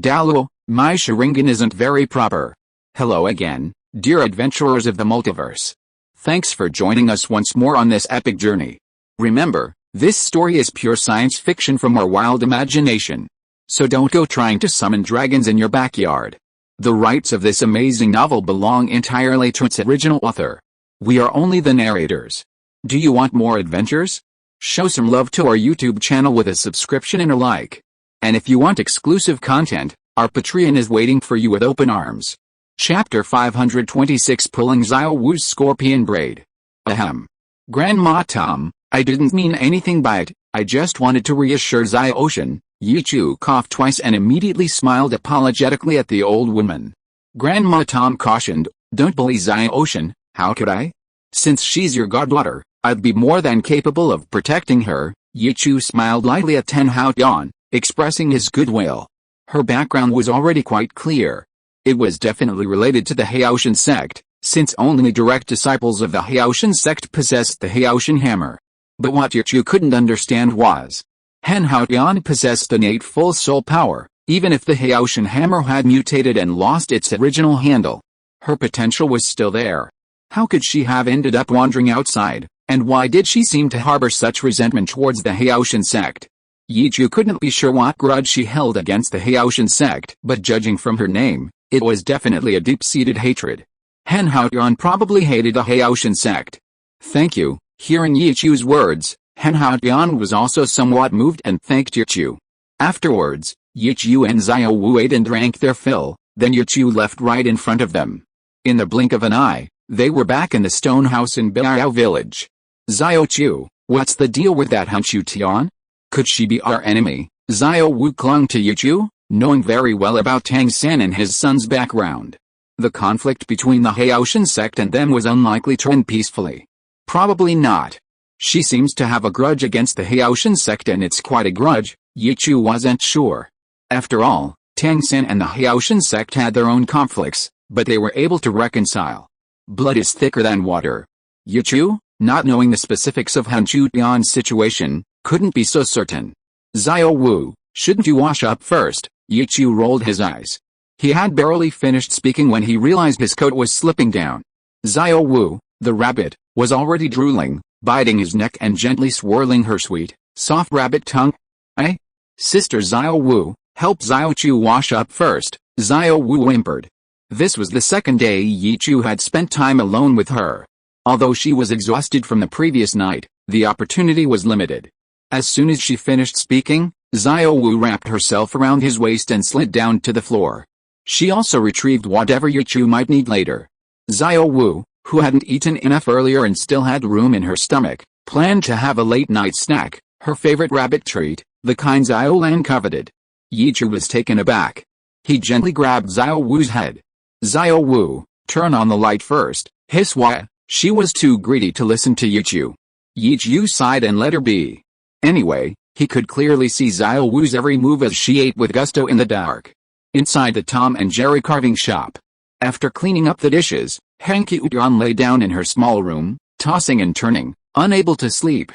Douluo, my Sharingan isn't very proper. Hello again, dear adventurers of the multiverse. Thanks for joining us once more on this epic journey. Remember, this story is pure science fiction from our wild imagination. So don't go trying to summon dragons in your backyard. The rights of this amazing novel belong entirely to its original author. We are only the narrators. Do you want more adventures? Show some love to our YouTube channel with a subscription and a like. And if you want exclusive content, our Patreon is waiting for you with open arms. Chapter 526, Pulling Xiao Wu's Scorpion Braid. Ahem. Grandma Tom, I didn't mean anything by it, I just wanted to reassure Xiao Ocean. Yichu coughed twice and immediately smiled apologetically at the old woman. Grandma Tom cautioned, don't bully Xiao Ocean, how could I? Since she's your goddaughter, I'd be more than capable of protecting her. Yichu smiled lightly at Ten Haotian, expressing his goodwill. Her background was already quite clear. It was definitely related to the Haoshan sect, since only direct disciples of the Haoshan sect possessed the Haoshan hammer. But what Yichu couldn't understand was, Ten Haotian possessed innate full soul power, even if the Haoshan hammer had mutated and lost its original handle. Her potential was still there. How could she have ended up wandering outside, and why did she seem to harbor such resentment towards the Haoshan sect? Yichu couldn't be sure what grudge she held against the Haoshan sect, but judging from her name, it was definitely a deep-seated hatred. Ten Haotian probably hated the Haoshan sect. Thank you. Hearing Yichu's words, Ten Haotian was also somewhat moved and thanked Yichu. Afterwards, Yichu and Xiao Wu ate and drank their fill, then Yichu left right in front of them. In the blink of an eye, they were back in the stone house in Biao village. Xiao Chu, what's the deal with that Hunchu Tian? Could she be our enemy? Xiao Wu clung to Yichu, knowing very well about Tang San and his son's background. The conflict between the Haoshan sect and them was unlikely to end peacefully. Probably not. She seems to have a grudge against the Haoshan sect, and it's quite a grudge. Yichu wasn't sure. After all, Tang San and the Haoshan sect had their own conflicts, but they were able to reconcile. Blood is thicker than water. Yichu, not knowing the specifics of Hunchu Tian's situation, couldn't be so certain. Xiao Wu, shouldn't you wash up first? Yichu rolled his eyes. He had barely finished speaking when he realized his coat was slipping down. Xiao Wu, the rabbit, was already drooling, biting his neck and gently swirling her sweet, soft rabbit tongue. Eh? Sister Xiao Wu, help Xiao Chu wash up first, Xiao Wu whimpered. This was the second day Yichu had spent time alone with her. Although she was exhausted from the previous night, the opportunity was limited. As soon as she finished speaking, Xiao Wu wrapped herself around his waist and slid down to the floor. She also retrieved whatever Yichu might need later. Xiao Wu, who hadn't eaten enough earlier and still had room in her stomach, planned to have a late-night snack, her favorite rabbit treat, the kind Xiao Lan coveted. Yichu was taken aback. He gently grabbed Xiao Wu's head. Xiao Wu, turn on the light first, hiss why. She was too greedy to listen to Yichu. Yichu sighed and let her be. Anyway, he could clearly see Xiao Wu's every move as she ate with gusto in the dark. Inside the Tom and Jerry carving shop. After cleaning up the dishes, Hanky Uyan lay down in her small room, tossing and turning, unable to sleep.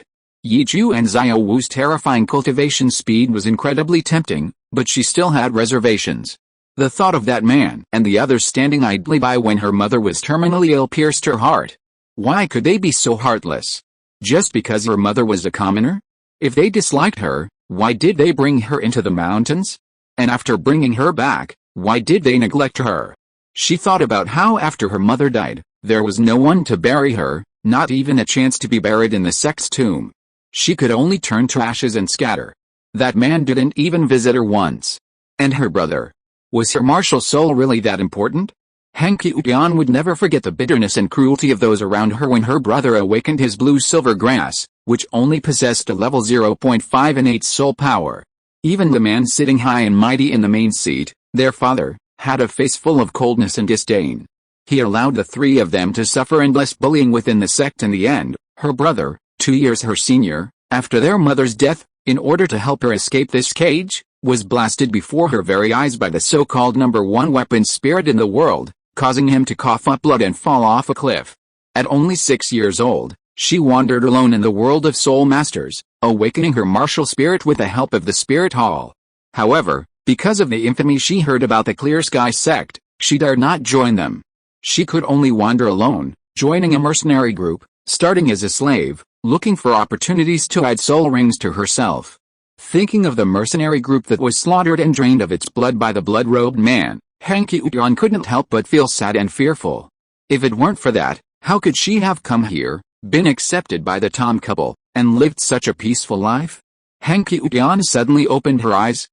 Yichu and Xiao Wu's terrifying cultivation speed was incredibly tempting, but she still had reservations. The thought of that man and the others standing idly by when her mother was terminally ill pierced her heart. Why could they be so heartless? Just because her mother was a commoner? If they disliked her, why did they bring her into the mountains? And after bringing her back, why did they neglect her? She thought about how after her mother died, there was no one to bury her, not even a chance to be buried in the sect's tomb. She could only turn to ashes and scatter. That man didn't even visit her once. And her brother. Was her martial soul really that important? Hanky Uyan would never forget the bitterness and cruelty of those around her when her brother awakened his blue-silver grass, which only possessed a level 0.5 innate soul power. Even the man sitting high and mighty in the main seat, their father, had a face full of coldness and disdain. He allowed the three of them to suffer endless bullying within the sect. In the end, her brother, 2 years her senior, after their mother's death, in order to help her escape this cage, was blasted before her very eyes by the so-called #1 weapon spirit in the world, causing him to cough up blood and fall off a cliff. At only 6 years old, she wandered alone in the world of soul masters, awakening her martial spirit with the help of the spirit hall. However, Because of the infamy she heard about the Clear Sky sect, she dared not join them. She could only wander alone, joining a mercenary group, starting as a slave, looking for opportunities to add soul rings to herself. Thinking of the mercenary group that was slaughtered and drained of its blood by the blood-robed man, Han Qiuyan couldn't help but feel sad and fearful. If it weren't for that, how could she have come here, been accepted by the Tom couple, and lived such a peaceful life? Han Qiuyan suddenly opened her eyes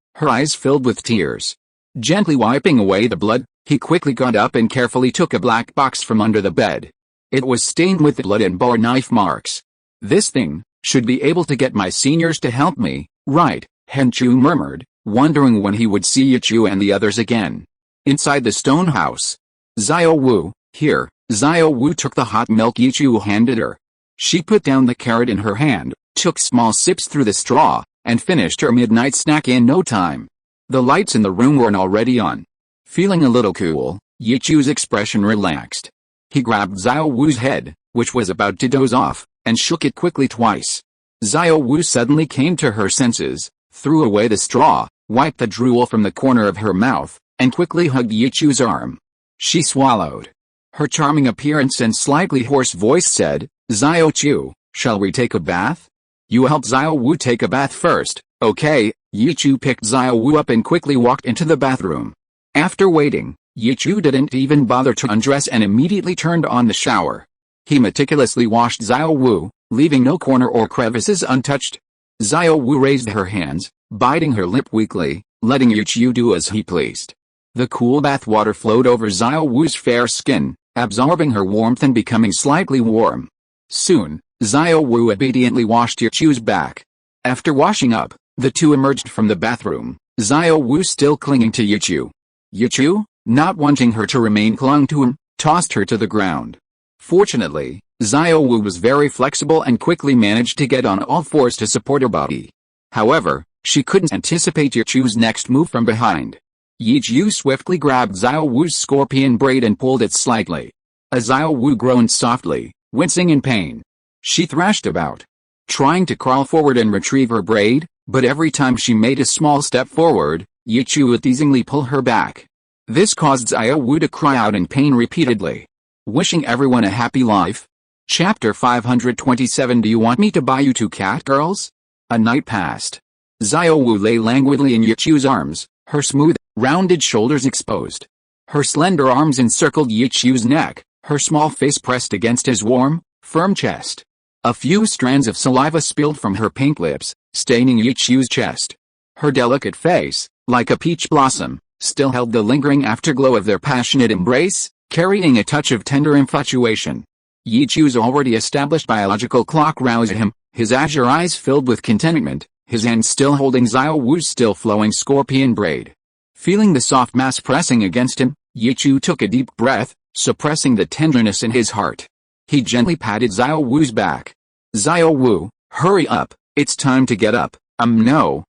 filled with tears. Gently wiping away the blood, he quickly got up and carefully took a black box from under the bed. It was stained with blood and bore knife marks. This thing should be able to get my seniors to help me, right? Han Chu murmured, wondering when he would see Yichu and the others again. Inside the stone house. Xiao Wu, here. Xiao Wu took the hot milk Yichu handed her. She put down the carrot in her hand, took small sips through the straw, and finished her midnight snack in no time. The lights in the room weren't already on. Feeling a little cool, Yichu's expression relaxed. He grabbed Xiao Wu's head, which was about to doze off, and shook it quickly twice. Xiao Wu suddenly came to her senses, threw away the straw, wiped the drool from the corner of her mouth, and quickly hugged Yichu's arm. She swallowed. Her charming appearance and slightly hoarse voice said, "Xiao Chu, shall we take a bath?" "You help Xiao Wu take a bath first, okay?" Yichu picked Xiao Wu up and quickly walked into the bathroom. After waiting, Yichu didn't even bother to undress and immediately turned on the shower. He meticulously washed Xiao Wu, leaving no corner or crevices untouched. Xiao Wu raised her hands, biting her lip weakly, letting Yichu do as he pleased. The cool bath water flowed over Xiao Wu's fair skin, absorbing her warmth and becoming slightly warm. Soon, Xiao Wu obediently washed Yichu's back. After washing up, the two emerged from the bathroom, Xiao Wu still clinging to Yichu. Yichu, not wanting her to remain clung to him, tossed her to the ground. Fortunately, Xiao Wu was very flexible and quickly managed to get on all fours to support her body. However, she couldn't anticipate Yichu's next move from behind. Yichu swiftly grabbed Xiao Wu's scorpion braid and pulled it slightly. As Xiao Wu groaned softly, wincing in pain. She thrashed about, trying to crawl forward and retrieve her braid, but every time she made a small step forward, Yichu would teasingly pull her back. This caused Xiao Wu to cry out in pain repeatedly. Wishing everyone a happy life. Chapter 527. Do you want me to buy you two cat girls? A night passed. Xiao Wu lay languidly in Yichu's arms, her smooth, rounded shoulders exposed. Her slender arms encircled Yichu's neck, her small face pressed against his warm, firm chest. A few strands of saliva spilled from her pink lips, staining Yichu's chest. Her delicate face, like a peach blossom, still held the lingering afterglow of their passionate embrace, carrying a touch of tender infatuation. Yichu's already established biological clock roused him, his azure eyes filled with contentment, his hand still holding Xiao Wu's still flowing scorpion braid. Feeling the soft mass pressing against him, Yichu took a deep breath, suppressing the tenderness in his heart. He gently patted Xiao Wu's back. "Xiao Wu, hurry up, it's time to get up." No,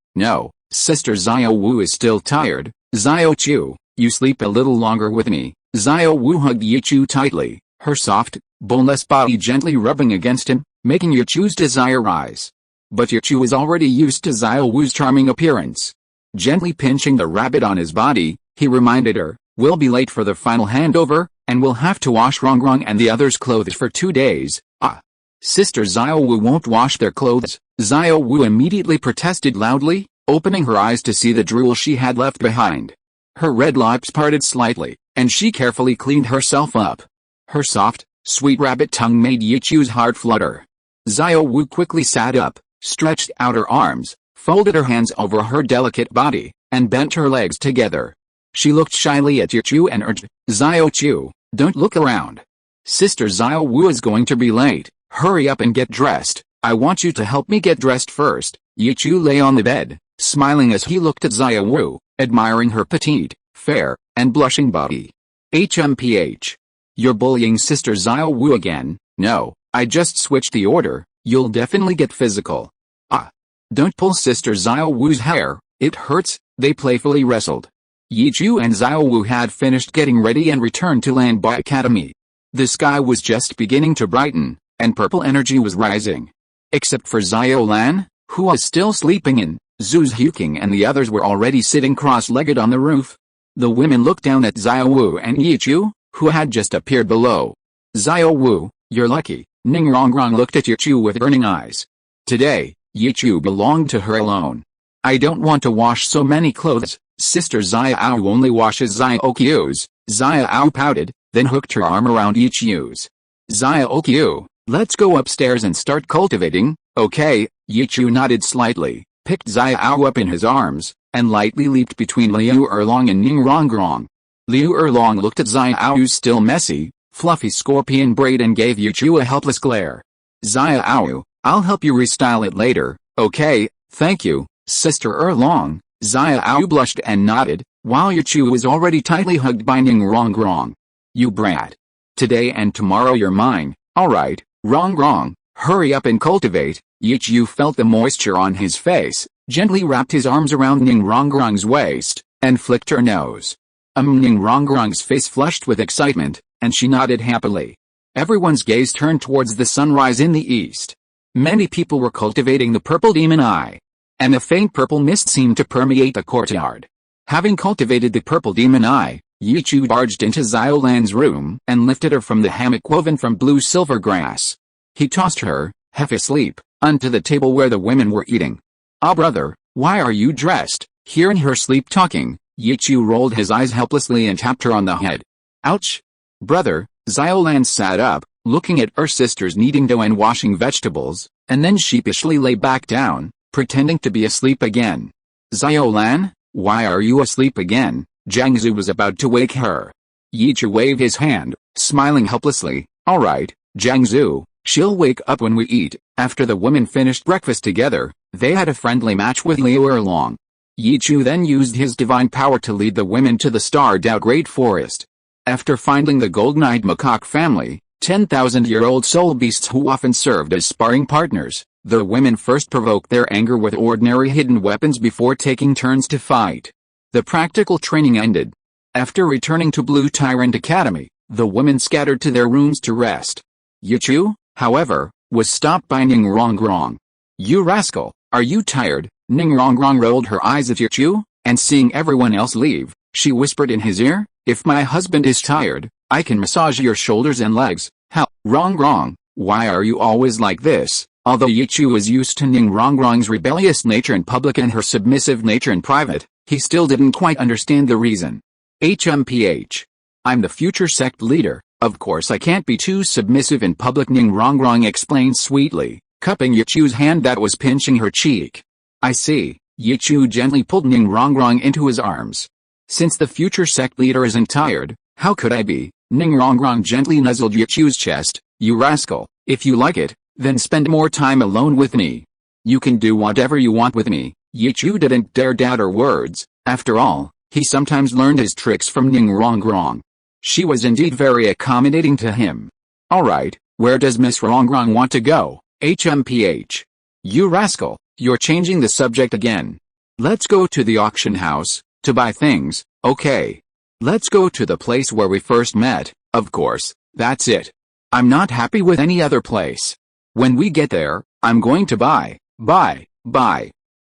Sister Xiao Wu is still tired." "Xiao Chu, you sleep a little longer with me." Xiao Wu hugged Yichu tightly, her soft, boneless body gently rubbing against him, making Yichu's desire rise. But Yichu was already used to Xiao Wu's charming appearance. Gently pinching the rabbit on his body, he reminded her, "We'll be late for the final handover, and we'll have to wash Rongrong and the others' clothes for 2 days. Ah! Sister Xiao Wu won't wash their clothes." Xiao Wu immediately protested loudly, opening her eyes to see the drool she had left behind. Her red lips parted slightly, and she carefully cleaned herself up. Her soft, sweet rabbit tongue made Yichu's heart flutter. Xiao Wu quickly sat up, stretched out her arms, folded her hands over her delicate body, and bent her legs together. She looked shyly at Yichu and urged, "Xiao Chu, don't look around. Sister Xiao Wu is going to be late. Hurry up and get dressed. I want you to help me get dressed first." Yichu lay on the bed, smiling as he looked at Xiao Wu, admiring her petite, fair, and blushing body. HMPH. "You're bullying Sister Xiao Wu again." "No, I just switched the order. You'll definitely get physical." "Ah. Don't pull Sister Xiao Wu's hair, it hurts." They playfully wrestled. Yichu and Xiao Wu had finished getting ready and returned to land by academy. The sky was just beginning to brighten, and purple energy was rising. Except for Xiao Lan, who was still sleeping in Zhu Huking and the others were already sitting cross-legged on the roof. The women looked down at Xiao Wu and Yichu, who had just appeared below. Xiao Wu, you're lucky. Ning Rongrong looked at Yichu with burning eyes. Today, Yichu belonged to her alone. I don't want to wash so many clothes. Sister Xiao only washes Xiaoqiu's. Xiao pouted, then hooked her arm around Yichu's. Xiaoqiu, let's go upstairs and start cultivating, okay? Yichu nodded slightly, picked Xiao up in his arms, and lightly leaped between Liu Erlong and Ning Rongrong. Liu Erlong looked at Xiao's still messy, fluffy scorpion braid and gave Yichu a helpless glare. Xiao, I'll help you restyle it later, okay? Thank you, Sister Erlong. Xiao blushed and nodded, while Yichu was already tightly hugged by Ning Rongrong. You brat. Today and tomorrow you're mine, alright, Rongrong, hurry up and cultivate. Yichu felt the moisture on his face, gently wrapped his arms around Ning Rongrong's waist, and flicked her nose. Ning Rongrong's face flushed with excitement, and she nodded happily. Everyone's gaze turned towards the sunrise in the east. Many people were cultivating the purple demon eye, and a faint purple mist seemed to permeate the courtyard. Having cultivated the purple demon eye, Yichu barged into Xiaolan's room and lifted her from the hammock woven from blue silver grass. He tossed her, half asleep, onto the table where the women were eating. Ah brother, why are you dressed? Hearing her sleep talking, Yichu rolled his eyes helplessly and tapped her on the head. Ouch! Brother, Xiaolan sat up, looking at her sisters kneading dough and washing vegetables, and then sheepishly lay back down, pretending to be asleep again. Xiaolan, why are you asleep again? Jiangzu was about to wake her. Yichu waved his hand, smiling helplessly. Alright, Jiangzu, she'll wake up when we eat. After the women finished breakfast together, they had a friendly match with Liu Erlong. Yichu then used his divine power to lead the women to the starred-out Great Forest. After finding the golden-eyed macaque family, 10,000-year-old soul beasts who often served as sparring partners, the women first provoked their anger with ordinary hidden weapons before taking turns to fight. The practical training ended. After returning to Blue Tyrant Academy, the women scattered to their rooms to rest. Yichu, however, was stopped by Ning Rongrong. You rascal, are you tired? Ning Rongrong rolled her eyes at Yichu, and seeing everyone else leave, she whispered in his ear, if my husband is tired, I can massage your shoulders and legs. How? Rongrong, why are you always like this? Although Yichu was used to Ning Rongrong's rebellious nature in public and her submissive nature in private, he still didn't quite understand the reason. HMPH. I'm the future sect leader, of course I can't be too submissive in public, Ning Rongrong explained sweetly, cupping Yichu's hand that was pinching her cheek. I see. Yichu gently pulled Ning Rongrong into his arms. Since the future sect leader isn't tired, how could I be? Ning Rongrong gently nuzzled Yichu's chest. You rascal, if you like it, then spend more time alone with me. You can do whatever you want with me. Yichu didn't dare doubt her words. After all, he sometimes learned his tricks from Ning Rongrong. She was indeed very accommodating to him. Alright, where does Miss Rongrong want to go? HMPH. You rascal, you're changing the subject again. Let's go to the auction house, to buy things, okay. Let's go to the place where we first met, of course, that's it. I'm not happy with any other place. When we get there, I'm going to buy.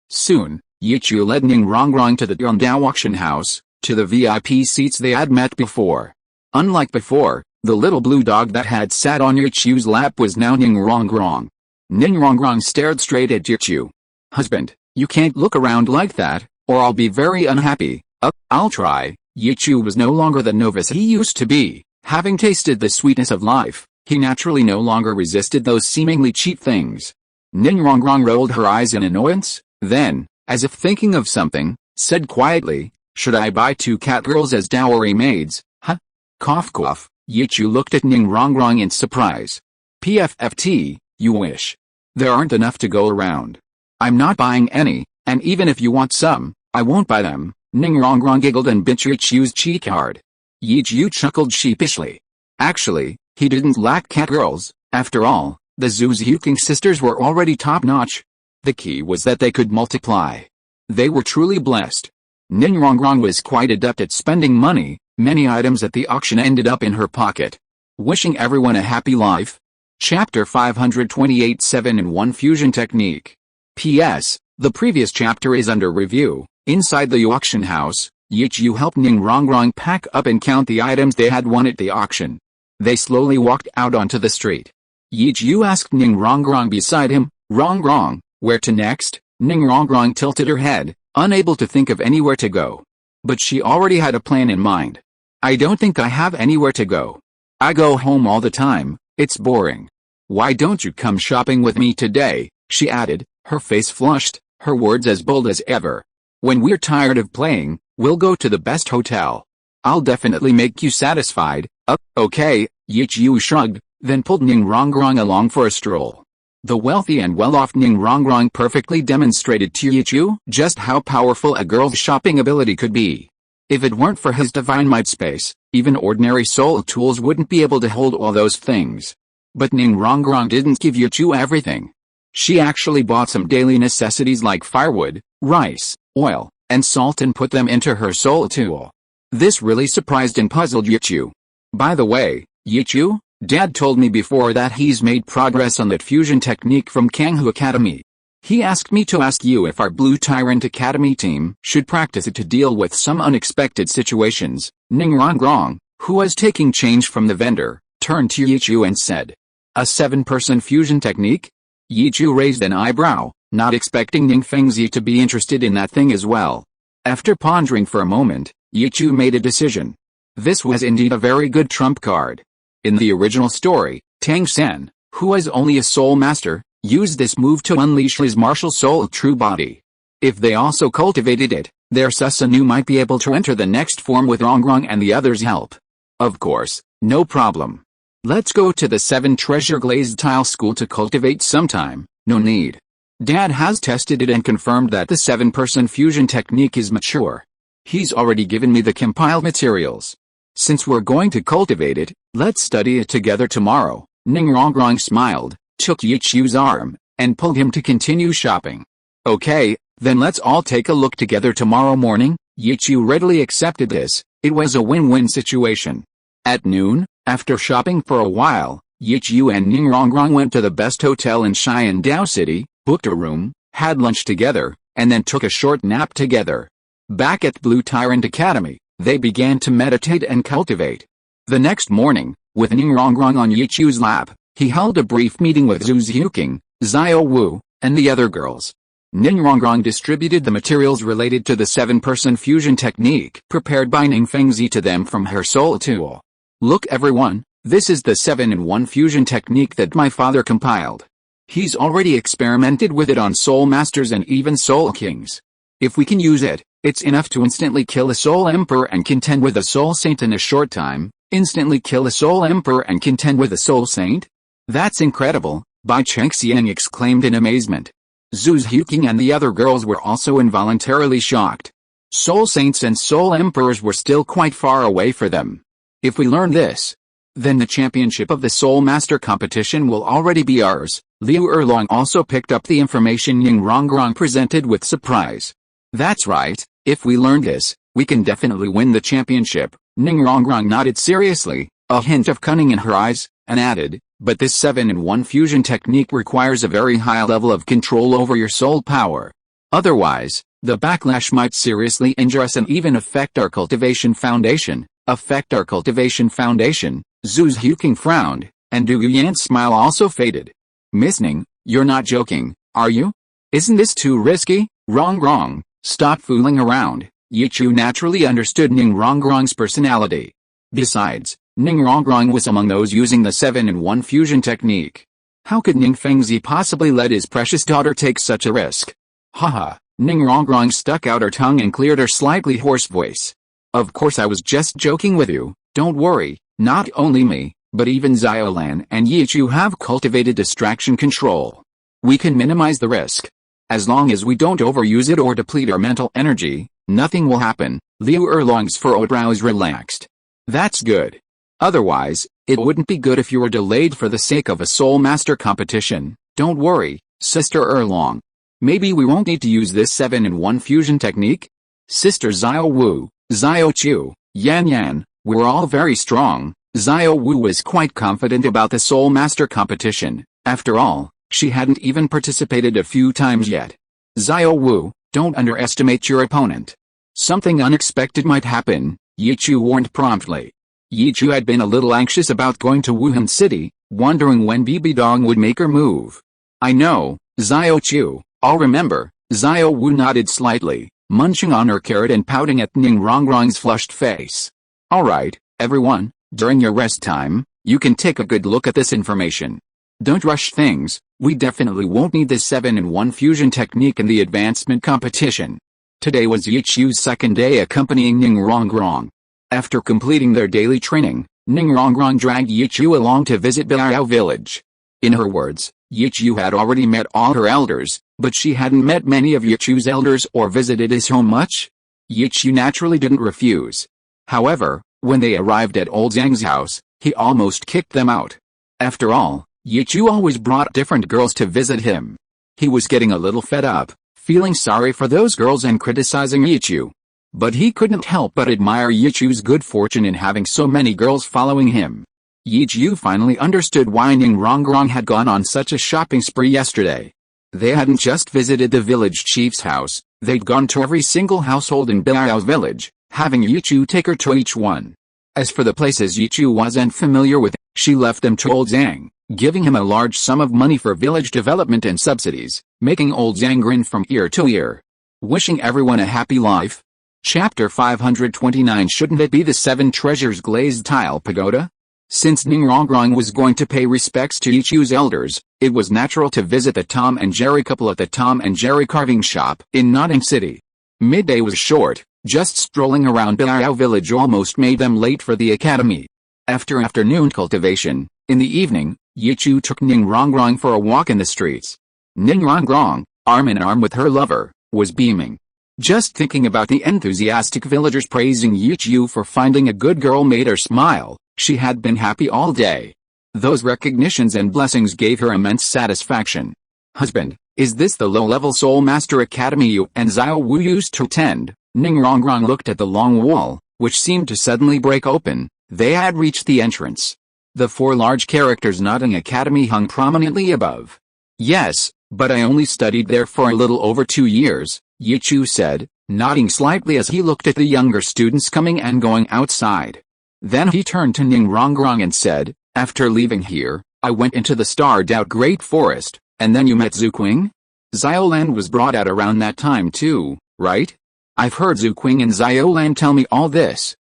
Soon, Yichu led Ning Rongrong to the Douluo auction house, to the VIP seats they had met before. Unlike before, the little blue dog that had sat on Yichu's lap was now Ning Rongrong. Ning Rongrong stared straight at Yichu. Husband, you can't look around like that, or I'll be very unhappy. I'll try. Yichu was no longer the novice he used to be. Having tasted the sweetness of life, he naturally no longer resisted those seemingly cheap things. Ning Rongrong rolled her eyes in annoyance, then, as if thinking of something, said quietly, should I buy 2 catgirls as dowry maids? Huh? Cough cough. Yichu looked at Ning Rongrong in surprise. PFFT, you wish. There aren't enough to go around. I'm not buying any, and even if you want some, I won't buy them. Ning Rongrong giggled and bit Yichu's cheek hard. Yichu chuckled sheepishly. Actually, he didn't lack catgirls. After all, the Zuzuking sisters were already top-notch. The key was that they could multiply. They were truly blessed. Ning Rongrong was quite adept at spending money. Many items at the auction ended up in her pocket. Wishing everyone a happy life. Chapter 528 7-in-1 Fusion Technique. P.S. The previous chapter is under review. Inside the auction house, Yichu helped Ning Rongrong pack up and count the items they had won at the auction. They slowly walked out onto the street. Yichu asked Ning Rongrong beside him, "Rongrong, where to next?" Ning Rongrong tilted her head, unable to think of anywhere to go. But she already had a plan in mind. "I don't think I have anywhere to go. I go home all the time, it's boring. Why don't you come shopping with me today?" she added, her face flushed, her words as bold as ever. "When we're tired of playing, we'll go to the best hotel. I'll definitely make you satisfied." Okay, Yichu shrugged, then pulled Ning Rongrong along for a stroll. The wealthy and well-off Ning Rongrong perfectly demonstrated to Yichu just how powerful a girl's shopping ability could be. If it weren't for his divine might space, even ordinary soul tools wouldn't be able to hold all those things. But Ning Rongrong didn't give Yichu everything. She actually bought some daily necessities like firewood, rice, oil, and salt and put them into her soul tool. This really surprised and puzzled Yichu. "By the way, Yichu, Dad told me before that he's made progress on that fusion technique from Kanghu Academy. He asked me to ask you if our Blue Tyrant Academy team should practice it to deal with some unexpected situations." Ning Rongrong, who was taking change from the vendor, turned to Yichu and said, "A 7-person fusion technique?" Yichu raised an eyebrow, not expecting Ning Fengzi to be interested in that thing as well. After pondering for a moment, Yichu made a decision. This was indeed a very good trump card. In the original story, Tang Sen, who was only a soul master, used this move to unleash his martial soul true body. If they also cultivated it, their Susanoo might be able to enter the next form with Rongrong and the others' help. Of course, no problem. Let's go to the 7 treasure glazed tile school to cultivate sometime. No need. Dad has tested it and confirmed that the 7-person fusion technique is mature. He's already given me the compiled materials. Since we're going to cultivate it, let's study it together tomorrow. Ning Rongrong smiled, took Yichu's arm, and pulled him to continue shopping. Okay, then let's all take a look together tomorrow morning. Yichu readily accepted this. It was a win-win situation. At noon, after shopping for a while, Yichu and Ning Rongrong went to the best hotel in Xiandao City, booked a room, had lunch together, and then took a short nap together. Back at Blue Tyrant Academy, they began to meditate and cultivate. The next morning, with Ning Rongrong on Yichu's lap, he held a brief meeting with Zhu Xiuqing, Xiao Wu, and the other girls. Ning Rongrong distributed the materials related to the 7-person fusion technique prepared by Ning Fengzi to them from her soul tool. "Look everyone, this is the 7-in-1 fusion technique that my father compiled. He's already experimented with it on soul masters and even soul kings. If we can use it, it's enough to instantly kill a soul emperor and contend with a soul saint in a short time." Instantly kill a soul emperor and contend with a soul saint? That's incredible, Bai Chengxiang exclaimed in amazement. Zhu Xiuqing and the other girls were also involuntarily shocked. Soul saints and soul emperors were still quite far away for them. If we learn this, then the championship of the Soul Master competition will already be ours. Liu Erlong also picked up the information Ning Rongrong presented with surprise. That's right, if we learn this, we can definitely win the championship. Ning Rongrong nodded seriously, a hint of cunning in her eyes, and added, "But this 7-in-1 fusion technique requires a very high level of control over your soul power. Otherwise, the backlash might seriously injure us and even affect our cultivation foundation." Affect our cultivation foundation? Zhu Xiuqing frowned, and Du Yuyan's smile also faded. "Miss Ning, you're not joking, are you? Isn't this too risky?" Rongrong, stop fooling around. Yichu naturally understood Ning Rongrong's personality. Besides, Ning Rongrong was among those using the 7-in-1 fusion technique. How could Ning Fengzi possibly let his precious daughter take such a risk? Haha, Ning Rongrong stuck out her tongue and cleared her slightly hoarse voice. "Of course I was just joking with you, don't worry, not only me, but even Xiaolan and Yichu have cultivated distraction control. We can minimize the risk. As long as we don't overuse it or deplete our mental energy, nothing will happen." Liu Erlong's furrowed brows relaxed. "That's good. Otherwise, it wouldn't be good if you were delayed for the sake of a Soul Master competition. Don't worry, Sister Erlong. Maybe we won't need to use this 7-in-1 fusion technique? Sister Xiao Wu, Xiao Chu, Yan Yan, we're all very strong." Xiao Wu was quite confident about the Soul Master competition. After all, she hadn't even participated a few times yet. Xiao Wu, don't underestimate your opponent. Something unexpected might happen, Yichu warned promptly. Yichu had been a little anxious about going to Wuhan City, wondering when Bibi Dong would make her move. I know, Xiao Chu, I'll remember. Xiao Wu nodded slightly, munching on her carrot and pouting at Ning Rongrong's flushed face. Alright, everyone, during your rest time, you can take a good look at this information. Don't rush things, we definitely won't need this 7-in-1 fusion technique in the advancement competition. Today was Yichu's second day accompanying Ning Rongrong. After completing their daily training, Ning Rongrong dragged Yichu along to visit Biao village. In her words, Yichu had already met all her elders, but she hadn't met many of Yichu's elders or visited his home much. Yichu naturally didn't refuse. However, when they arrived at Old Zhang's house, he almost kicked them out. After all, Yichu always brought different girls to visit him. He was getting a little fed up, feeling sorry for those girls and criticizing Yichu. But he couldn't help but admire Yichu's good fortune in having so many girls following him. Yichu finally understood why Ning Rongrong had gone on such a shopping spree yesterday. They hadn't just visited the village chief's house, they'd gone to every single household in Biao's village, having Yichu take her to each one. As for the places Yichu wasn't familiar with, she left them to Old Zhang, giving him a large sum of money for village development and subsidies, making Old Zhang grin from ear to ear. Wishing everyone a happy life. Chapter 529. Shouldn't it be the 7 treasures glazed tile pagoda? Since Ning Rongrong was going to pay respects to Yichu's elders, it was natural to visit the Tom and Jerry couple at the Tom and Jerry carving shop in Notting City. Midday was short, just strolling around Biao village almost made them late for the academy. After afternoon cultivation, in the evening, Yichu took Ning Rongrong for a walk in the streets. Ning Rongrong, arm in arm with her lover, was beaming. Just thinking about the enthusiastic villagers praising Yichu for finding a good girl made her smile. She had been happy all day. Those recognitions and blessings gave her immense satisfaction. Husband, is this the low-level Soul Master Academy you and Xiao Wu used to attend? Ning Rongrong looked at the long wall, which seemed to suddenly break open. They had reached the entrance. The 4 large characters Notting Academy hung prominently above. Yes, but I only studied there for a little over 2 years, Yichu said, nodding slightly as he looked at the younger students coming and going outside. Then he turned to Ning Rongrong and said, after leaving here, I went into the starred-out Great Forest, and then you met Zuqing? Xiaolan was brought out around that time too, right? I've heard Zuqing and Xiaolan tell me all this.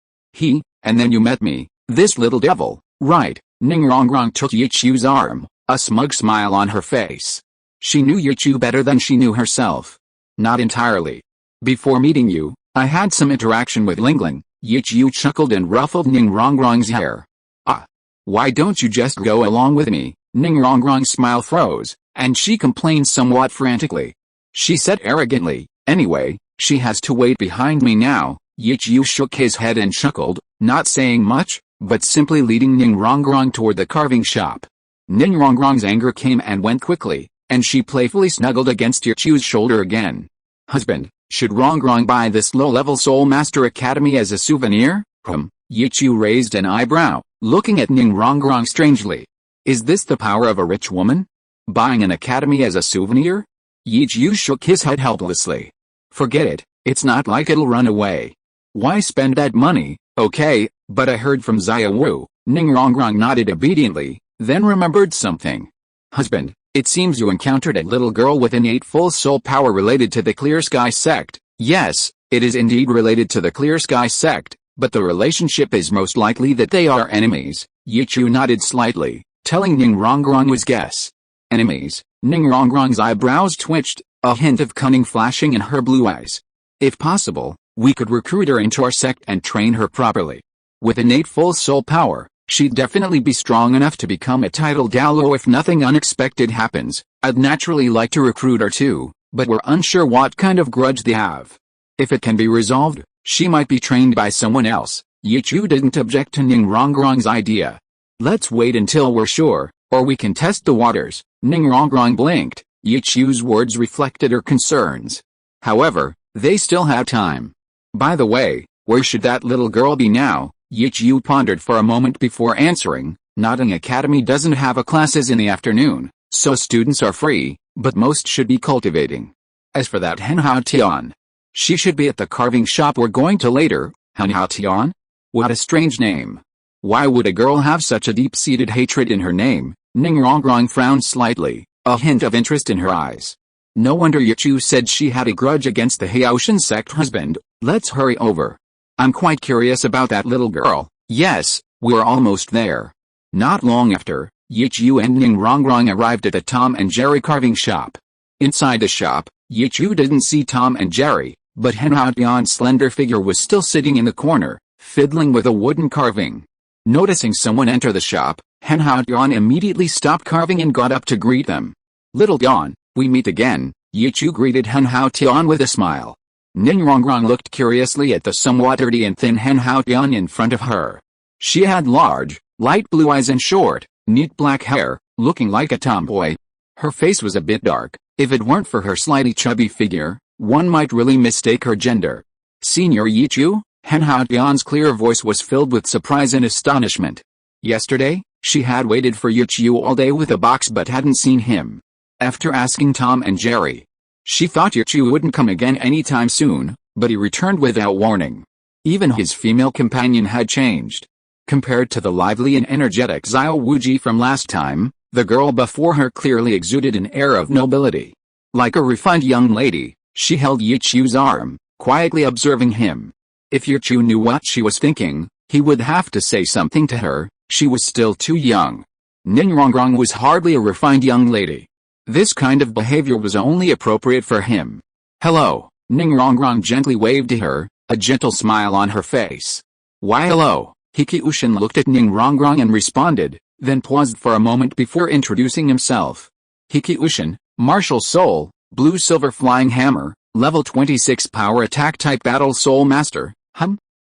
And then you met me, this little devil, right? Ning Rongrong took Yichu's arm, a smug smile on her face. She knew Yichu better than she knew herself. Not entirely. Before meeting you, I had some interaction with Lingling. Yichu chuckled and ruffled Ning Rongrong's hair. Ah. Why don't you just go along with me? Ning Rongrong's smile froze, and she complained somewhat frantically. She said arrogantly, anyway, she has to wait behind me now. Yichu shook his head and chuckled, not saying much, but simply leading Ning Rongrong toward the carving shop. Ning Rongrong's anger came and went quickly, and she playfully snuggled against Yichu's shoulder again. Husband, should Rongrong buy this low-level Soul Master Academy as a souvenir? Yichu raised an eyebrow, looking at Ning Rongrong strangely. Is this the power of a rich woman? Buying an academy as a souvenir? Yichu shook his head helplessly. Forget it, it's not like it'll run away. Why spend that money? Okay, but I heard from Xiao Wu. Ning Rongrong nodded obediently, then remembered something. Husband, it seems you encountered a little girl with innate full soul power related to the Clear Sky sect. Yes, it is indeed related to the Clear Sky sect, but the relationship is most likely that they are enemies. Yichu nodded slightly, telling Ning Rongrong was guess. Enemies? Ning Rongrong's eyebrows twitched, a hint of cunning flashing in her blue eyes. If possible, we could recruit her into our sect and train her properly. With innate full soul power, she'd definitely be strong enough to become a titled Douluo if nothing unexpected happens. I'd naturally like to recruit her too, but we're unsure what kind of grudge they have. If it can be resolved, she might be trained by someone else. Yichu didn't object to Ning Rongrong's idea. Let's wait until we're sure, or we can test the waters. Ning Rongrong blinked. Yichu's words reflected her concerns. However, they still have time. By the way, where should that little girl be now? Yichu pondered for a moment before answering. Notting Academy doesn't have classes in the afternoon, so students are free, but most should be cultivating. As for that Hen Hao Tian, she should be at the carving shop we're going to later. Hen Hao Tian? What a strange name. Why would a girl have such a deep-seated hatred in her name? Ning Rongrong frowned slightly, a hint of interest in her eyes. No wonder Yichu said she had a grudge against the Haoshan sect husband. Let's hurry over. I'm quite curious about that little girl. Yes, we're almost there. Not long after, Yichu and Ning Rongrong arrived at the Tom and Jerry carving shop. Inside the shop, Yichu didn't see Tom and Jerry, but Hen Hao Tian's slender figure was still sitting in the corner, fiddling with a wooden carving. Noticing someone enter the shop, Hen Hao Tian immediately stopped carving and got up to greet them. Little Tian, we meet again, Yichu greeted Hen Hao Tian with a smile. Ning Rongrong looked curiously at the somewhat dirty and thin Hen Hao Tian in front of her. She had large, light blue eyes and short, neat black hair, looking like a tomboy. Her face was a bit dark. If it weren't for her slightly chubby figure, one might really mistake her gender. Senior Yichu? Hen Hao Tian's clear voice was filled with surprise and astonishment. Yesterday, she had waited for Yichu all day with a box but hadn't seen him. After asking Tom and Jerry, she thought Yichu wouldn't come again anytime soon, but he returned without warning. Even his female companion had changed. Compared to the lively and energetic Xiao Wu from last time, the girl before her clearly exuded an air of nobility. Like a refined young lady, she held Yichu's arm, quietly observing him. If Yichu knew what she was thinking, he would have to say something to her. She was still too young. Ning Rongrong was hardly a refined young lady. This kind of behavior was only appropriate for him. Hello, Ning Rongrong gently waved to her, a gentle smile on her face. Why hello? Hikiushin looked at Ning Rongrong and responded, then paused for a moment before introducing himself. Hikiushin, martial soul, blue-silver flying hammer, level 26 power attack type battle soul master.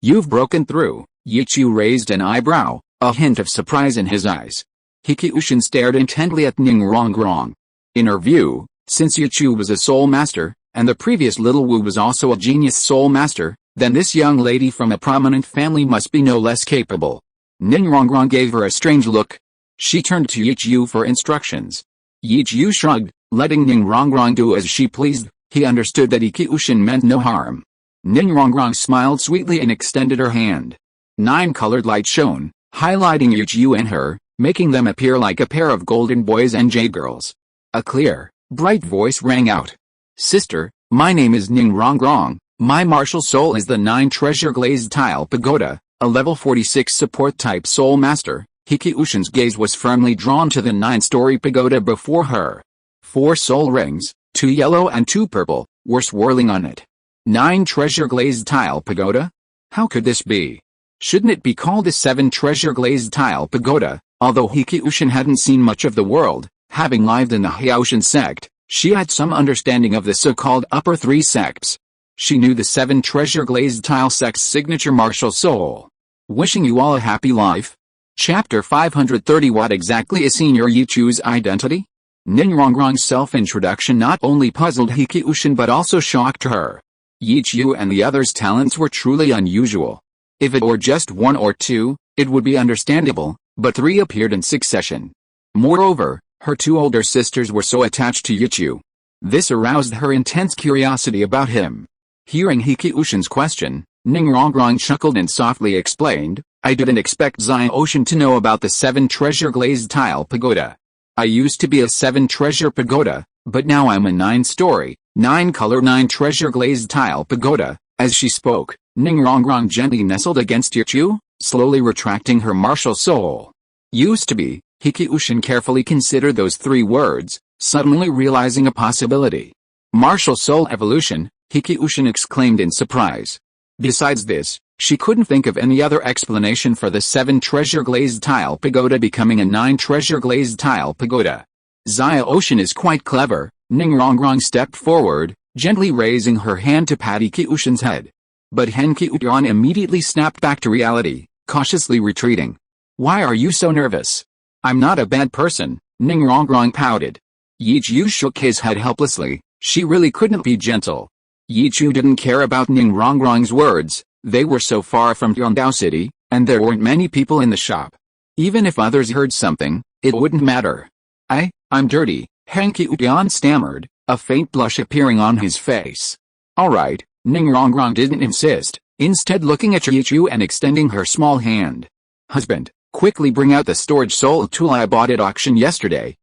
You've broken through. Yichu raised an eyebrow, a hint of surprise in his eyes. Hikiushin stared intently at Ning Rongrong. In her view, since Yichu was a soul master, and the previous little Wu was also a genius soul master, then this young lady from a prominent family must be no less capable. Ning Rongrong gave her a strange look. She turned to Yichu for instructions. Yichu shrugged, letting Ning Rongrong do as she pleased. He understood that Hikiushin meant no harm. Ning Rongrong smiled sweetly and extended her hand. 9-colored light shone, highlighting Yichu and her, making them appear like a pair of golden boys and jade girls. A clear, bright voice rang out. Sister, my name is Ning Rongrong. My martial soul is the 9-treasure glazed tile pagoda, a level 46 support type soul master. Hikiushin's gaze was firmly drawn to the 9-story pagoda before her. 4 soul rings, 2 yellow and 2 purple, were swirling on it. 9-treasure glazed tile pagoda? How could this be? Shouldn't it be called a 7-treasure glazed tile pagoda? Although Hikiushin hadn't seen much of the world, having lived in the Haoshan sect, she had some understanding of the so-called upper 3 sects. She knew the 7-treasure glazed tile sect's signature martial soul. Wishing you all a happy life. Chapter 530. What exactly is Senior Yichu's identity? Ning Rongrong's self-introduction not only puzzled Hikiushin but also shocked her. Yichu and the others' talents were truly unusual. If it were just 1 or 2, it would be understandable, but 3 appeared in succession. Moreover, her 2 older sisters were so attached to Yichu. This aroused her intense curiosity about him. Hearing Hikiushin's question, Ning Rongrong chuckled and softly explained, I didn't expect Xiaoshan to know about the 7-treasure glazed tile pagoda. I used to be a 7-treasure pagoda, but now I'm a 9-story, 9-color 9-treasure glazed tile pagoda. As she spoke, Ning Rongrong gently nestled against Yichu, slowly retracting her martial soul. Used to be. Hikiushin carefully considered those 3 words, suddenly realizing a possibility. Martial soul evolution, Hikiushin exclaimed in surprise. Besides this, she couldn't think of any other explanation for the 7-treasure glazed tile pagoda becoming a 9-treasure glazed tile pagoda. Xiaoshan is quite clever. Ning Rongrong stepped forward, gently raising her hand to pat Hikiushin's head. But Hikiushin immediately snapped back to reality, cautiously retreating. Why are you so nervous? I'm not a bad person, Ning Rongrong pouted. Yichu shook his head helplessly. She really couldn't be gentle. Yichu didn't care about Ning Rongrong's words. They were so far from Yongdao City, and there weren't many people in the shop. Even if others heard something, it wouldn't matter. I'm dirty, Hikiushin stammered, a faint blush appearing on his face. Alright, Ning Rongrong didn't insist, instead looking at Yichu and extending her small hand. Husband, quickly bring out the storage soul tool I bought at auction yesterday.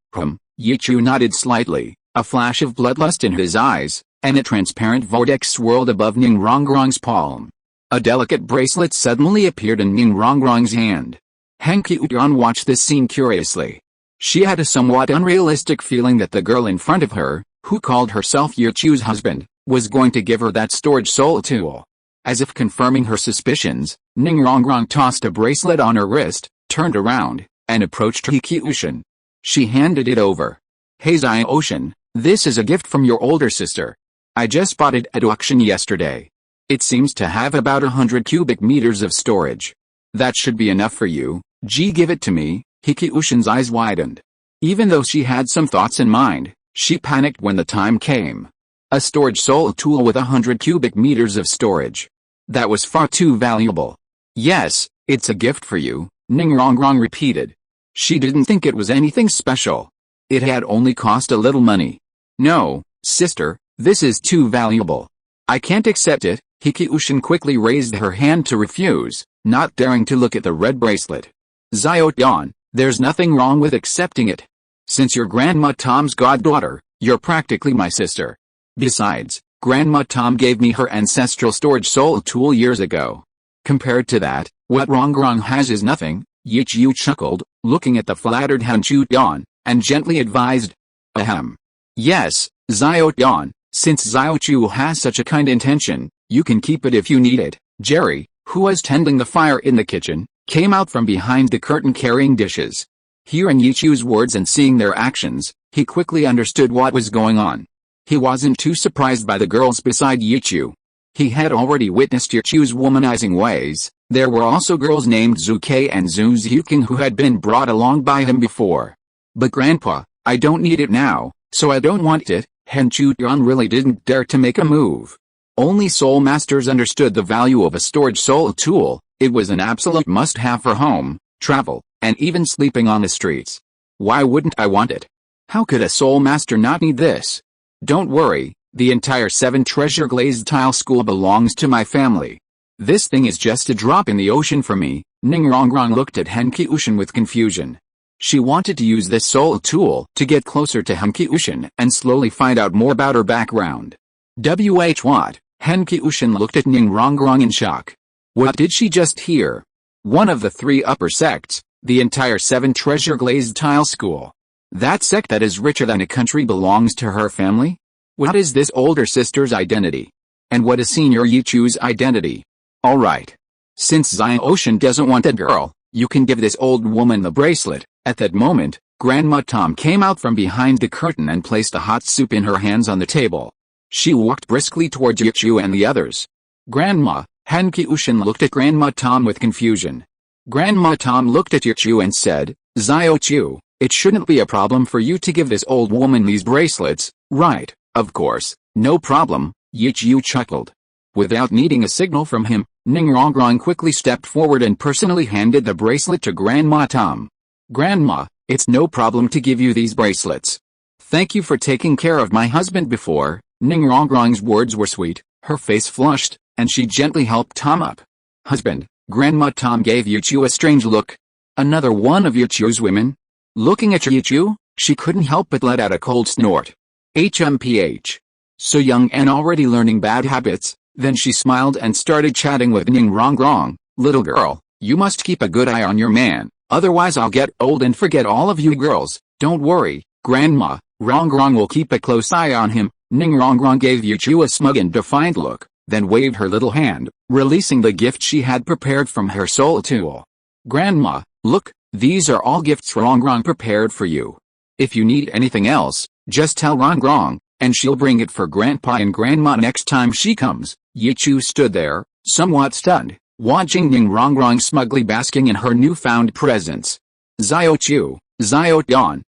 Yichu nodded slightly, a flash of bloodlust in his eyes, and a transparent vortex swirled above Ning Rongrong's palm. A delicate bracelet suddenly appeared in Ning Rongrong's hand. Han Qiuyan watched this scene curiously. She had a somewhat unrealistic feeling that the girl in front of her, who called herself Yichu's husband, was going to give her that storage soul tool. As if confirming her suspicions, Ning Rongrong tossed a bracelet on her wrist, turned around, and approached Qiuyan. She handed it over. Hey Xiao, this is a gift from your older sister. I just bought it at auction yesterday. It seems to have about 100 cubic meters of storage. That should be enough for you. Give it to me. Qiuyan's eyes widened. Even though she had some thoughts in mind, she panicked when the time came. A storage soul tool with 100 cubic meters of storage. That was far too valuable. Yes, it's a gift for you, Ning Rongrong repeated. She didn't think it was anything special. It had only cost a little money. No, sister, this is too valuable. I can't accept it. Qiuyan quickly raised her hand to refuse, not daring to look at the red bracelet. Xiao, there's nothing wrong with accepting it. Since you're Grandma Tom's goddaughter, you're practically my sister. Besides, Grandma Tom gave me her ancestral storage soul tool years ago. Compared to that, what Rongrong has is nothing. Yichu chuckled, looking at the flattered Han Qiuyan, and gently advised. Ahem. Yes, Xiao, since Xiao has such a kind intention, you can keep it if you need it. Jerry, who was tending the fire in the kitchen, came out from behind the curtain carrying dishes. Hearing Yichu's words and seeing their actions, he quickly understood what was going on. He wasn't too surprised by the girls beside Yichu. He had already witnessed Yichu's womanizing ways. There were also girls named Zuke and Zhu Xiuqing who had been brought along by him before. But Grandpa, I don't need it now, so I don't want it. Han Qiuyan really didn't dare to make a move. Only soul masters understood the value of a storage soul tool. It was an absolute must-have for home, travel, and even sleeping on the streets. Why wouldn't I want it? How could a soul master not need this? Don't worry, the entire 7 treasure glazed tile school belongs to my family. This thing is just a drop in the ocean for me. Ning Rongrong looked at Han Qiuyan with confusion. She wanted to use this soul tool to get closer to Han Qiuyan and slowly find out more about her background. What? Han Qiuyan looked at Ning Rongrong in shock. What did she just hear? One of the 3 upper sects, the entire 7 treasure glazed tile school. That sect that is richer than a country belongs to her family? What is this older sister's identity? And what is Senior Yichu's identity? Alright. Since Xiao doesn't want that girl, you can give this old woman the bracelet. At that moment, Grandma Tom came out from behind the curtain and placed a hot soup in her hands on the table. She walked briskly towards Yichu and the others. Grandma, Han Qiuyan looked at Grandma Tom with confusion. Grandma Tom looked at Yichu and said, Xiao, it shouldn't be a problem for you to give this old woman these bracelets, right? Of course, no problem, Yichu chuckled. Without needing a signal from him, Ning Rongrong quickly stepped forward and personally handed the bracelet to Grandma Tom. Grandma, it's no problem to give you these bracelets. Thank you for taking care of my husband before. Ning Rongrong's words were sweet, her face flushed, and she gently helped Tom up. Husband, Grandma Tom gave Yichu a strange look. Another one of Yichu's women? Looking at Yichu, she couldn't help but let out a cold snort. HMPH. So young and already learning bad habits. Then she smiled and started chatting with Ning Rongrong. Little girl, you must keep a good eye on your man, otherwise I'll get old and forget all of you girls. Don't worry, Grandma, Rongrong will keep a close eye on him. Ning Rongrong gave Yichu a smug and defiant look, then waved her little hand, releasing the gift she had prepared from her soul tool. Grandma, look, these are all gifts Rongrong prepared for you. If you need anything else, just tell Rongrong, and she'll bring it for Grandpa and Grandma next time she comes. Yichu stood there, somewhat stunned, watching Ning Rongrong smugly basking in her newfound presence. Xiao,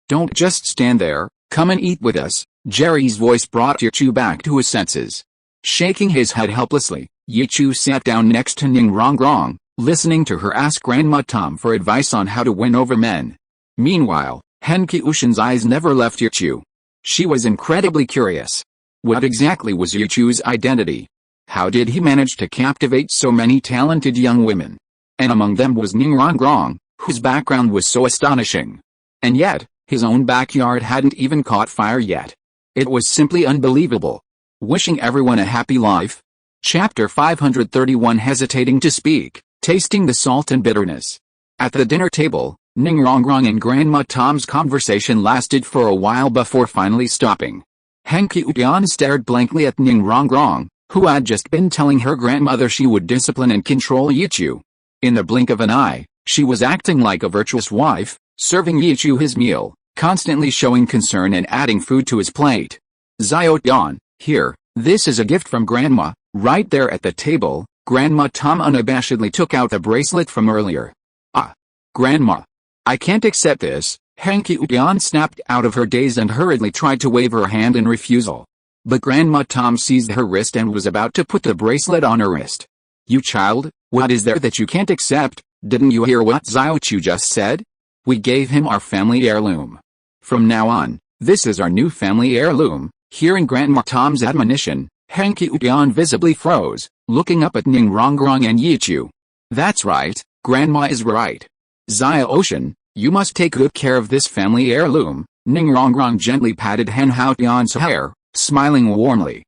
don't just stand there, come and eat with us. Jerry's voice brought Yichu back to his senses. Shaking his head helplessly, Yichu sat down next to Ning Rongrong, listening to her ask Grandma Tom for advice on how to win over men. Meanwhile, Han Qiuyan's eyes never left Yichu. She was incredibly curious. What exactly was Yichu's identity? How did he manage to captivate so many talented young women? And among them was Ningrongrong, whose background was so astonishing. And yet, his own backyard hadn't even caught fire yet. It was simply unbelievable. Wishing everyone a happy life. Chapter 531. Hesitating to speak, tasting the salt and bitterness. At the dinner table, Ningrongrong and Grandma Tom's conversation lasted for a while before finally stopping. Hankyuan stared blankly at Ningrongrong, who had just been telling her grandmother she would discipline and control Yichu. In the blink of an eye, she was acting like a virtuous wife, serving Yichu his meal, constantly showing concern and adding food to his plate. Xiao, here, this is a gift from Grandma. Right there at the table, Grandma Tom unabashedly took out the bracelet from earlier. Ah! Grandma! I can't accept this. Hankyuan snapped out of her daze and hurriedly tried to wave her hand in refusal. But Grandma Tom seized her wrist and was about to put the bracelet on her wrist. You child, what is there that you can't accept? Didn't you hear what Xiaochu just said? We gave him our family heirloom. From now on, this is our new family heirloom. Hearing Grandma Tom's admonition, Hankyuan visibly froze, looking up at Ningrongrong and Yichu. That's right, Grandma is right. Xiao, you must take good care of this family heirloom. Ningrongrong gently patted Hanhaotian's hair, smiling warmly.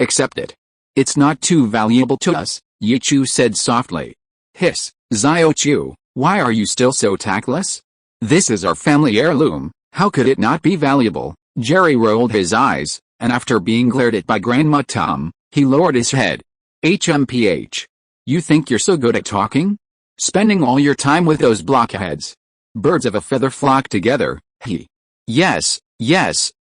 Accept it. It's not too valuable to us, Yichu said softly. Hiss, Xiaochu, why are you still so tactless? This is our family heirloom, how could it not be valuable? Jerry rolled his eyes, and after being glared at by Grandma Tom, he lowered his head. HMPH. You think you're so good at talking? Spending all your time with those blockheads. Birds of a feather flock together, he. Yes,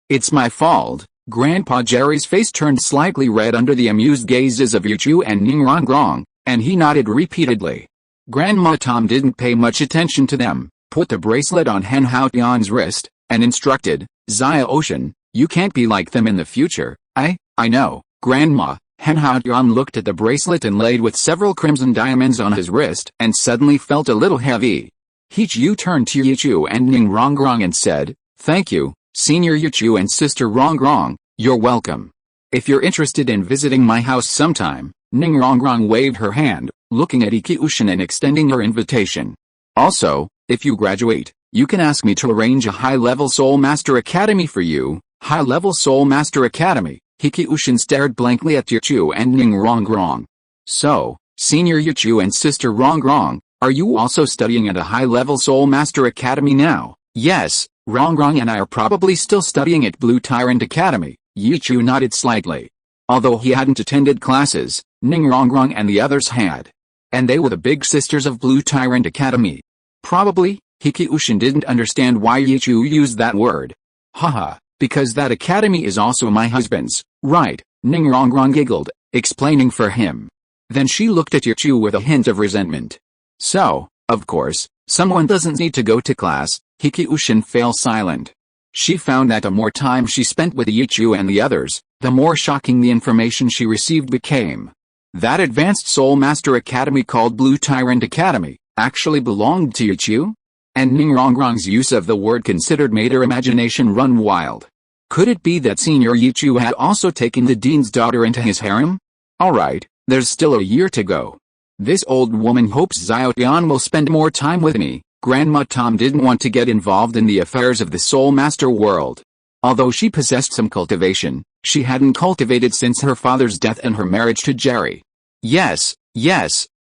it's my fault. Grandpa Jerry's face turned slightly red under the amused gazes of Yichu and Ningrongrong, and he nodded repeatedly. Grandma Tom didn't pay much attention to them, put the bracelet on Hanhaotian's wrist, and instructed, Xiao, you can't be like them in the future. I know, Grandma. Hanhaotian looked at the bracelet inlaid with several crimson diamonds on his wrist and suddenly felt a little heavy. Yichu turned to Yichu and Ningrongrong and said, Thank you, Senior Yichu and Sister Rongrong, you're welcome. If you're interested in visiting my house sometime, Ningrongrong waved her hand, looking at Yichu and extending her invitation. Also, if you graduate, you can ask me to arrange a high-level Soul Master Academy for you. High-level Soul Master Academy. Yichu stared blankly at Yichu and Ningrongrong. So, Senior Yichu and Sister Rongrong, are you also studying at a high-level Soul Master Academy now? Yes, Rongrong and I are probably still studying at Blue Tyrant Academy. Yichu nodded slightly. Although he hadn't attended classes, Ningrongrong and the others had. And they were the big sisters of Blue Tyrant Academy. Probably, Yichu didn't understand why Yichu used that word. Haha, because that academy is also my husband's, right? Ningrongrong giggled, explaining for him. Then she looked at Yichu with a hint of resentment. So, of course, someone doesn't need to go to class. Yichu fell silent. She found that the more time she spent with Yichu and the others, the more shocking the information she received became. That advanced Soul Master Academy called Blue Tyrant Academy actually belonged to Yichu? And Ningrongrong's use of the word considered made her imagination run wild. Could it be that Senior Yichu had also taken the dean's daughter into his harem? Alright, there's still a year to go. This old woman hopes Xiaotian will spend more time with me. Grandma Tom didn't want to get involved in the affairs of the Soul Master world. Although she possessed some cultivation, she hadn't cultivated since her father's death and her marriage to Jerry. Yes,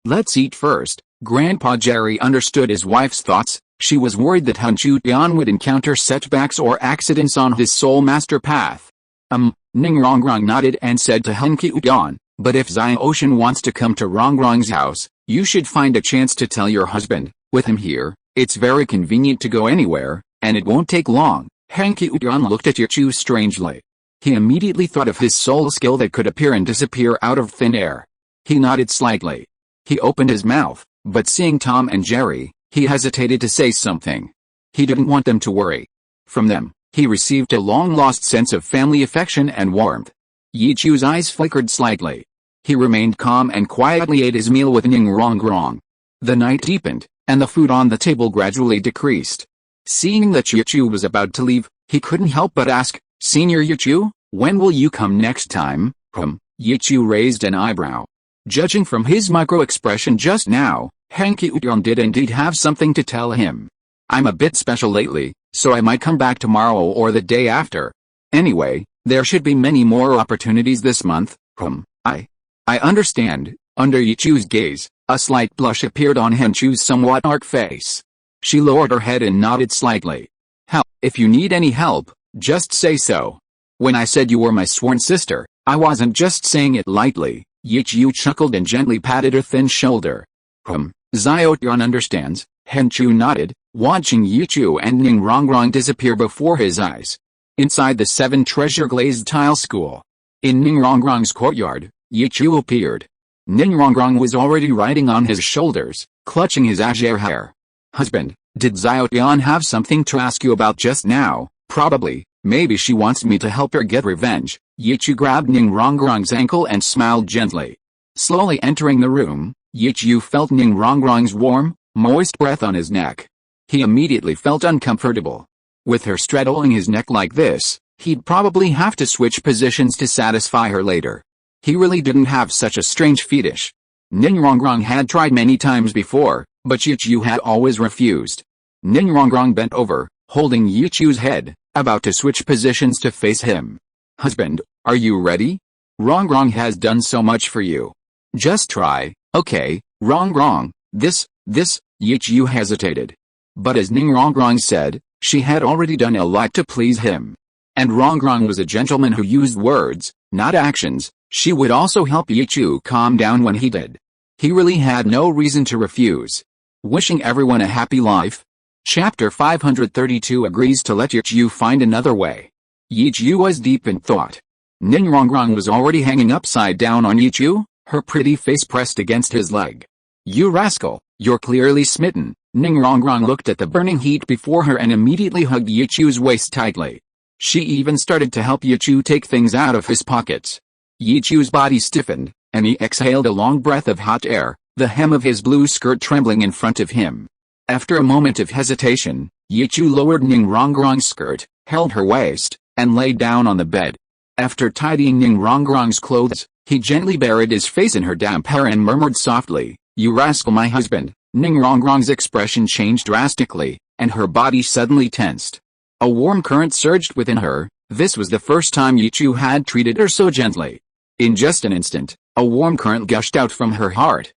let's eat first. Grandpa Jerry understood his wife's thoughts. She was worried that Hanhaotian would encounter setbacks or accidents on his Soul Master path. Ningrongrong nodded and said to Hanhaotian, but if Xiao wants to come to Rongrong's house, you should find a chance to tell your husband. With him here, it's very convenient to go anywhere, and it won't take long. Hanhaotian looked at Yichu strangely. He immediately thought of his soul skill that could appear and disappear out of thin air. He nodded slightly. He opened his mouth, but seeing Tom and Jerry, he hesitated to say something. He didn't want them to worry. From them, he received a long-lost sense of family affection and warmth. Yichu's eyes flickered slightly. He remained calm and quietly ate his meal with Ningrongrong. The night deepened, and the food on the table gradually decreased. Seeing that Yichu was about to leave, he couldn't help but ask, Senior Yichu, when will you come next time? Yichu raised an eyebrow. Judging from his micro-expression just now, Hankyuan did indeed have something to tell him. I'm a bit special lately, so I might come back tomorrow or the day after. Anyway, there should be many more opportunities this month. I understand. Under Yichu's gaze, a slight blush appeared on Hanchu's somewhat dark face. She lowered her head and nodded slightly. If you need any help, just say so. When I said you were my sworn sister, I wasn't just saying it lightly. Yichu chuckled and gently patted her thin shoulder. Xiaotian understands. Hanchu nodded, watching Yichu and Ningrongrong disappear before his eyes. Inside the 7 treasure glazed tile school. In Ningrongrong's courtyard, Yichu appeared. Ningrongrong was already riding on his shoulders, clutching his azure hair. Husband, did Xiaotian have something to ask you about just now? Probably. Maybe she wants me to help her get revenge. Yichu grabbed Ningrongrong's ankle and smiled gently. Slowly entering the room, Yichu felt Ningrongrong's warm, moist breath on his neck. He immediately felt uncomfortable. With her straddling his neck like this, he'd probably have to switch positions to satisfy her later. He really didn't have such a strange fetish. Ningrongrong had tried many times before, but Yichu had always refused. Ningrongrong bent over, holding Yichu's head, about to switch positions to face him. Husband, are you ready? Rongrong has done so much for you. Just try, okay, Rongrong, this, Yichu hesitated. But as Ningrongrong said, she had already done a lot to please him. And Rongrong was a gentleman who used words, not actions. She would also help Yichu calm down when he did. He really had no reason to refuse. Wishing everyone a happy life. Chapter 532 agrees to let Yichu find another way. Yichu was deep in thought. Ningrongrong was already hanging upside down on Yichu, her pretty face pressed against his leg. You rascal, you're clearly smitten. Ningrongrong looked at the burning heat before her and immediately hugged Yichu's waist tightly. She even started to help Yichu take things out of his pockets. Yichu's body stiffened, and he exhaled a long breath of hot air, the hem of his blue skirt trembling in front of him. After a moment of hesitation, Yichu lowered Ningrongrong's skirt, held her waist, and lay down on the bed. After tidying Ningrongrong's clothes, he gently buried his face in her damp hair and murmured softly, "You rascal, my husband." Ningrongrong's expression changed drastically, and her body suddenly tensed. A warm current surged within her. This was the first time Yichu had treated her so gently. In just an instant, a warm current gushed out from her heart.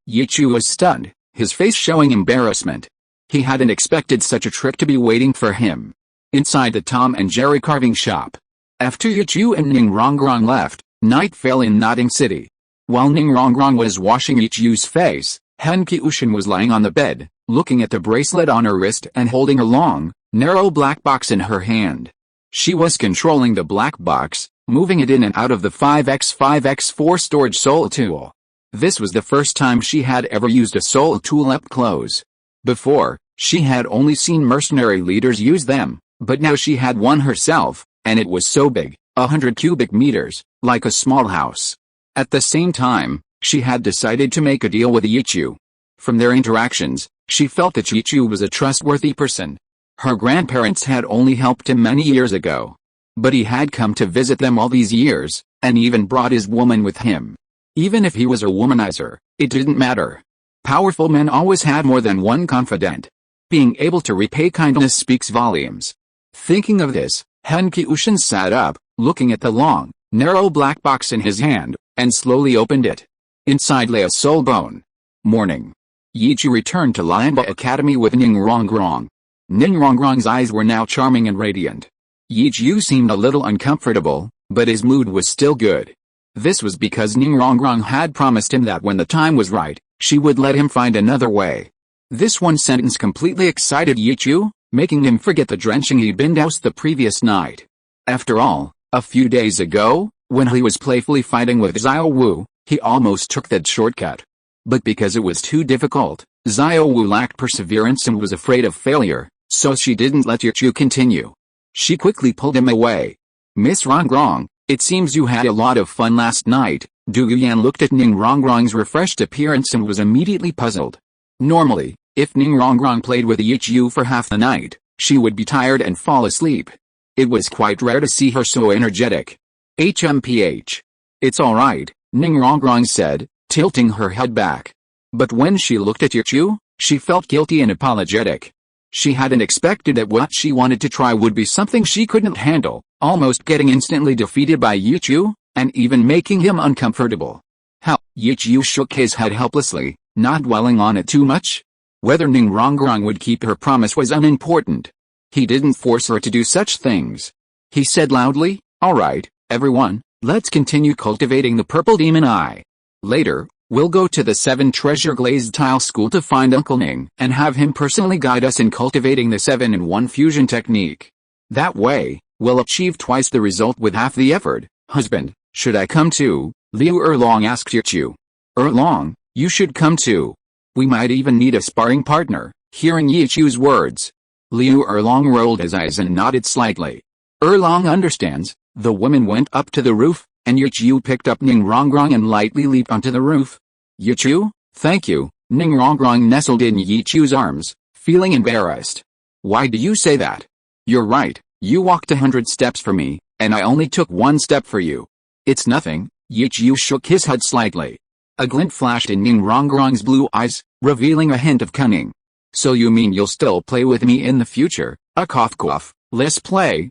Yichu was stunned, his face showing embarrassment. He hadn't expected such a trick to be waiting for him. Inside the Tom and Jerry carving shop. After Yichu and Ningrongrong left, night fell in Nodding City. While Ningrongrong was washing Yichu's face, Hankyushin was lying on the bed, looking at the bracelet on her wrist and holding a long, narrow black box in her hand. She was controlling the black box, moving it in and out of the 5x5x4 storage soul tool. This was the first time she had ever used a soul tool up close. Before, she had only seen mercenary leaders use them, but now she had one herself, and it was so big, 100 cubic meters, like a small house. At the same time, she had decided to make a deal with Yichu. From their interactions, she felt that Yichu was a trustworthy person. Her grandparents had only helped him many years ago. But he had come to visit them all these years, and even brought his woman with him. Even if he was a womanizer, it didn't matter. Powerful men always had more than one confidant. Being able to repay kindness speaks volumes. Thinking of this, Hankyushin sat up, looking at the long, narrow black box in his hand, and slowly opened it. Inside lay a soul bone. Morning. Yichu returned to Lianba Academy with Ningrongrong. Ningrongrong's eyes were now charming and radiant. Yichu seemed a little uncomfortable, but his mood was still good. This was because Ningrongrong had promised him that when the time was right, she would let him find another way. This one sentence completely excited Yichu, making him forget the drenching he'd been doused the previous night. After all, a few days ago, when he was playfully fighting with Xiao Wu, he almost took that shortcut. But because it was too difficult, Xiao Wu lacked perseverance and was afraid of failure, so she didn't let Yichu continue. She quickly pulled him away. Miss Rongrong, it seems you had a lot of fun last night. Du Yuyan looked at Ningrongrong's refreshed appearance and was immediately puzzled. Normally, if Ningrongrong played with Yichu for half the night, she would be tired and fall asleep. It was quite rare to see her so energetic. HMPH. It's alright, Ningrongrong said, tilting her head back. But when she looked at Yichu, she felt guilty and apologetic. She hadn't expected that what she wanted to try would be something she couldn't handle, almost getting instantly defeated by Yichu, and even making him uncomfortable. How? Yichu shook his head helplessly, not dwelling on it too much. Whether Ningrongrong would keep her promise was unimportant. He didn't force her to do such things. He said loudly, "Alright, everyone, let's continue cultivating the purple demon eye. Later, we'll go to the 7 treasure glazed tile school to find Uncle Ning and have him personally guide us in cultivating the 7-in-1 fusion technique. That way, we'll achieve twice the result with half the effort." "Husband, should I come too?" Liu Erlong asked Yichu. "Erlong, you should come too. We might even need a sparring partner." Hearing Yichu's words, Liu Erlong rolled his eyes and nodded slightly. "Erlong understands." The woman went up to the roof, and Yichu picked up Ningrongrong and lightly leaped onto the roof. "Yichu, thank you." Ningrongrong nestled in Yichu's arms, feeling embarrassed. "Why do you say that? You're right, you walked 100 steps for me, and I only took 1 step for you." "It's nothing." Yichu shook his head slightly. A glint flashed in Ningrongrong's blue eyes, revealing a hint of cunning. "So you mean you'll still play with me in the future?" A cough. Let's play."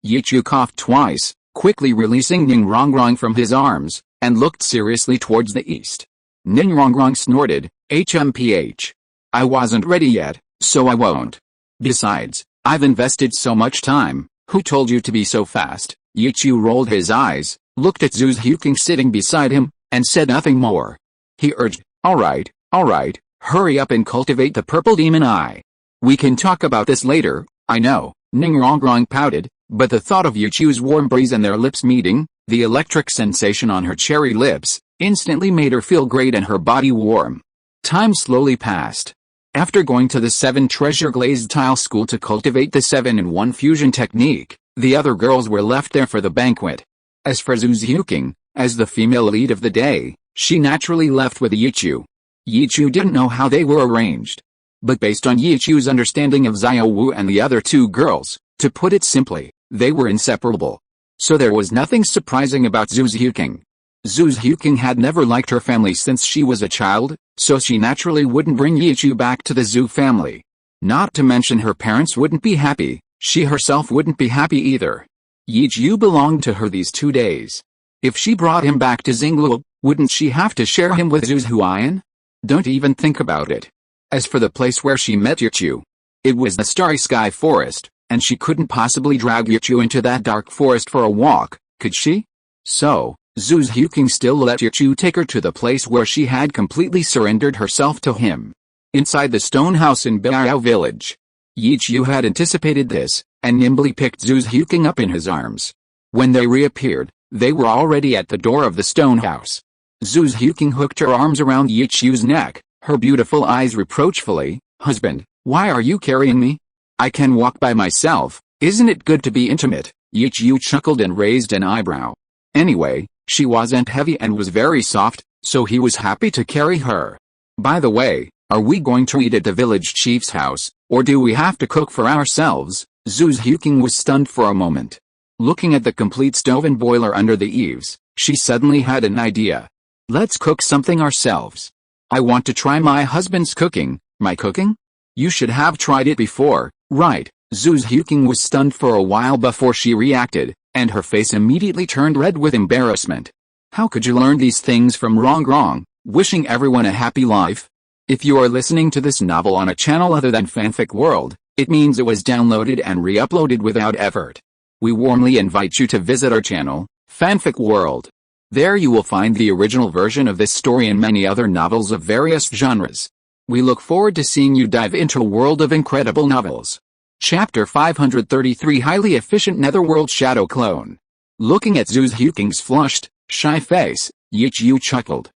Yichu coughed twice, quickly releasing Ningrongrong from his arms, and looked seriously towards the east. Ningrongrong snorted, "HMPH. I wasn't ready yet, so I won't. Besides, I've invested so much time. Who told you to be so fast?" Yichu rolled his eyes, looked at Zhu Huking sitting beside him, and said nothing more. He urged, Alright, hurry up and cultivate the purple demon eye. We can talk about this later, I know." Ningrongrong pouted, but the thought of Yichu's warm breeze and their lips meeting, the electric sensation on her cherry lips, instantly made her feel great and her body warm. Time slowly passed. After going to the 7 treasure glazed tile school to cultivate the 7-in-1 fusion technique, the other girls were left there for the banquet. As for Zhu Huking, as the female lead of the day, she naturally left with Yichu. Yichu didn't know how they were arranged. But based on Yichu's understanding of Xiao Wu and the other 2 girls, to put it simply, they were inseparable. So there was nothing surprising about Zhu Huking. Zhu Huking had never liked her family since she was a child, so she naturally wouldn't bring Yichu back to the Zhu family. Not to mention her parents wouldn't be happy, she herself wouldn't be happy either. Yichu belonged to her these 2 days. If she brought him back to Xingluo, wouldn't she have to share him with Zhu Huiyan? Don't even think about it. As for the place where she met Yichu, it was the Starry Sky Forest, and she couldn't possibly drag Yichu into that dark forest for a walk, could she? So, Zhu Huking still let Yichu take her to the place where she had completely surrendered herself to him. Inside the stone house in Biao village. Yichu had anticipated this, and nimbly picked Zhu Huking up in his arms. When they reappeared, they were already at the door of the stone house. Zhu Huking hooked her arms around Yichu's neck, her beautiful eyes reproachfully, "Husband, why are you carrying me? I can walk by myself, isn't it good to be intimate?" Yichu chuckled and raised an eyebrow. Anyway, she wasn't heavy and was very soft, so he was happy to carry her. "By the way, are we going to eat at the village chief's house, or do we have to cook for ourselves?" Zhu Huking was stunned for a moment. Looking at the complete stove and boiler under the eaves, she suddenly had an idea. "Let's cook something ourselves. I want to try my husband's cooking." "My cooking? You should have tried it before, right?" Zhu Huking was stunned for a while before she reacted, and her face immediately turned red with embarrassment. "How could you learn these things from Rongrong?" Wishing everyone a happy life. If you are listening to this novel on a channel other than Fanfic World, it means it was downloaded and re-uploaded without effort. We warmly invite you to visit our channel, Fanfic World. There you will find the original version of this story and many other novels of various genres. We look forward to seeing you dive into a world of incredible novels. Chapter 533 Highly Efficient Netherworld Shadow Clone. Looking at Zhu Huking's flushed, shy face, Yichu chuckled.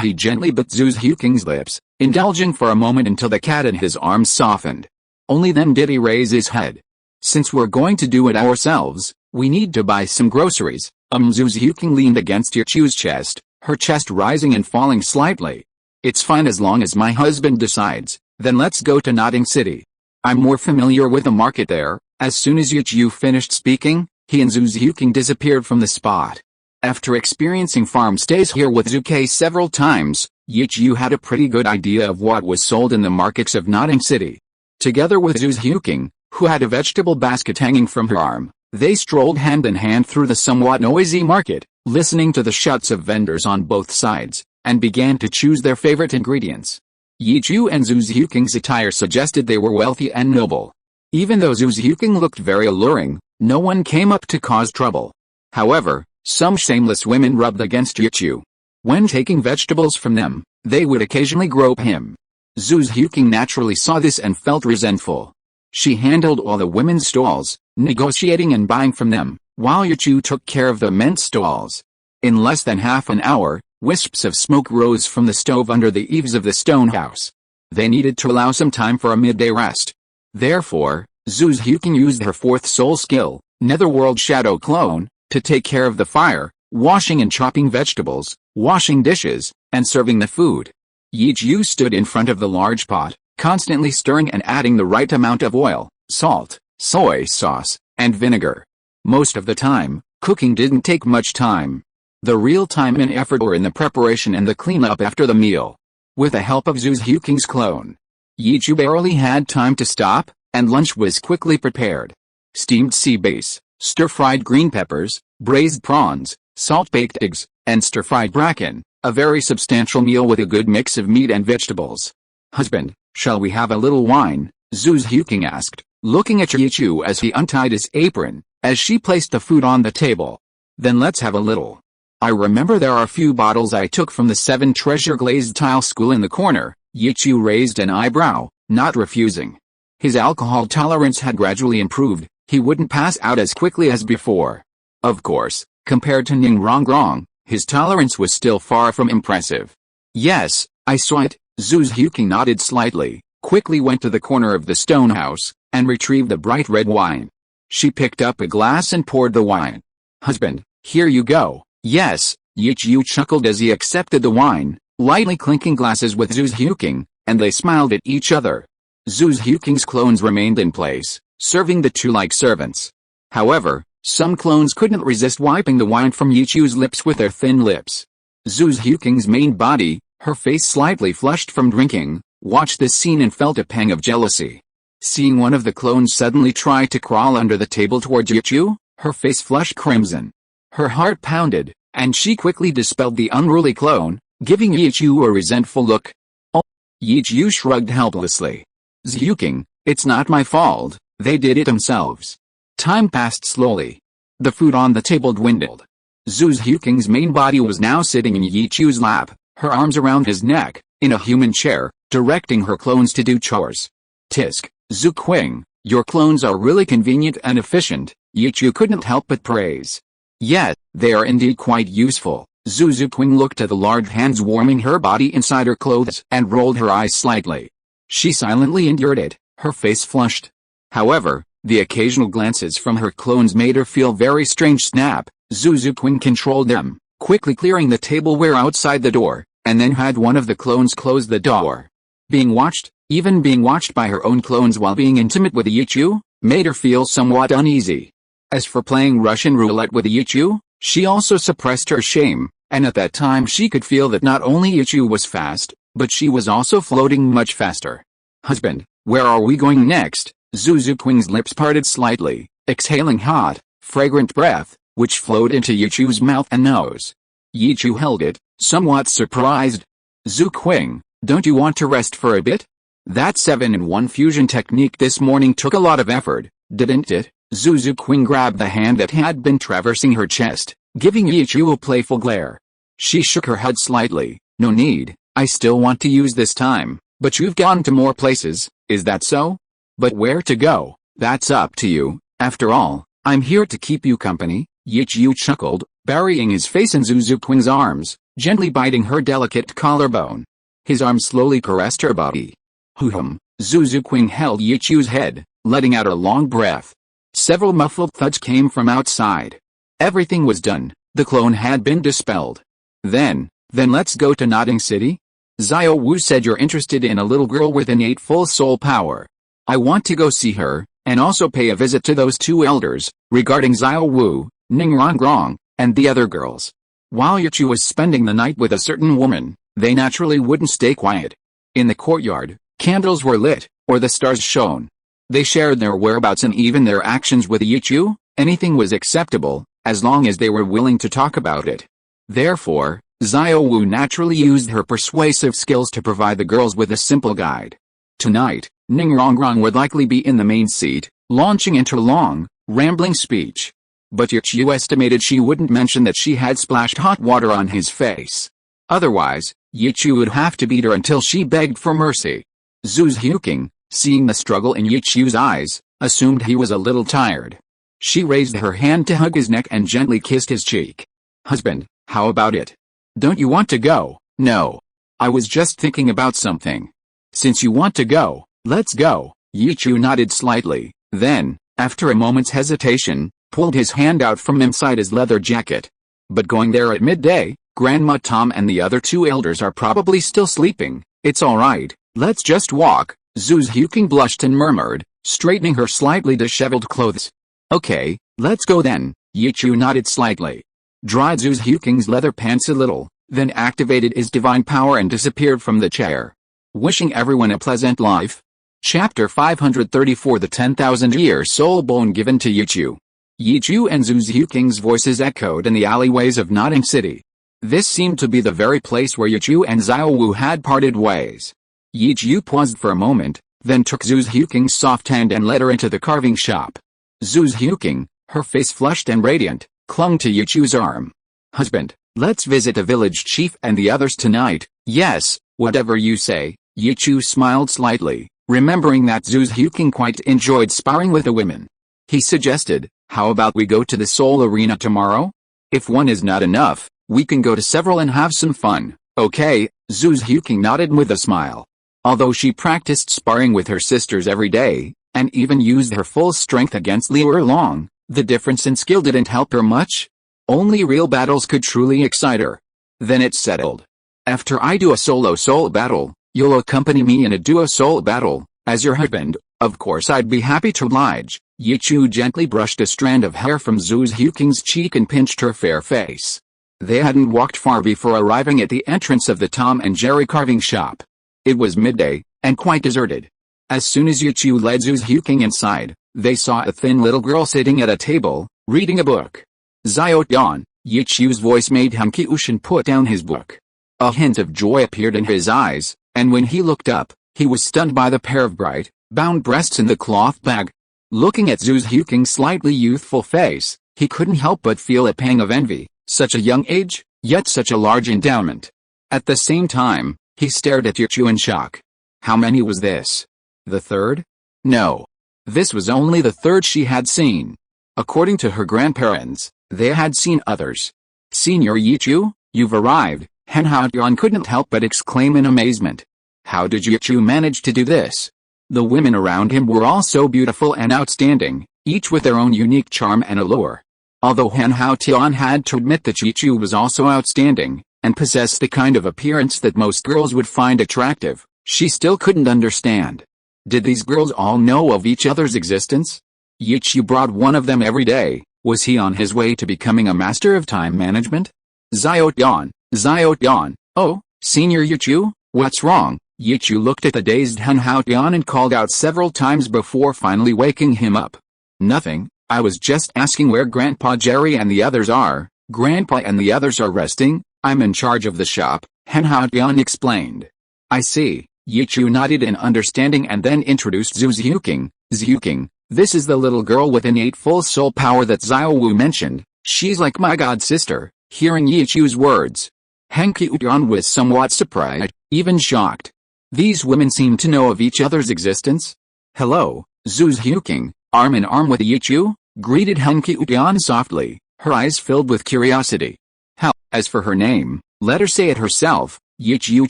He gently bit Zhu Huking's lips, indulging for a moment until the cat in his arms softened. Only then did he raise his head. "Since we're going to do it ourselves, we need to buy some groceries." Zhu Huking leaned against Yichu's chest, her chest rising and falling slightly. "It's fine as long as my husband decides, then let's go to Notting City. I'm more familiar with the market there, As soon as Yu finished speaking, he and Zhu Xiuqing disappeared from the spot. After experiencing farm stays here with Zuke several times, Yu had a pretty good idea of what was sold in the markets of Notting City. Together with Zhu Xiuqing, who had a vegetable basket hanging from her arm, they strolled hand in hand through the somewhat noisy market, listening to the shouts of vendors on both sides, and began to choose their favorite ingredients. Yu and Zhu Xiuqing's attire suggested they were wealthy and noble. Even though Zhu Xiuqing looked very alluring, no one came up to cause trouble. However, some shameless women rubbed against Yu. When taking vegetables from them, they would occasionally grope him. Zhu Xiuqing naturally saw this and felt resentful. She handled all the women's stalls, negotiating and buying from them, while Yu took care of the men's stalls. In less than half an hour, wisps of smoke rose from the stove under the eaves of the stone house. They needed to allow some time for a midday rest. Therefore, Zhu Xiuqing used her fourth soul skill, Netherworld Shadow Clone, to take care of the fire, washing and chopping vegetables, washing dishes, and serving the food. Yu stood in front of the large pot, constantly stirring and adding the right amount of oil, salt, soy sauce, and vinegar. Most of the time, cooking didn't take much time. The real time and effort were in the preparation and the cleanup after the meal. With the help of Zhu Xiuqing's clone, Yu barely had time to stop, and lunch was quickly prepared. Steamed sea bass, stir-fried green peppers, braised prawns, salt-baked eggs, and stir-fried bracken, a very substantial meal with a good mix of meat and vegetables. "Husband, shall we have a little wine?" Zhu Xiuqing asked, looking at Yu as he untied his apron, as she placed the food on the table. "Then let's have a little. I remember there are a few bottles I took from the 7 Treasure Glazed Tile School in the corner." Yu raised an eyebrow, not refusing. His alcohol tolerance had gradually improved, he wouldn't pass out as quickly as before. Of course, compared to Ning Rongrong, his tolerance was still far from impressive. "Yes, I saw it." Zhu Xiuqing nodded slightly, quickly went to the corner of the stone house, and retrieved the bright red wine. She picked up a glass and poured the wine. "Husband, here you go." "Yes," Yu chuckled as he accepted the wine, lightly clinking glasses with Zhu Xiuqing, and they smiled at each other. Zhu Xiuqing's clones remained in place, serving the two like servants. However, some clones couldn't resist wiping the wine from Yu's lips with their thin lips. Zhu Xiuqing's main body, her face slightly flushed from drinking, watched this scene and felt a pang of jealousy. Seeing one of the clones suddenly try to crawl under the table towards Yu, her face flushed crimson. Her heart pounded, and she quickly dispelled the unruly clone, giving Yu a resentful look. "Oh." Yu shrugged helplessly. "Xiuqing, it's not my fault, they did it themselves." Time passed slowly. The food on the table dwindled. Zhu Xiuqing's main body was now sitting in Yu's lap, her arms around his neck, in a human chair, directing her clones to do chores. "Tisk, Xiuqing, your clones are really convenient and efficient," Yu couldn't help but praise. "Yes, they are indeed quite useful." Zhu Xiuqing looked at the large hands warming her body inside her clothes and rolled her eyes slightly. She silently endured it, her face flushed. However, the occasional glances from her clones made her feel very strange. Snap, Zhu Xiuqing controlled them, quickly clearing the tableware outside the door, and then had one of the clones close the door. Being watched, even being watched by her own clones while being intimate with Yu, made her feel somewhat uneasy. As for playing Russian roulette with Yu, she also suppressed her shame, and at that time she could feel that not only Yu was fast, but she was also floating much faster. "Husband, where are we going next?" Zhu Xiuqing's lips parted slightly, exhaling hot, fragrant breath, which flowed into Yu's mouth and nose. Yu held it, somewhat surprised. "Xiuqing, don't you want to rest for a bit? That 7-in-1 fusion technique this morning took a lot of effort, didn't it?" Zhu Xiuqing grabbed the hand that had been traversing her chest, giving Yu a playful glare. She shook her head slightly. "No need, I still want to use this time, but you've gone to more places, is that so? But where to go, that's up to you, after all, I'm here to keep you company." Yu chuckled, burying his face in Zhu Xiuqing's arms, gently biting her delicate collarbone. His arm slowly caressed her body. "Zhu Xiuqing held Yu's head, letting out a long breath. Several muffled thuds came from outside. Everything was done, the clone had been dispelled. Then let's go to Notting City?" Xiao Wu said. "You're interested in a little girl with innate full soul power. I want to go see her." and also pay a visit to those two elders, regarding Xiao Wu, Ningrongrong, and the other girls. While Yichu was spending the night with a certain woman, they naturally wouldn't stay quiet. In the courtyard, candles were lit, or the stars shone. They shared their whereabouts and even their actions with Yichu. Anything was acceptable, as long as they were willing to talk about it. Therefore, Xiao Wu naturally used her persuasive skills to provide the girls with a simple guide. Tonight, Ningrongrong would likely be in the main seat, launching into a long, rambling speech. But Yichu estimated she wouldn't mention that she had splashed hot water on his face. Otherwise, Yichu would have to beat her until she begged for mercy. Zhu Xiuqing, seeing the struggle in Yichu's eyes, assumed he was a little tired. She raised her hand to hug his neck and gently kissed his cheek. "Husband, how about it? Don't you want to go?" "No. I was just thinking about something." "Since you want to go, let's go." Yichu nodded slightly, then, after a moment's hesitation, pulled his hand out from inside his leather jacket. "But going there at midday, Grandma Tom and the other two elders are probably still sleeping. It's alright, let's just walk." Zhu Xiuqing blushed and murmured, straightening her slightly disheveled clothes. "Okay, let's go then." Yichu nodded slightly, dried Zhu Xiuqing's leather pants a little, then activated his divine power and disappeared from the chair. Wishing everyone a pleasant life. Chapter 534 The 10,000-year soul bone given to Yichu. Yichu and Zhu Xiuqing's voices echoed in the alleyways of Nodding City. This seemed to be the very place where Yichu and Xiao Wu had parted ways. Yichu paused for a moment, then took Zhu Xiuqing's soft hand and led her into the carving shop. Zhu Xiuqing, her face flushed and radiant, clung to Yichu's arm. "Husband, let's visit the village chief and the others tonight." "Yes, whatever you say." Yichu smiled slightly, remembering that Zhu Xiuqing quite enjoyed sparring with the women. He suggested, "How about we go to the Soul Arena tomorrow? If one is not enough, we can go to several and have some fun." "Okay," Zhu Xiuqing nodded with a smile. Although she practiced sparring with her sisters every day, and even used her full strength against Liu Erlong, the difference in skill didn't help her much. Only real battles could truly excite her. Then it's settled. "After I do a solo soul battle, you'll accompany me in a duo soul battle. As your husband, of course I'd be happy to oblige." Yichu gently brushed a strand of hair from Zhu Xiuqing's cheek and pinched her fair face. They hadn't walked far before arriving at the entrance of the Tom and Jerry carving shop. It was midday, and quite deserted. As soon as Yichu led Zhu Xiuqing inside, they saw a thin little girl sitting at a table, reading a book. "Xiao Dian," Yichu's voice made Han Qiushan put down his book. A hint of joy appeared in his eyes, and when he looked up, he was stunned by the pair of bright, bound breasts in the cloth bag. Looking at Zhu Xiuqing's slightly youthful face, he couldn't help but feel a pang of envy. Such a young age, yet such a large endowment. At the same time, he stared at Yichu in shock. How many was this? The third? No. This was only the third she had seen. According to her grandparents, they had seen others. "Senior Yichu, you've arrived," Han Haotian couldn't help but exclaim in amazement. How did Yichu manage to do this? The women around him were all so beautiful and outstanding, each with their own unique charm and allure. Although Han Haotian had to admit that Yichu was also outstanding, and possessed the kind of appearance that most girls would find attractive, she still couldn't understand. Did these girls all know of each other's existence? Yichu brought one of them every day. Was he on his way to becoming a master of time management? Xiao Dian, oh, Senior Yichu, what's wrong? Yichu looked at the dazed Han Haotian and called out several times before finally waking him up. Nothing, I was just asking where Grandpa Jerry and the others are. Grandpa and the others are resting, I'm in charge of the shop, Han Haotian explained. I see. Yichu nodded in understanding and then introduced Zhu Xiuqing. "Xiuqing, this is the little girl with innate full soul power that Xiao Wu mentioned. She's like my god sister." Hearing Yichu's words, Han Qiudian was somewhat surprised, even shocked. These women seemed to know of each other's existence. "Hello, Zhu Xiuqing," arm in arm with Yichu, greeted Han Qiudian softly, her eyes filled with curiosity. "How, as for her name, let her say it herself." Yichu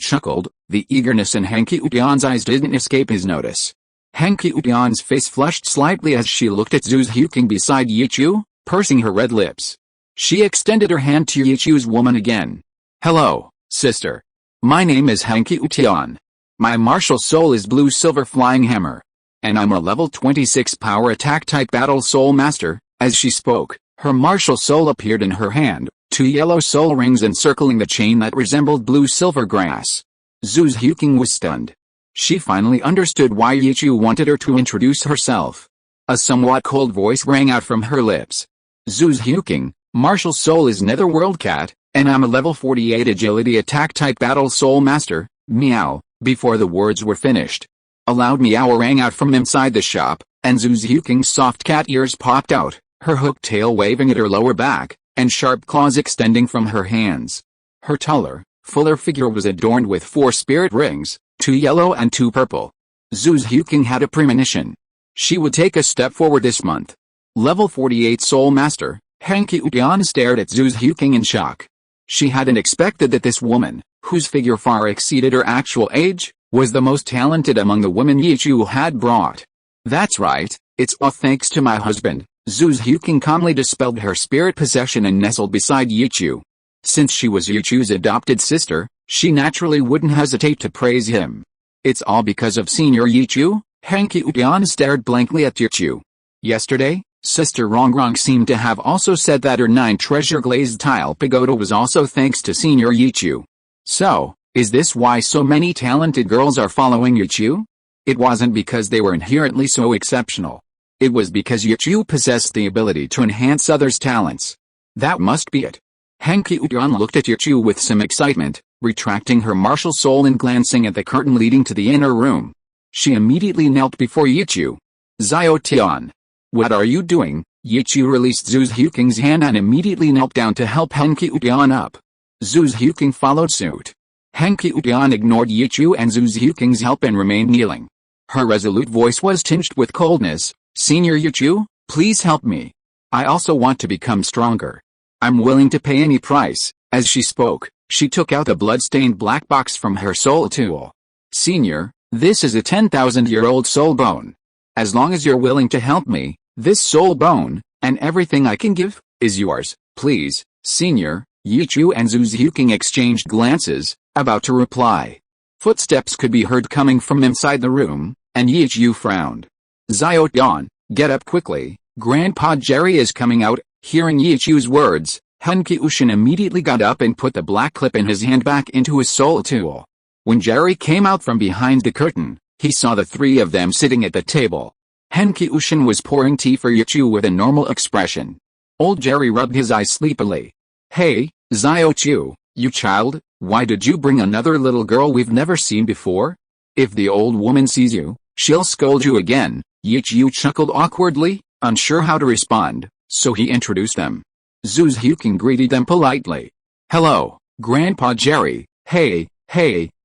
chuckled, the eagerness in Han Qiudian's eyes didn't escape his notice. Han Qiudian's face flushed slightly as she looked at Zhu Xiuqing beside Yichu, pursing her red lips. She extended her hand to Yichu's woman again. "Hello, sister. My name is Han Qiudian. My martial soul is Blue Silver Flying Hammer." and I'm a level 26 power attack type battle soul master." As she spoke, her martial soul appeared in her hand, 2 yellow soul rings encircling the chain that resembled blue silver grass. Zhu Xiuqing was stunned. She finally understood why Yichu wanted her to introduce herself. A somewhat cold voice rang out from her lips. "Zhu Xiuqing, martial soul is netherworld cat, and I'm a level 48 agility attack type battle soul master, meow." Before the words were finished, a loud meow rang out from inside the shop, and Zhu Xiuqing's soft cat ears popped out, her hooked tail waving at her lower back, and sharp claws extending from her hands. Her taller, fuller figure was adorned with 4 spirit rings, 2 yellow and 2 purple. Zhu Xiuqing had a premonition. She would take a step forward this month. Level 48 Soul Master, Han Qiudian stared at Zhu Xiuqing in shock. She hadn't expected that this woman, whose figure far exceeded her actual age, was the most talented among the women Yichu had brought. "That's right, it's all thanks to my husband." Zhu Xiuqing calmly dispelled her spirit possession and nestled beside Yichu. Since she was Yichu's adopted sister, she naturally wouldn't hesitate to praise him. "It's all because of Senior Yichu?" Han Qiudian stared blankly at Yichu. Yesterday, Sister Rongrong seemed to have also said that her 9 treasure glazed tile pagoda was also thanks to Senior Yichu. So, is this why so many talented girls are following Yichu? It wasn't because they were inherently so exceptional. It was because Yichu possessed the ability to enhance others' talents. That must be it. Han Qiudian looked at Yichu with some excitement, retracting her martial soul and glancing at the curtain leading to the inner room. She immediately knelt before Yichu. "Xiao Tian. What are you doing?" Yichu released Zhu Xiuqing's hand and immediately knelt down to help Han Qiudian up. Zhu Xiuqing followed suit. Han Qiudian ignored Yichu and Zhu Xiuqing's help and remained kneeling. Her resolute voice was tinged with coldness. "Senior Yichu, please help me. I also want to become stronger. I'm willing to pay any price." As she spoke, she took out a blood-stained black box from her soul tool. "Senior, this is a 10,000-year-old soul bone. As long as you're willing to help me, this soul bone, and everything I can give, is yours, please, Senior." Yichu and Zhu Xiuqing exchanged glances, about to reply. Footsteps could be heard coming from inside the room, and Yichu frowned. "Xiao Tian, get up quickly, Grandpa Jerry is coming out." Hearing Yichu's words, Han Qiushan immediately got up and put the black clip in his hand back into his soul tool. When Jerry came out from behind the curtain, he saw the 3 of them sitting at the table. Han Qiushan was pouring tea for Yichu with a normal expression. Old Jerry rubbed his eyes sleepily. "Hey, Xiao Chu, you child, why did you bring another little girl we've never seen before? If the old woman sees you, she'll scold you again." Yichu chuckled awkwardly, unsure how to respond, so he introduced them. Zhu Xiuqing greeted them politely. "Hello, Grandpa Jerry." Hey,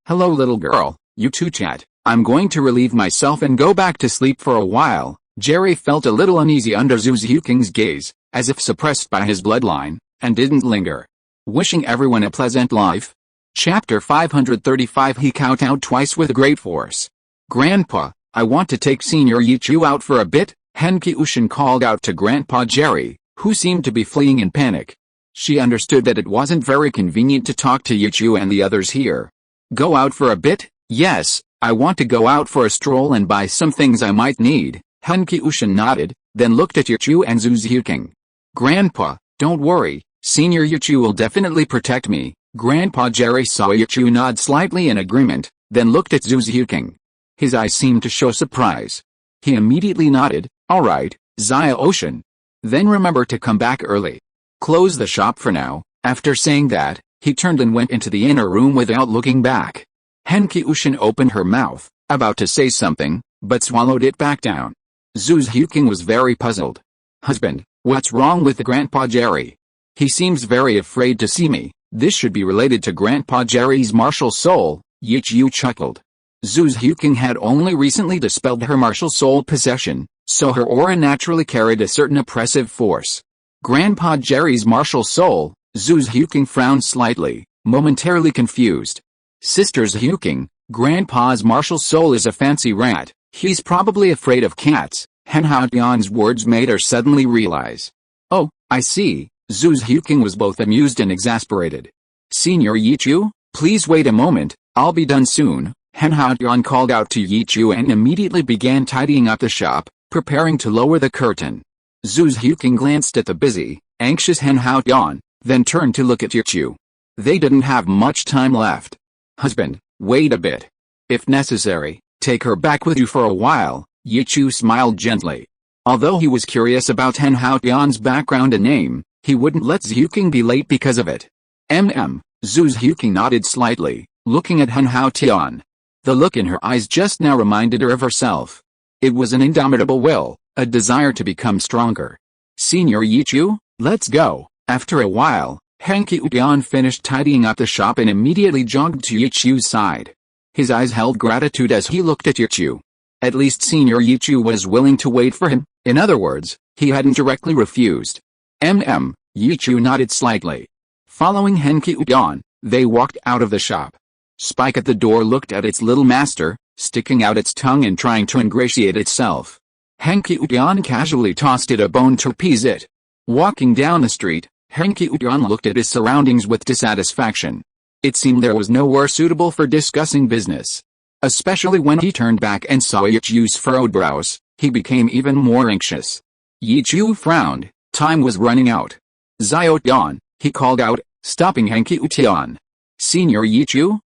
hello little girl, you two chat. "I'm going to relieve myself and go back to sleep for a while." Jerry felt a little uneasy under Zhu Xiuqing's gaze, as if suppressed by his bloodline, and didn't linger. Wishing everyone a pleasant life. Chapter 535. He kowtowed twice with great force. "Grandpa, I want to take Senior Yichu out for a bit," Han Qiushan called out to Grandpa Jerry, who seemed to be fleeing in panic. She understood that it wasn't very convenient to talk to Yichu and the others here. "Go out for a bit?" "Yes, I want to go out for a stroll and buy some things I might need." Han Qiushan nodded, then looked at Yichu and Zhu Xiuqing. "Grandpa, don't worry, Senior Yichu will definitely protect me." Grandpa Jerry saw Yichu nod slightly in agreement, then looked at Zhu Xiuqing. His eyes seemed to show surprise. He immediately nodded. "All right, Xiao. Then remember to come back early. Close the shop for now." After saying that, he turned and went into the inner room without looking back. Han Qiushan opened her mouth, about to say something, but swallowed it back down. Zhu Xiuqing was very puzzled. "Husband, what's wrong with Grandpa Jerry? He seems very afraid to see me." "This should be related to Grandpa Jerry's martial soul," Yichu chuckled. Zhu Xiuqing had only recently dispelled her martial soul possession, so her aura naturally carried a certain oppressive force. Grandpa Jerry's martial soul. Zhu Xiuqing frowned slightly, momentarily confused. "Sister Xiuqing, Grandpa's martial soul is a fancy rat. He's probably afraid of cats." Han Haotian's words made her suddenly realize. "Oh, I see." Zhu Xiuqing was both amused and exasperated. "Senior Yichu, please wait a moment, I'll be done soon." Hen Haotian called out to Yichu and immediately began tidying up the shop, preparing to lower the curtain. Zhu Xueqing glanced at the busy, anxious Hen Haotian, then turned to look at Yichu. They didn't have much time left. Husband, wait a bit. If necessary, take her back with you for a while, Yichu smiled gently. Although he was curious about Hen Haotian's background and name, he wouldn't let Xueqing be late because of it. Zhu Xueqing nodded slightly, looking at Hen Haotian. The look in her eyes just now reminded her of herself. It was an indomitable will, a desire to become stronger. Senior Yichu, let's go. After a while, Hen Haotian finished tidying up the shop and immediately jogged to Yichu's side. His eyes held gratitude as he looked at Yichu. At least Senior Yichu was willing to wait for him, in other words, he hadn't directly refused. Yichu nodded slightly. Following Hen Haotian, they walked out of the shop. Spike at the door looked at its little master, sticking out its tongue and trying to ingratiate itself. Hen Haotian casually tossed it a bone to appease it. Walking down the street, Hen Haotian looked at his surroundings with dissatisfaction. It seemed there was nowhere suitable for discussing business. Especially when he turned back and saw Yichu's furrowed brows, he became even more anxious. Yichu frowned, time was running out. Xiaotian, he called out, stopping Hen Haotian. Senior Yichu,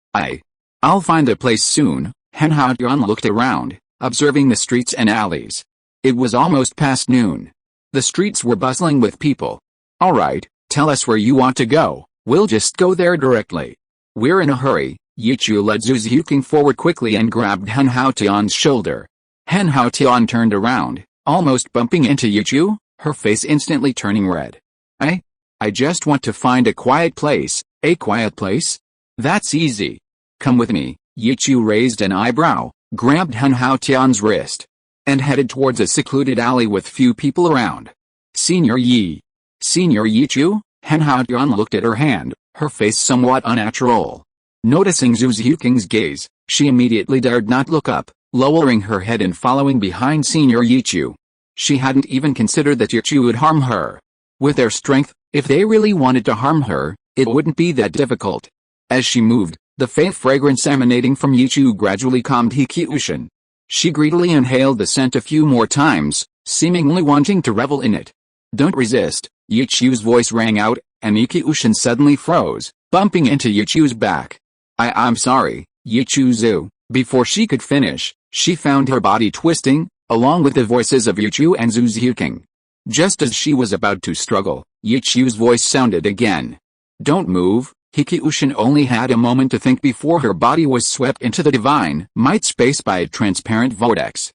I'll find a place soon. Hen Haotian looked around, observing the streets and alleys. It was almost past noon. The streets were bustling with people. Alright, tell us where you want to go, we'll just go there directly. We're in a hurry. Yichu led Zhu Xueqing forward quickly and grabbed Hen Haotian's shoulder. Hen Haotian turned around, almost bumping into Yichu, her face instantly turning red. I just want to find a quiet place. A quiet place? That's easy. Come with me. Yichu raised an eyebrow, grabbed Hen Haotian's wrist, and headed towards a secluded alley with few people around. Senior Yichu? Hen Haotian looked at her hand, her face somewhat unnatural. Noticing Zhu Xueqing's gaze, she immediately dared not look up, lowering her head and following behind Senior Yichu. She hadn't even considered that Yichu would harm her. With their strength, if they really wanted to harm her, it wouldn't be that difficult. As she moved, the faint fragrance emanating from Yichu gradually calmed Yiqiushin. She greedily inhaled the scent a few more times, seemingly wanting to revel in it. Don't resist, Yichu's voice rang out, and Yiqiushin suddenly froze, bumping into Yichu's back. I'm sorry, Yichu. Before she could finish, she found her body twisting, along with the voices of Yichu and Zhu Xueqing. Just as she was about to struggle, Yichu's voice sounded again. Don't move. Yiqiushin only had a moment to think before her body was swept into the divine might space by a transparent vortex.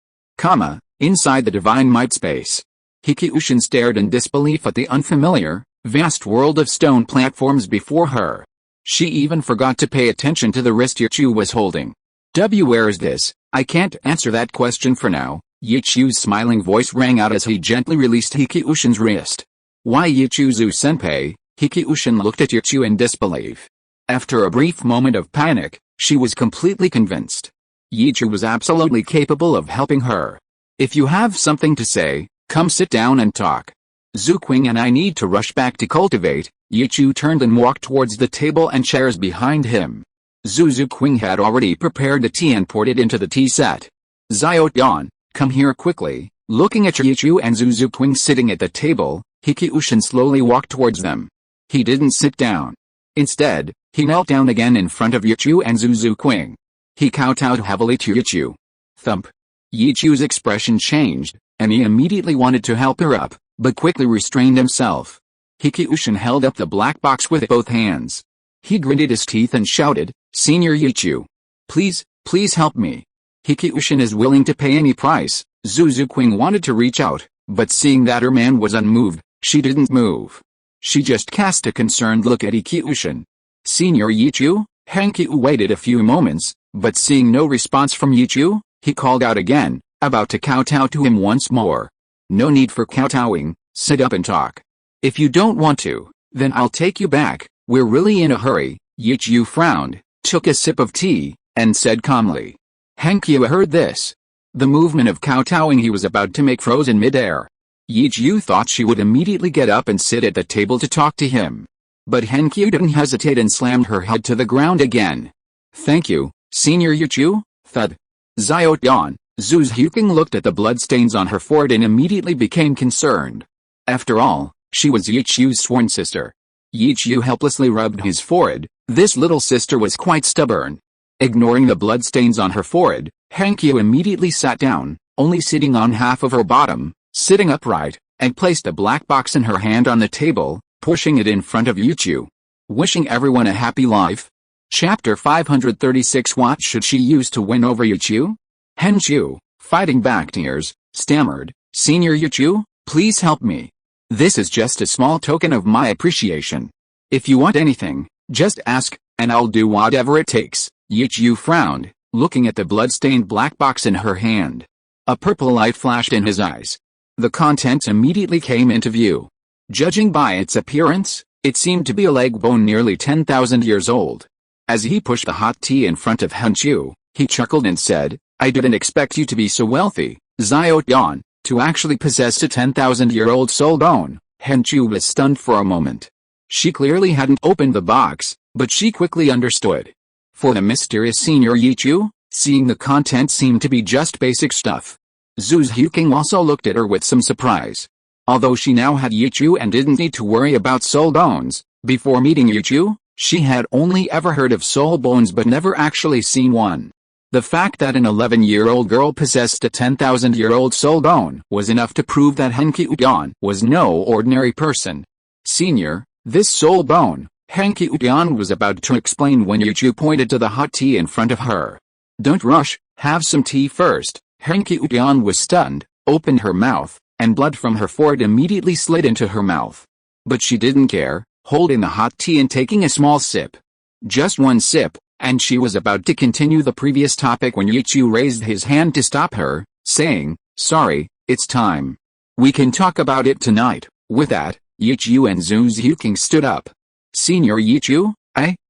Inside the divine might space. Yiqiushin stared in disbelief at the unfamiliar, vast world of stone platforms before her. She even forgot to pay attention to the wrist Yichu was holding. Where is this? I can't answer that question for now. Yichu's smiling voice rang out as he gently released Yiqiushin's wrist. Why Yichu-senpai? Yiqiushin looked at Yichu in disbelief. After a brief moment of panic, she was completely convinced. Yichu was absolutely capable of helping her. If you have something to say, come sit down and talk. Xueqing and I need to rush back to cultivate. Yichu turned and walked towards the table and chairs behind him. Xueqing had already prepared the tea and poured it into the tea set. Xiaotian, come here quickly. Looking at Yichu and Xueqing sitting at the table, Yiqiushin slowly walked towards them. He didn't sit down. Instead, he knelt down again in front of Yichu and Xueqing. He kowtowed heavily to Yichu. Thump. Yichu's expression changed, and he immediately wanted to help her up, but quickly restrained himself. Yiqiushin held up the black box with both hands. He gritted his teeth and shouted, Senior Yichu. Please help me. Yiqiushin is willing to pay any price. Xueqing wanted to reach out, but seeing that her man was unmoved, she didn't move. She just cast a concerned look at Yiqiushin. Senior Yichu? Yiqiu waited a few moments, but seeing no response from Yichu, he called out again, about to kowtow to him once more. No need for kowtowing, sit up and talk. If you don't want to, then I'll take you back, we're really in a hurry. Yichu frowned, took a sip of tea, and said calmly. Yiqiu heard this. The movement of kowtowing he was about to make froze in midair. Yichu thought she would immediately get up and sit at the table to talk to him. But Yiqiu didn't hesitate and slammed her head to the ground again. Thank you, Senior Yichu, Thud. Xiao Tian. Zhu Huqing looked at the bloodstains on her forehead and immediately became concerned. After all, she was Yi Chu's sworn sister. Yi Chu helplessly rubbed his forehead. This little sister was quite stubborn. Ignoring the bloodstains on her forehead, Hankyu immediately sat down, only sitting on half of her bottom, sitting upright, and placed a black box in her hand on the table, pushing it in front of Yi Chu. Wishing everyone a happy life. Chapter 536. What should she use to win over Yi Chu? Han Chu, fighting back tears, stammered, "Senior Yi Chu, please help me. This is just a small token of my appreciation. If you want anything, just ask, and I'll do whatever it takes." Yi Chu frowned, looking at the blood-stained black box in her hand. A purple light flashed in his eyes. The contents immediately came into view. Judging by its appearance, it seemed to be a leg bone nearly 10,000 years old. As he pushed the hot tea in front of Han Chu, he chuckled and said, "I didn't expect you to be so wealthy, Xiao Tian, to actually possess a 10,000-year-old soul bone." Han Chu was stunned for a moment. She clearly hadn't opened the box, but she quickly understood. For the mysterious senior Yi Chu, seeing the contents seemed to be just basic stuff. Zhu Huqing also looked at her with some surprise. Although she now had Yi Chu and didn't need to worry about soul bones, before meeting Yi Chu, she had only ever heard of soul bones but never actually seen one. The fact that an 11-year-old girl possessed a 10,000-year-old soul bone was enough to prove that Hankyu Tian was no ordinary person. "Senior, this soul bone," Hankyu Tian was about to explain when Yi Chu pointed to the hot tea in front of her. "Don't rush, have some tea first." Hankyu Tian was stunned, opened her mouth, and blood from her forehead immediately slid into her mouth. But she didn't care, holding the hot tea and taking a small sip. Just one sip, and she was about to continue the previous topic when Yi Chu raised his hand to stop her, saying, "Sorry, it's time. We can talk about it tonight." With that, Yi Chu and Zhu Huqing stood up. "Senior Yi Chu,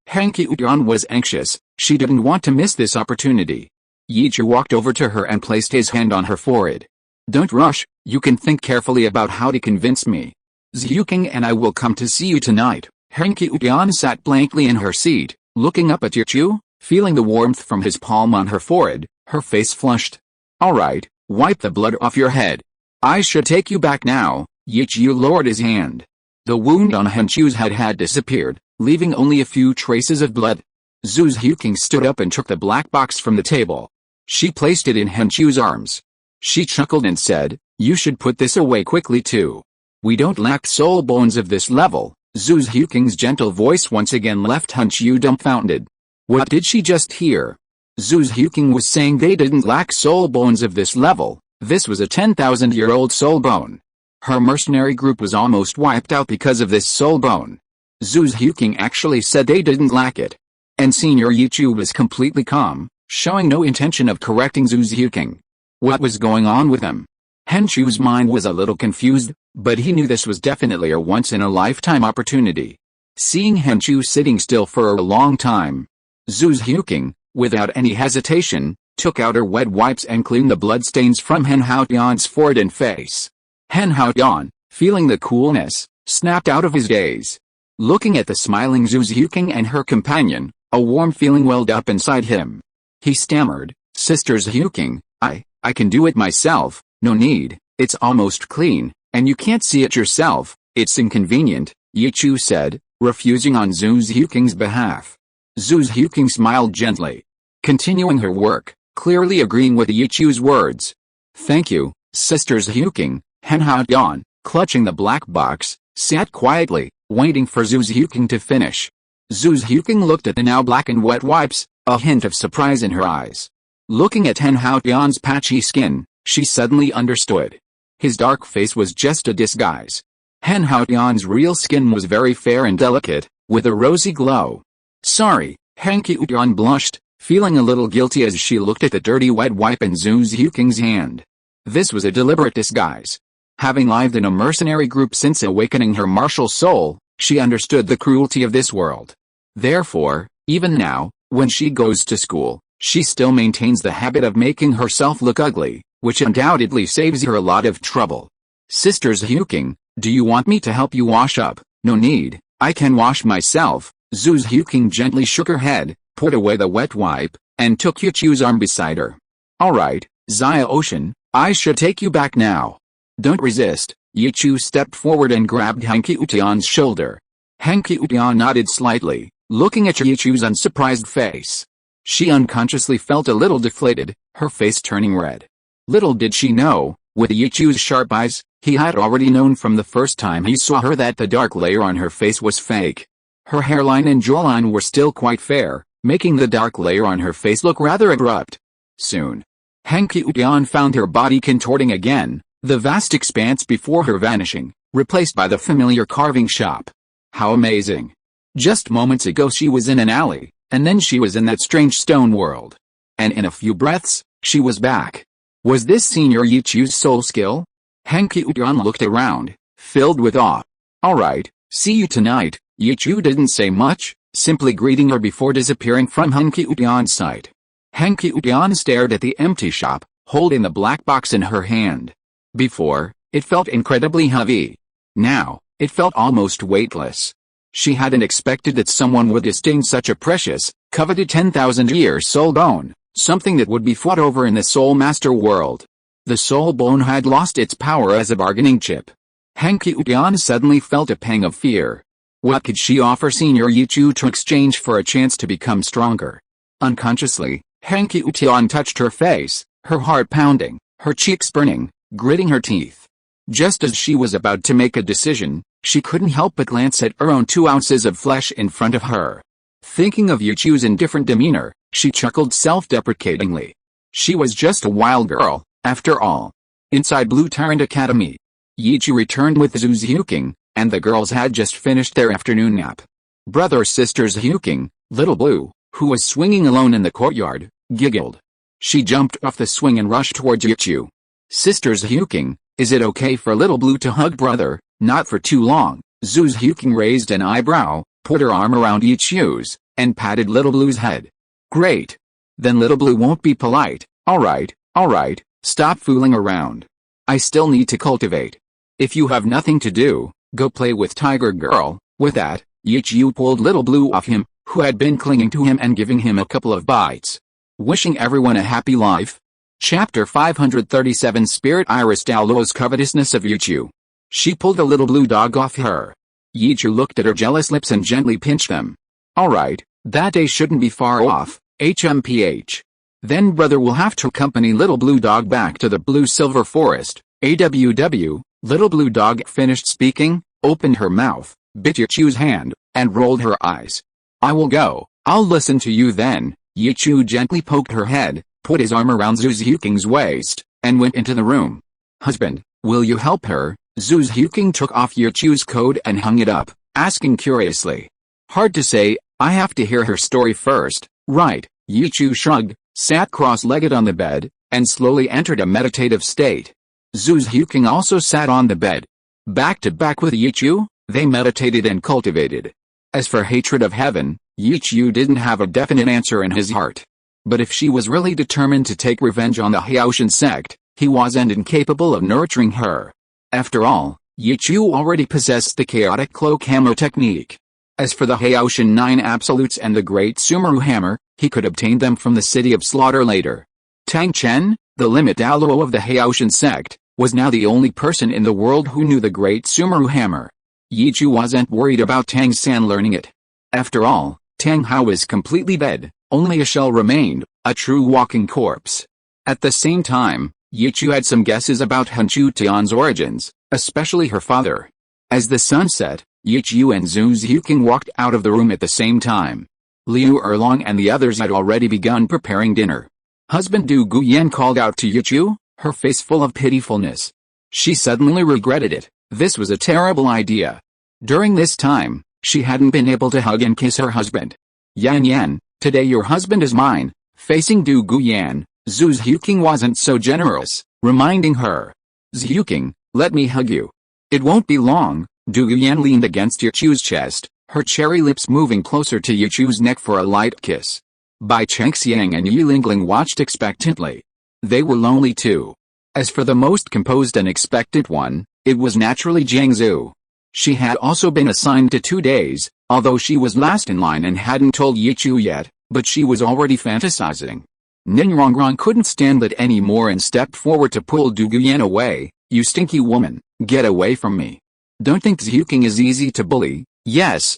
Hankyu Tian was anxious. She didn't want to miss this opportunity. Yi Chu walked over to her and placed his hand on her forehead. "Don't rush, you can think carefully about how to convince me. Huqing and I will come to see you tonight." Hankyu Tian sat blankly in her seat, looking up at Yi Chu, feeling the warmth from his palm on her forehead. Her face flushed. "All right, wipe the blood off your head. I should take you back now." Yi Chu lowered his hand. The wound on Han Chu's head had disappeared, leaving only a few traces of blood. Zhu Huqing stood up and took the black box from the table. She placed it in Han Chu's arms. She chuckled and said, "You should put this away quickly too. We don't lack soul bones of this level." Zhu Huqing's gentle voice once again left Han Chu dumbfounded. What did she just hear? Zhu Huqing was saying they didn't lack soul bones of this level. This was a 10,000-year-old soul bone. Her mercenary group was almost wiped out because of this soul bone. Zhu Huqing actually said they didn't lack it. And Senior Yi Chu was completely calm, showing no intention of correcting Zhu Huqing. What was going on with him? Han Chu's mind was a little confused, but he knew this was definitely a once-in-a-lifetime opportunity. Seeing Han Chu sitting still for a long time, Zhu Huqing, without any hesitation, took out her wet wipes and cleaned the bloodstains from Han Haotian's forehead and face. Han Haotian, feeling the coolness, snapped out of his daze. Looking at the smiling Zhu Huqing and her companion, a warm feeling welled up inside him. He stammered, "Sisters Huqing, I can do it myself, no need, it's almost clean, and you can't see it yourself, it's inconvenient," Yi Chu said, refusing on Zhu Huqing's behalf. Zhu Huqing smiled gently, continuing her work, clearly agreeing with Yi Chu's words. "Thank you, Sisters Huqing." Han Haotian, clutching the black box, sat quietly, waiting for Zhu Huqing to finish. Zhu Huqing looked at the now black and wet wipes, a hint of surprise in her eyes. Looking at Han Haotian's patchy skin, she suddenly understood. His dark face was just a disguise. Han Haotian's real skin was very fair and delicate, with a rosy glow. "Sorry," Hankyu Tian blushed, feeling a little guilty as she looked at the dirty wet wipe in Zhu Huqing's hand. This was a deliberate disguise. Having lived in a mercenary group since awakening her martial soul, she understood the cruelty of this world. Therefore, even now, when she goes to school, she still maintains the habit of making herself look ugly, which undoubtedly saves her a lot of trouble. "Sisters Huqing, do you want me to help you wash up?" "No need, I can wash myself." Zhu Huqing gently shook her head, put away the wet wipe, and took Yichu's arm beside her. "Alright, Xia Ocean, I should take you back now." "Don't resist." Yichu stepped forward and grabbed Hanky Utian's shoulder. Hanky Utian nodded slightly, looking at Yichu's unsurprised face. She unconsciously felt a little deflated, her face turning red. Little did she know, with Yichu's sharp eyes, he had already known from the first time he saw her that the dark layer on her face was fake. Her hairline and jawline were still quite fair, making the dark layer on her face look rather abrupt. Soon, Hanky Utian found her body contorting again, the vast expanse before her vanishing, replaced by the familiar carving shop. How amazing! Just moments ago she was in an alley, and then she was in that strange stone world. And in a few breaths, she was back. Was this Senior Yichu's soul skill? Hanky Utian looked around, filled with awe. "Alright, see you tonight." Yichu didn't say much, simply greeting her before disappearing from Hanky Utian's sight. Hanky Utian stared at the empty shop, holding the black box in her hand. Before, it felt incredibly heavy. Now, it felt almost weightless. She hadn't expected that someone would disdain such a precious, coveted 10,000-year soul bone, something that would be fought over in the Soul Master world. The soul bone had lost its power as a bargaining chip. Hanky Utian suddenly felt a pang of fear. What could she offer Senior Yichu to exchange for a chance to become stronger? Unconsciously, Hanky Utian touched her face, her heart pounding, her cheeks burning, gritting her teeth. Just as she was about to make a decision, she couldn't help but glance at her own 2 ounces of flesh in front of her. Thinking of Yichu's indifferent demeanor, she chuckled self-deprecatingly. She was just a wild girl, after all. Inside Blue Tyrant Academy, Yichu returned with Zhu Xiuqing, and the girls had just finished their afternoon nap. Brother-sisters Xiuqing, Little Blue, who was swinging alone in the courtyard, giggled. She jumped off the swing and rushed towards Yichu. "Sisters Xiuqing, is it okay for Little Blue to hug brother?" "Not for too long." Zhu Xiuqing raised an eyebrow, put her arm around Yichu's, and patted Little Blue's head. "Great. Then Little Blue won't be polite." Alright, stop fooling around. I still need to cultivate. If you have nothing to do, go play with Tiger Girl." With that, Yichu pulled Little Blue off him, who had been clinging to him and giving him a couple of bites. Wishing everyone a happy life. Chapter 537 Spirit Iris Douluo's covetousness of Yichu. She pulled the little blue dog off her. Yichu looked at her jealous lips and gently pinched them. "Alright, that day shouldn't be far off, HMPH. Then brother will have to accompany little blue dog back to the blue-silver forest, AWW." Little blue dog finished speaking, opened her mouth, bit Yichu's hand, and rolled her eyes. "I will go. I'll listen to you then." Yichu gently poked her head, put his arm around Zhu Xiuqing's waist, and went into the room. "Husband, will you help her?" Zhu Xiuqing took off Yichu's coat and hung it up, asking curiously. "Hard to say, I have to hear her story first." "Right." Yichu shrugged, sat cross-legged on the bed, and slowly entered a meditative state. Zhu Xiuqing also sat on the bed. Back to back with Yichu, they meditated and cultivated. As for hatred of heaven, Yichu didn't have a definite answer in his heart. But if she was really determined to take revenge on the Haoshan sect, he wasn't incapable of nurturing her. After all, Yichu already possessed the chaotic cloak hammer technique. As for the Haoshan 9 absolutes and the great Sumeru hammer, he could obtain them from the City of Slaughter later. Tang Chen, the limit Douluo of the Haoshan sect, was now the only person in the world who knew the great Sumeru hammer. Yichu wasn't worried about Tang San learning it. After all, Tang Hao was completely dead, only a shell remained, a true walking corpse. At the same time, Yichu had some guesses about Hanchu Tian's origins, especially her father. As the sun set, Yichu and Zhu Xiuqing walked out of the room at the same time. Liu Erlong and the others had already begun preparing dinner. Husband Du Guyan called out to Yichu, her face full of pitifulness. She suddenly regretted it. This was a terrible idea. During this time, she hadn't been able to hug and kiss her husband. "Yan Yan, today your husband is mine." Facing Du Guyan, Zhu Xiuqing wasn't so generous, reminding her. "Xiuqing, let me hug you." "It won't be long." Du Guyan leaned against Yichu's chest, her cherry lips moving closer to Yichu's neck for a light kiss. Bai Chengxiang and Yi Lingling watched expectantly. They were lonely too. As for the most composed and expectant one, it was naturally Jiang Zhu. She had also been assigned to 2 days, although she was last in line and hadn't told Yichu yet. but she was already fantasizing. Ningrongrong couldn't stand it anymore and stepped forward to pull Douguyan away. "You stinky woman, get away from me. Don't think Xiuqing is easy to bully." Yes.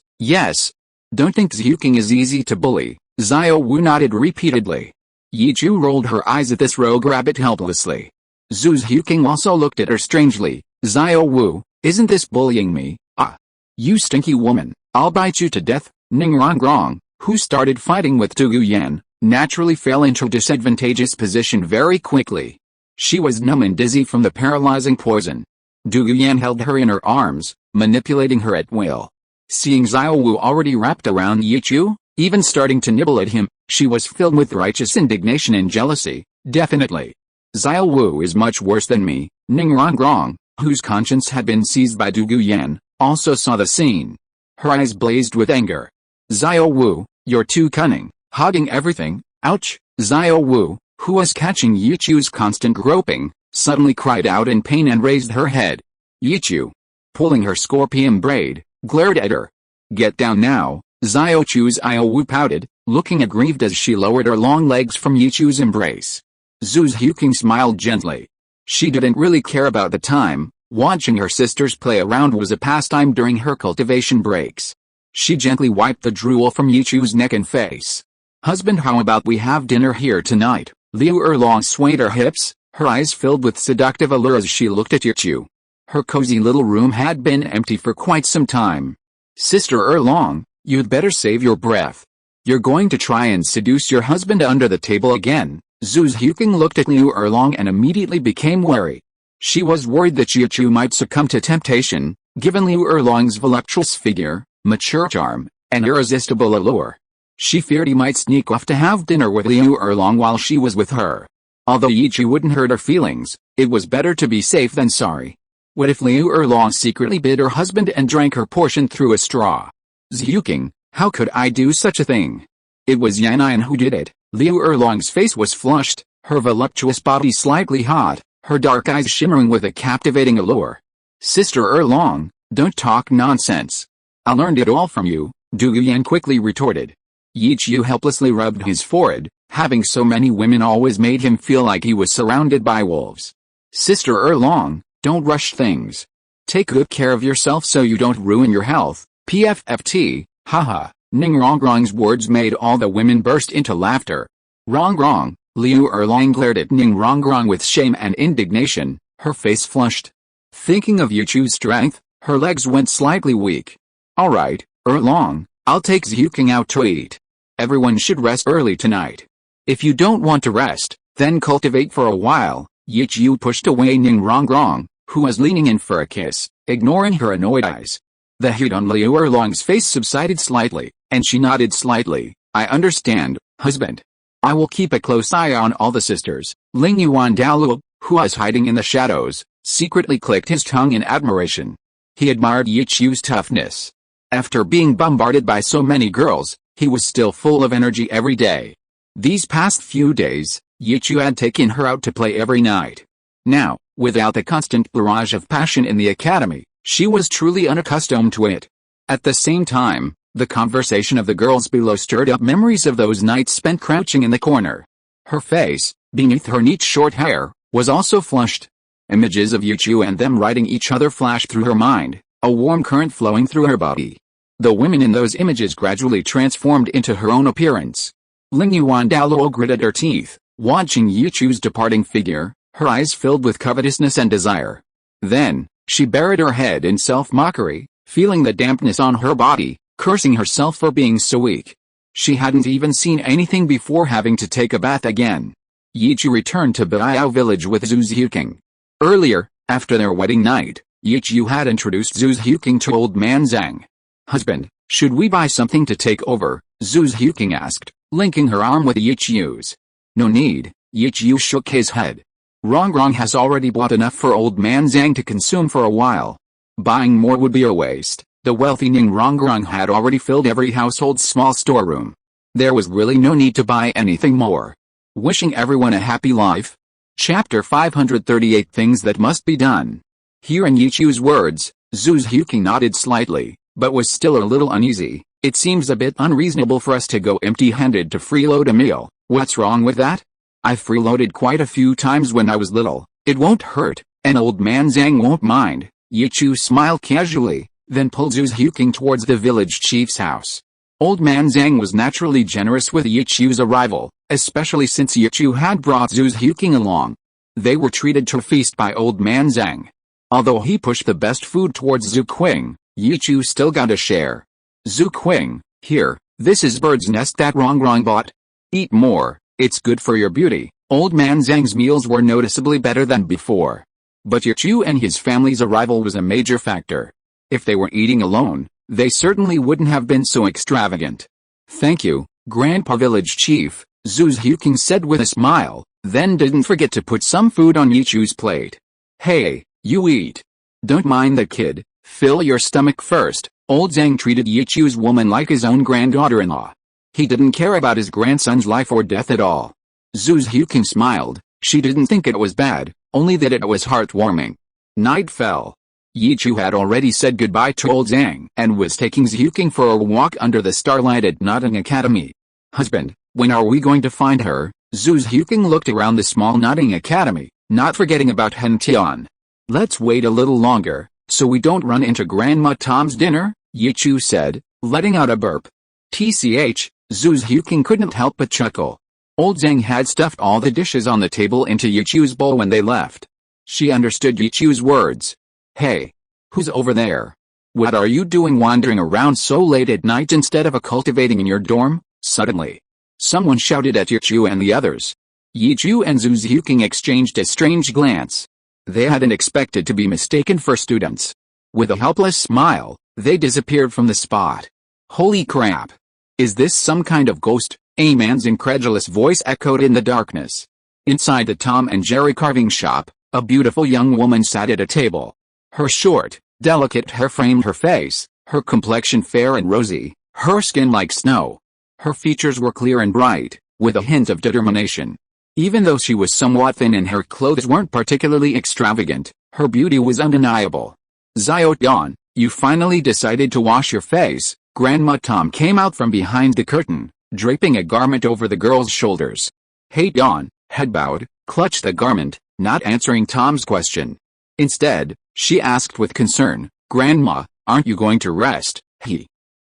Don't think Xiuqing is easy to bully." Xiao Wu nodded repeatedly. Yichu rolled her eyes at this rogue rabbit helplessly. Zhu Xiuqing also looked at her strangely. "Xiao Wu, isn't this bullying me? Ah. You stinky woman, I'll bite you to death." Ningrongrong, who started fighting with Douguyan, naturally fell into a disadvantageous position very quickly. She was numb and dizzy from the paralyzing poison. Douguyan held her in her arms, manipulating her at will. Seeing Xiao Wu already wrapped around Yichu, even starting to nibble at him, she was filled with righteous indignation and jealousy. "Definitely. Xiao Wu is much worse than me." Ningrongrong, whose conscience had been seized by Douguyan, also saw the scene. Her eyes blazed with anger. "Xiao Wu, you're too cunning, hogging everything." Ouch! Xiao Wu, who was catching Yichu's constant groping, suddenly cried out in pain and raised her head. Yichu, pulling her scorpion braid, glared at her. "Get down now." Xiao Wu pouted, looking aggrieved as she lowered her long legs from Yichu's embrace. Zhu Xiuqing smiled gently. She didn't really care about the time. Watching her sisters play around was a pastime during her cultivation breaks. She gently wiped the drool from Yichu's neck and face. "Husband, how about we have dinner here tonight?" Liu Erlong swayed her hips, her eyes filled with seductive allure as she looked at Yichu. Her cozy little room had been empty for quite some time. "Sister Erlong, you'd better save your breath. You're going to try and seduce your husband under the table again." Zhu Xiuqing looked at Liu Erlong and immediately became wary. She was worried that Yichu might succumb to temptation, given Liu Erlong's voluptuous figure, mature charm, and irresistible allure. She feared he might sneak off to have dinner with Liu Erlong while she was with her. Although Yichu wouldn't hurt her feelings, it was better to be safe than sorry. What if Liu Erlong secretly bit her husband and drank her portion through a straw? "Xiuqing, how could I do such a thing? It was Yan'an who did it." Liu Erlong's face was flushed, her voluptuous body slightly hot, her dark eyes shimmering with a captivating allure. "Sister Erlong, don't talk nonsense. I learned it all from you," Douguyan quickly retorted. Yichu helplessly rubbed his forehead. Having so many women always made him feel like he was surrounded by wolves. "Sister Erlong, don't rush things. Take good care of yourself so you don't ruin your health." PFFT, haha. Ningrongrong's words made all the women burst into laughter. "Rongrong," Liu Erlong glared at Ningrongrong with shame and indignation, her face flushed. Thinking of Yichu's strength, her legs went slightly weak. "Alright, Erlong, I'll take Xiuqing out to eat. Everyone should rest early tonight. If you don't want to rest, then cultivate for a while." Yichu pushed away Ningrongrong, who was leaning in for a kiss, ignoring her annoyed eyes. The heat on Liu Erlong's face subsided slightly, and she nodded slightly. "I understand, husband. I will keep a close eye on all the sisters." Douluo, who was hiding in the shadows, secretly clicked his tongue in admiration. He admired Yichu's toughness. After being bombarded by so many girls, he was still full of energy every day. These past few days, Yichu had taken her out to play every night. Now, without the constant barrage of passion in the academy, she was truly unaccustomed to it. At the same time, the conversation of the girls below stirred up memories of those nights spent crouching in the corner. Her face, beneath her neat short hair, was also flushed. Images of Yichu and them riding each other flashed through her mind, a warm current flowing through her body. The women in those images gradually transformed into her own appearance. Douluo gritted her teeth, watching Yichu's departing figure, her eyes filled with covetousness and desire. Then, she buried her head in self-mockery, feeling the dampness on her body, cursing herself for being so weak. She hadn't even seen anything before having to take a bath again. Yichu returned to Biao village with Zhu Xiuqing. Earlier, after their wedding night, Yichu had introduced Zhu Xiuqing to old man Zhang. "Husband, should we buy something to take over?" Zhu Xiuqing asked, linking her arm with Yichu's. "No need," Yichu shook his head. Rongrong has already bought enough for old man Zhang to consume for a while. Buying more would be a waste. The wealthy Ningrongrong had already filled every household's small storeroom. There was really no need to buy anything more. Wishing everyone a happy life. Chapter 538 Things That Must Be Done. Hearing Yichu's words, Zhu Xiuqing nodded slightly, but was still a little uneasy. It seems a bit unreasonable for us to go empty-handed to freeload a meal. What's wrong with that? I freeloaded quite a few times when I was little. It won't hurt, and old man Zhang won't mind. Yichu smiled casually, then pulled Zhu's Huking towards the village chief's house. Old man Zhang was naturally generous with Yichu's arrival, especially since Yichu had brought Zhu's Huking along. They were treated to a feast by old man Zhang. Although he pushed the best food towards Zhu Qing, Yichu still got a share. Zhu Qing, here, this is bird's nest that Rongrong bought. Eat more, it's good for your beauty. Old man Zhang's meals were noticeably better than before. But Yichu and his family's arrival was a major factor. If they were eating alone, they certainly wouldn't have been so extravagant. Thank you, Grandpa Village Chief, Zhu's Huking said with a smile, then didn't forget to put some food on Yichu's plate. Hey, you eat. Don't mind the kid, fill your stomach first. Old Zhang treated Yichu's woman like his own granddaughter-in-law. He didn't care about his grandson's life or death at all. Zhu's Huking smiled. She didn't think it was bad, only that it was heartwarming. Night fell. Yichu had already said goodbye to old Zhang and was taking Zhuking for a walk under the starlight at Nodding Academy. Husband, when are we going to find her? Zhu's Huking looked around the small Nodding Academy, not forgetting about Hen Tian. Let's wait a little longer, so we don't run into Grandma Tom's dinner, Yichu said, letting out a burp. TCH, Zhu's Huking couldn't help but chuckle. Old Zhang had stuffed all the dishes on the table into Yichu's bowl when they left. She understood Yichu's words. Hey, who's over there? What are you doing wandering around so late at night instead of cultivating in your dorm? Suddenly, someone shouted at Yichu and the others. Yichu and Zhu's Huking exchanged a strange glance. They hadn't expected to be mistaken for students. With a helpless smile, they disappeared from the spot. Holy crap! Is this some kind of ghost? A man's incredulous voice echoed in the darkness. Inside the Tom and Jerry carving shop, a beautiful young woman sat at a table. Her short, delicate hair framed her face, her complexion fair and rosy, her skin like snow. Her features were clear and bright, with a hint of determination. Even though she was somewhat thin and her clothes weren't particularly extravagant, her beauty was undeniable. Xiao Tian, you finally decided to wash your face. Grandma Tom came out from behind the curtain, draping a garment over the girl's shoulders. Hey Tian, head bowed, clutched the garment, not answering Tom's question. Instead, she asked with concern, Grandma, aren't you going to rest?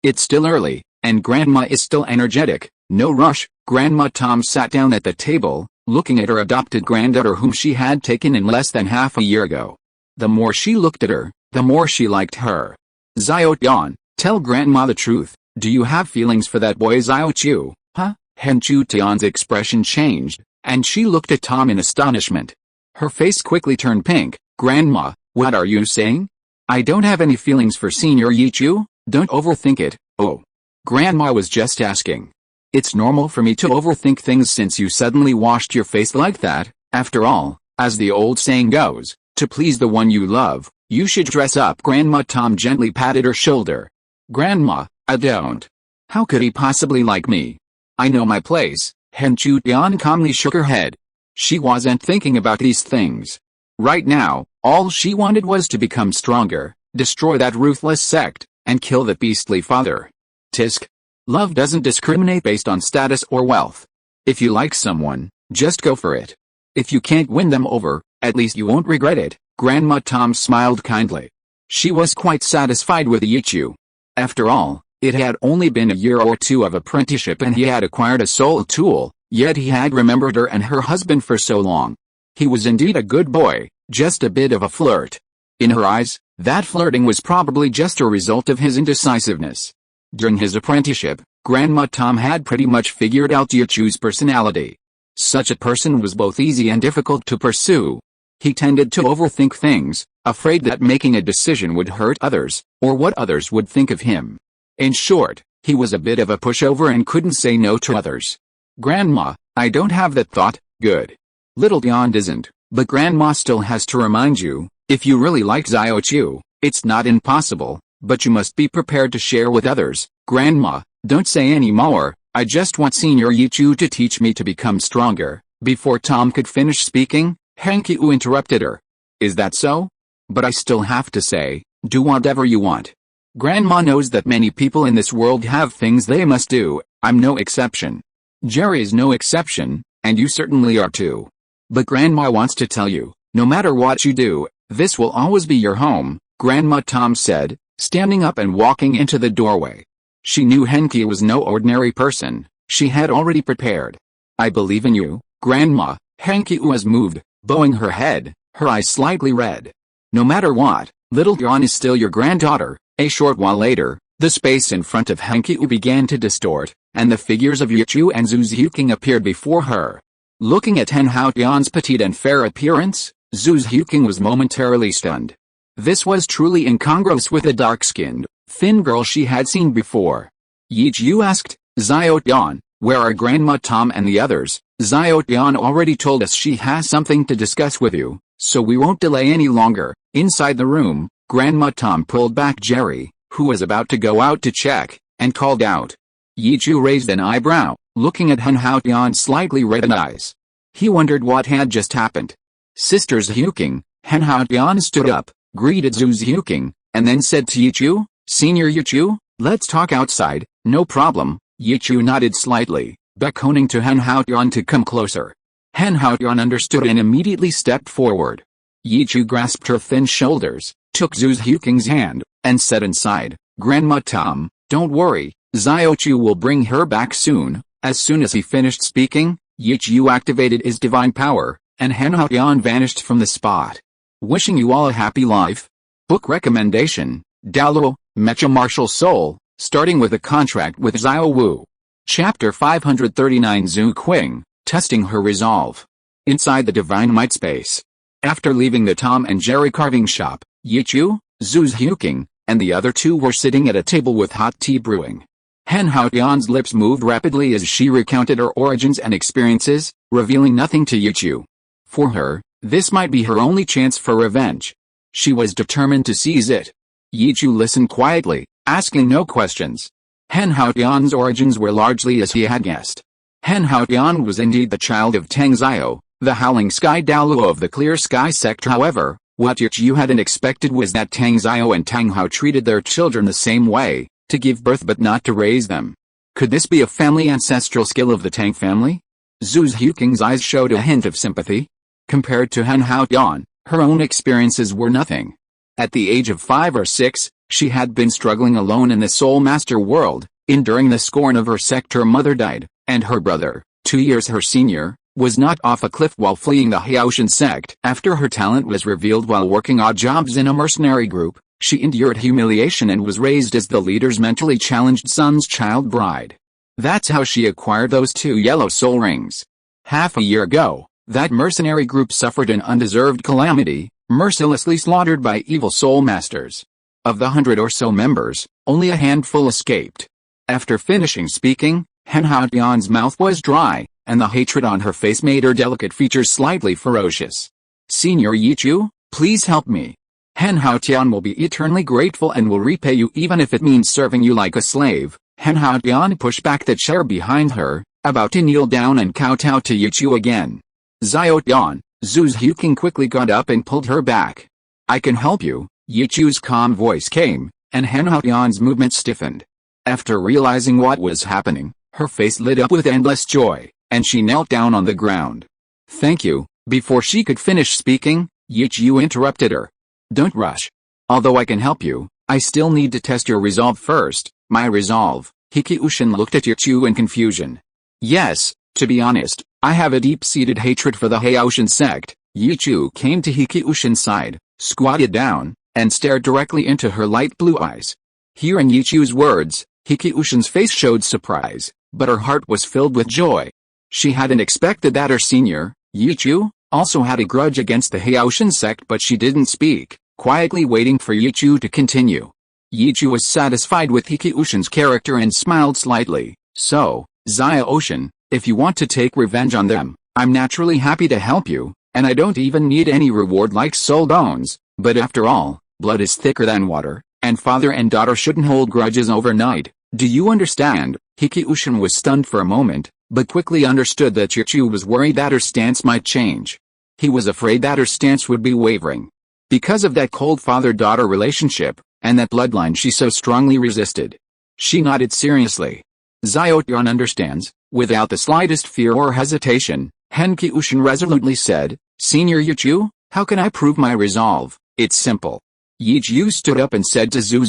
It's still early, and Grandma is still energetic. No rush. Grandma Tom sat down at the table, looking at her adopted granddaughter whom she had taken in less than half a year ago. The more she looked at her, the more she liked her. Xiao Tian, tell Grandma the truth. Do you have feelings for that boy Xiao Chu? Huh? Hen Chu Tian's expression changed, and she looked at Tom in astonishment. Her face quickly turned pink. Grandma, what are you saying? I don't have any feelings for Senior Yichu. Don't overthink it. Oh. Grandma was just asking. It's normal for me to overthink things since you suddenly washed your face like that. After all, as the old saying goes, to please the one you love, you should dress up. Grandma Tom gently patted her shoulder. Grandma, I don't. How could he possibly like me? I know my place. Hen Chu Tian calmly shook her head. She wasn't thinking about these things. Right now, all she wanted was to become stronger, destroy that ruthless sect, and kill the beastly father. Tisk. Love doesn't discriminate based on status or wealth. If you like someone, just go for it. If you can't win them over, at least you won't regret it. Grandma Tom smiled kindly. She was quite satisfied with Yichu. After all, it had only been a year or two of apprenticeship and he had acquired a soul tool, yet he had remembered her and her husband for so long. He was indeed a good boy, just a bit of a flirt. In her eyes, that flirting was probably just a result of his indecisiveness. During his apprenticeship, Grandma Tom had pretty much figured out Yichu's personality. Such a person was both easy and difficult to pursue. He tended to overthink things, afraid that making a decision would hurt others, or what others would think of him. In short, he was a bit of a pushover and couldn't say no to others. Grandma, I don't have that thought. Good. Little Tian doesn't, but Grandma still has to remind you, if you really like Xiao Chu, it's not impossible, but you must be prepared to share with others. Grandma, don't say any more. I just want Senior Yichu to teach me to become stronger. Before Tom could finish speaking, Hankiu interrupted her. Is that so? But I still have to say, do whatever you want. Grandma knows that many people in this world have things they must do. I'm no exception. Jerry is no exception, and you certainly are too. But Grandma wants to tell you, no matter what you do, this will always be your home, Grandma Tom said, standing up and walking into the doorway. She knew Henki was no ordinary person. She had already prepared. I believe in you, Grandma. Henki was moved, bowing her head, her eyes slightly red. No matter what, little Dawn is still your granddaughter. A short while later, the space in front of Henki began to distort, and the figures of Yichu and Zhu Xiuqing appeared before her. Looking at Hen Haotian's petite and fair appearance, Zhu Xiuqing was momentarily stunned. This was truly incongruous with the dark-skinned, thin girl she had seen before. Yichu asked, Xiaotian, where are Grandma Tom and the others? Xiaotian already told us she has something to discuss with you, so we won't delay any longer. Inside the room, Grandma Tom pulled back Jerry, who was about to go out to check, and called out. Yichu raised an eyebrow, looking at Hen Haotian's slightly reddened eyes. He wondered what had just happened. Sister Xiuqing, Hen Haotian stood up, greeted Zhu Xiuqing, and then said to Yichu, Senior Yichu, let's talk outside. No problem. Yichu nodded slightly, beckoning to Hen Haotian to come closer. Hen Haotian understood and immediately stepped forward. Yichu grasped her thin shoulders, took Zhu Xiuqing's hand, and said inside, Grandma Tom, don't worry, Xiaochu will bring her back soon. As soon as he finished speaking, Yichu activated his divine power, and Hen Haotian vanished from the spot. Wishing you all a happy life. Book recommendation, Douluo, Mecha Martial Soul, starting with a contract with Xiao Wu. Chapter 539 Zhu Qing, testing her resolve. Inside the Divine Might space. After leaving the Tom and Jerry carving shop, Yichu, Zhu Xiuqing, and the other two were sitting at a table with hot tea brewing. Hen Haotian's lips moved rapidly as she recounted her origins and experiences, revealing nothing to Yichu. For her, this might be her only chance for revenge. She was determined to seize it. Yichu listened quietly, asking no questions. Hen Haotian's origins were largely as he had guessed. Hen Haotian was indeed the child of Tang Xiao, the Howling Sky Douluo of the Clear Sky sector. However, what Yichu hadn't expected was that Tang Xiao and Tang Hao treated their children the same way, to give birth but not to raise them. Could this be a family ancestral skill of the Tang family? Zhu Xiuqing's eyes showed a hint of sympathy. Compared to Hen Haotian, her own experiences were nothing. At the age of 5 or 6, she had been struggling alone in the Soul Master world, enduring the scorn of her sect. Her mother died, and her brother, 2 years her senior, was knocked off a cliff while fleeing the Haitian sect. After her talent was revealed while working odd jobs in a mercenary group, she endured humiliation and was raised as the leader's mentally challenged son's child bride. That's how she acquired those 2 yellow soul rings. Half a year ago, that mercenary group suffered an undeserved calamity, mercilessly slaughtered by evil soul masters. Of the 100 or so members, only a handful escaped. After finishing speaking, Hen Haotian's mouth was dry, and the hatred on her face made her delicate features slightly ferocious. Senior Yichu, please help me. Hen Haotian will be eternally grateful and will repay you even if it means serving you like a slave. Hen Haotian pushed back the chair behind her, about to kneel down and kowtow to Yichu again. Xiaotian, Zhu Xiuqing quickly got up and pulled her back. I can help you, Yichu's calm voice came, and Hen Haotian's movement stiffened. After realizing what was happening, her face lit up with endless joy, and she knelt down on the ground. Thank you. Before she could finish speaking, Yichu interrupted her. Don't rush. Although I can help you, I still need to test your resolve first. My resolve? Hikiushin looked at Yichu in confusion. Yes, to be honest, I have a deep-seated hatred for the Haitian sect. Yichu came to Hikiushin's side, squatted down, and stared directly into her light blue eyes. Hearing Yichu's words, Hikiushin's face showed surprise, but her heart was filled with joy. She hadn't expected that her senior, Yichu, also had a grudge against the Haitian sect, but she didn't speak, quietly waiting for Yichu to continue. Yichu was satisfied with Hikiushin's character and smiled slightly. So, Xiaoshin, if you want to take revenge on them, I'm naturally happy to help you, and I don't even need any reward like soul bones, but after all, blood is thicker than water, and father and daughter shouldn't hold grudges overnight. Do you understand? Hikiushin was stunned for a moment, but quickly understood that Yichu was worried that her stance might change. He was afraid that her stance would be wavering. Because of that cold father-daughter relationship, And that bloodline she so strongly resisted. She nodded seriously. Xiao understands. Without the slightest fear or hesitation, Henki Ushin resolutely said, Senior Yichu, how can I prove my resolve? It's simple. Yichu stood up and said to Zhu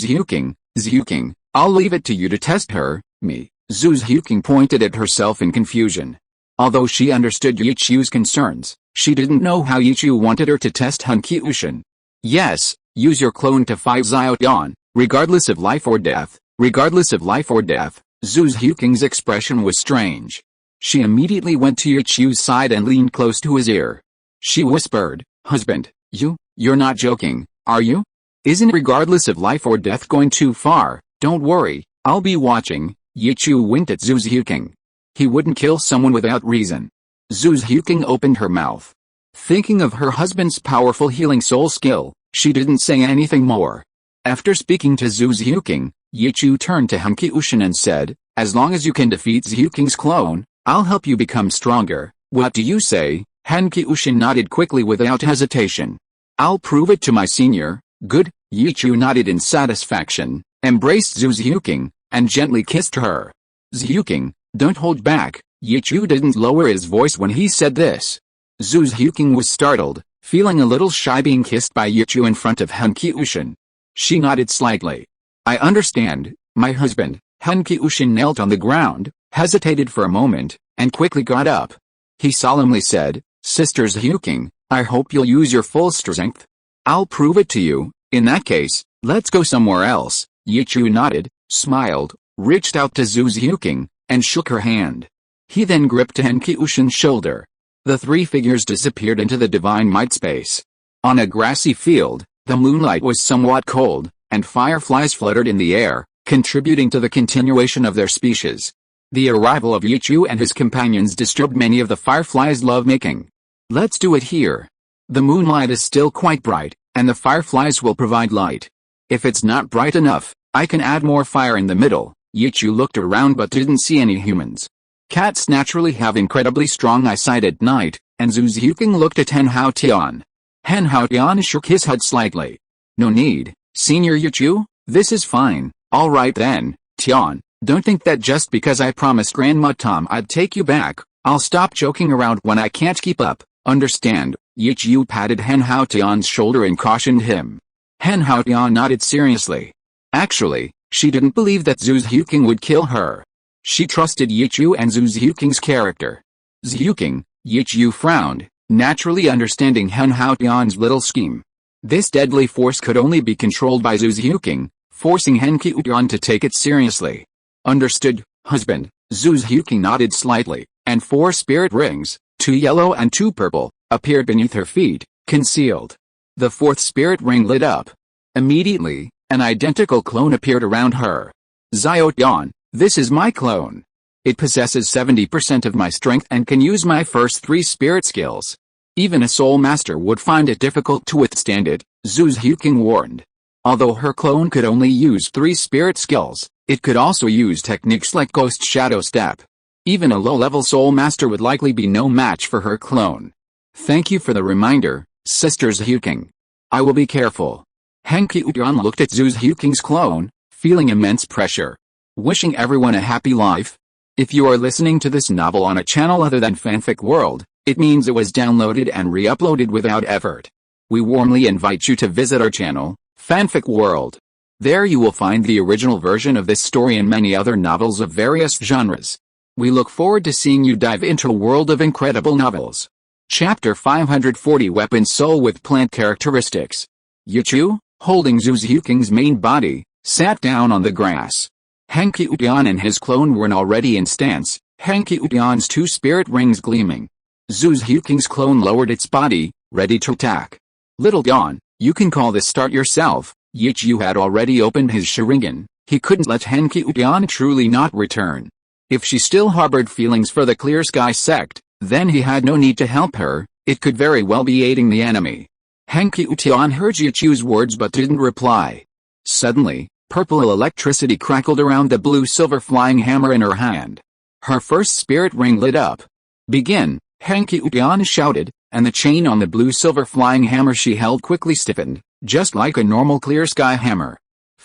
Xiuqing, I'll leave it to you to test her, me. Zhu Xiuqing pointed at herself in confusion. Although she understood Yichu's concerns, she didn't know how Yichu wanted her to test Henki Ushin. Yes, use your clone to fight Xiao, regardless of life or death, regardless of life or death. Zhu Xiuqing's expression was strange. She immediately went to Yichu's side and leaned close to his ear. She whispered, Husband, you're not joking, are you? Isn't regardless of life or death going too far? Don't worry, I'll be watching. Yichu winked at Zhu Xiuqing. He wouldn't kill someone without reason. Zhu Xiuqing opened her mouth. Thinking of her husband's powerful healing soul skill, she didn't say anything more. After speaking to Zhu Xiuqing, Yichu turned to Henki Ushin and said, As long as you can defeat Xiuqing's clone, I'll help you become stronger. What do you say? Henki Ushin nodded quickly without hesitation. I'll prove it to my senior. Good. Yichu nodded in satisfaction, embraced Zhu Xiuqing, and gently kissed her. Xiuqing, don't hold back. Yichu didn't lower his voice when he said this. Zhu Xiuqing was startled, feeling a little shy being kissed by Yichu in front of Henki Ushin. She nodded slightly. I understand, my husband. Henki Ushin knelt on the ground, hesitated for a moment, and quickly got up. He solemnly said, Sister Xiuqing, I hope you'll use your full strength. I'll prove it to you. In that case, let's go somewhere else. Yichu nodded, smiled, reached out to Zhu Xiuqing, and shook her hand. He then gripped Henki Ushin's shoulder. The three figures disappeared into the divine might space. On a grassy field, the moonlight was somewhat cold, and fireflies fluttered in the air, contributing to the continuation of their species. The arrival of Yichu and his companions disturbed many of the fireflies' lovemaking. Let's do it here. The moonlight is still quite bright, and the fireflies will provide light. If it's not bright enough, I can add more fire in the middle. Yichu looked around but didn't see any humans. Cats naturally have incredibly strong eyesight at night, and Zhu Xiuqing looked at Hen Haotian. Hen Haotian shook his head slightly. No need, Senior Yichu, this is fine. All right then, Tian, don't think that just because I promised Grandma Tom I'd take you back, I'll stop joking around when I can't keep up, understand? Yichu patted Hen Haotian's shoulder and cautioned him. Hen Haotian nodded seriously. Actually, she didn't believe that Zhu Xiuqing would kill her. She trusted Yichu and Zhu Xiuqing's character. Xiuqing, Yichu frowned, naturally understanding Hen Haotian's little scheme. This deadly force could only be controlled by Zhu Xiuqing, forcing Henki Ushin to take it seriously. Understood, husband. Zhu Xiuqing nodded slightly, and 4 spirit rings, 2 yellow and 2 purple, appeared beneath her feet, concealed. The 4th spirit ring lit up. Immediately, an identical clone appeared around her. Xiao, this is my clone. It possesses 70% of my strength and can use my first 3 spirit skills. Even a soul master would find it difficult to withstand it, Zhu Xiuqing warned. Although her clone could only use 3 spirit skills, it could also use techniques like Ghost Shadow Step. Even a low-level soul master would likely be no match for her clone. Thank you for the reminder, Sister Xiuqing. I will be careful. Henki Ushin looked at Zhu Xiuqing's clone, feeling immense pressure. Wishing everyone a happy life. If you are listening to this novel on a channel other than Fanfic World, it means it was downloaded and re-uploaded without effort. We warmly invite you to visit our channel, Fanfic World. There you will find the original version of this story and many other novels of various genres. We look forward to seeing you dive into a world of incredible novels. Chapter 540 Weapon Soul with Plant Characteristics. Yichu, holding Zhu Xiuqing's main body, sat down on the grass. Henki Ushin and his clone were already in stance, Henki Ushin's 2 spirit rings gleaming. Zhu Xiuqing's clone lowered its body, ready to attack. Little Dawn, you can call this start yourself. Yichu had already opened his Sharingan. He couldn't let Henki Ushin truly not return. If she still harbored feelings for the Clear Sky sect, then he had no need to help her. It could very well be aiding the enemy. Henki Ushin heard Yichu's words but didn't reply. Suddenly, purple electricity crackled around the blue-silver flying hammer in her hand. Her first spirit ring lit up. Begin, Henki Ushin shouted, and the chain on the blue-silver flying hammer she held quickly stiffened, just like a normal Clear Sky hammer.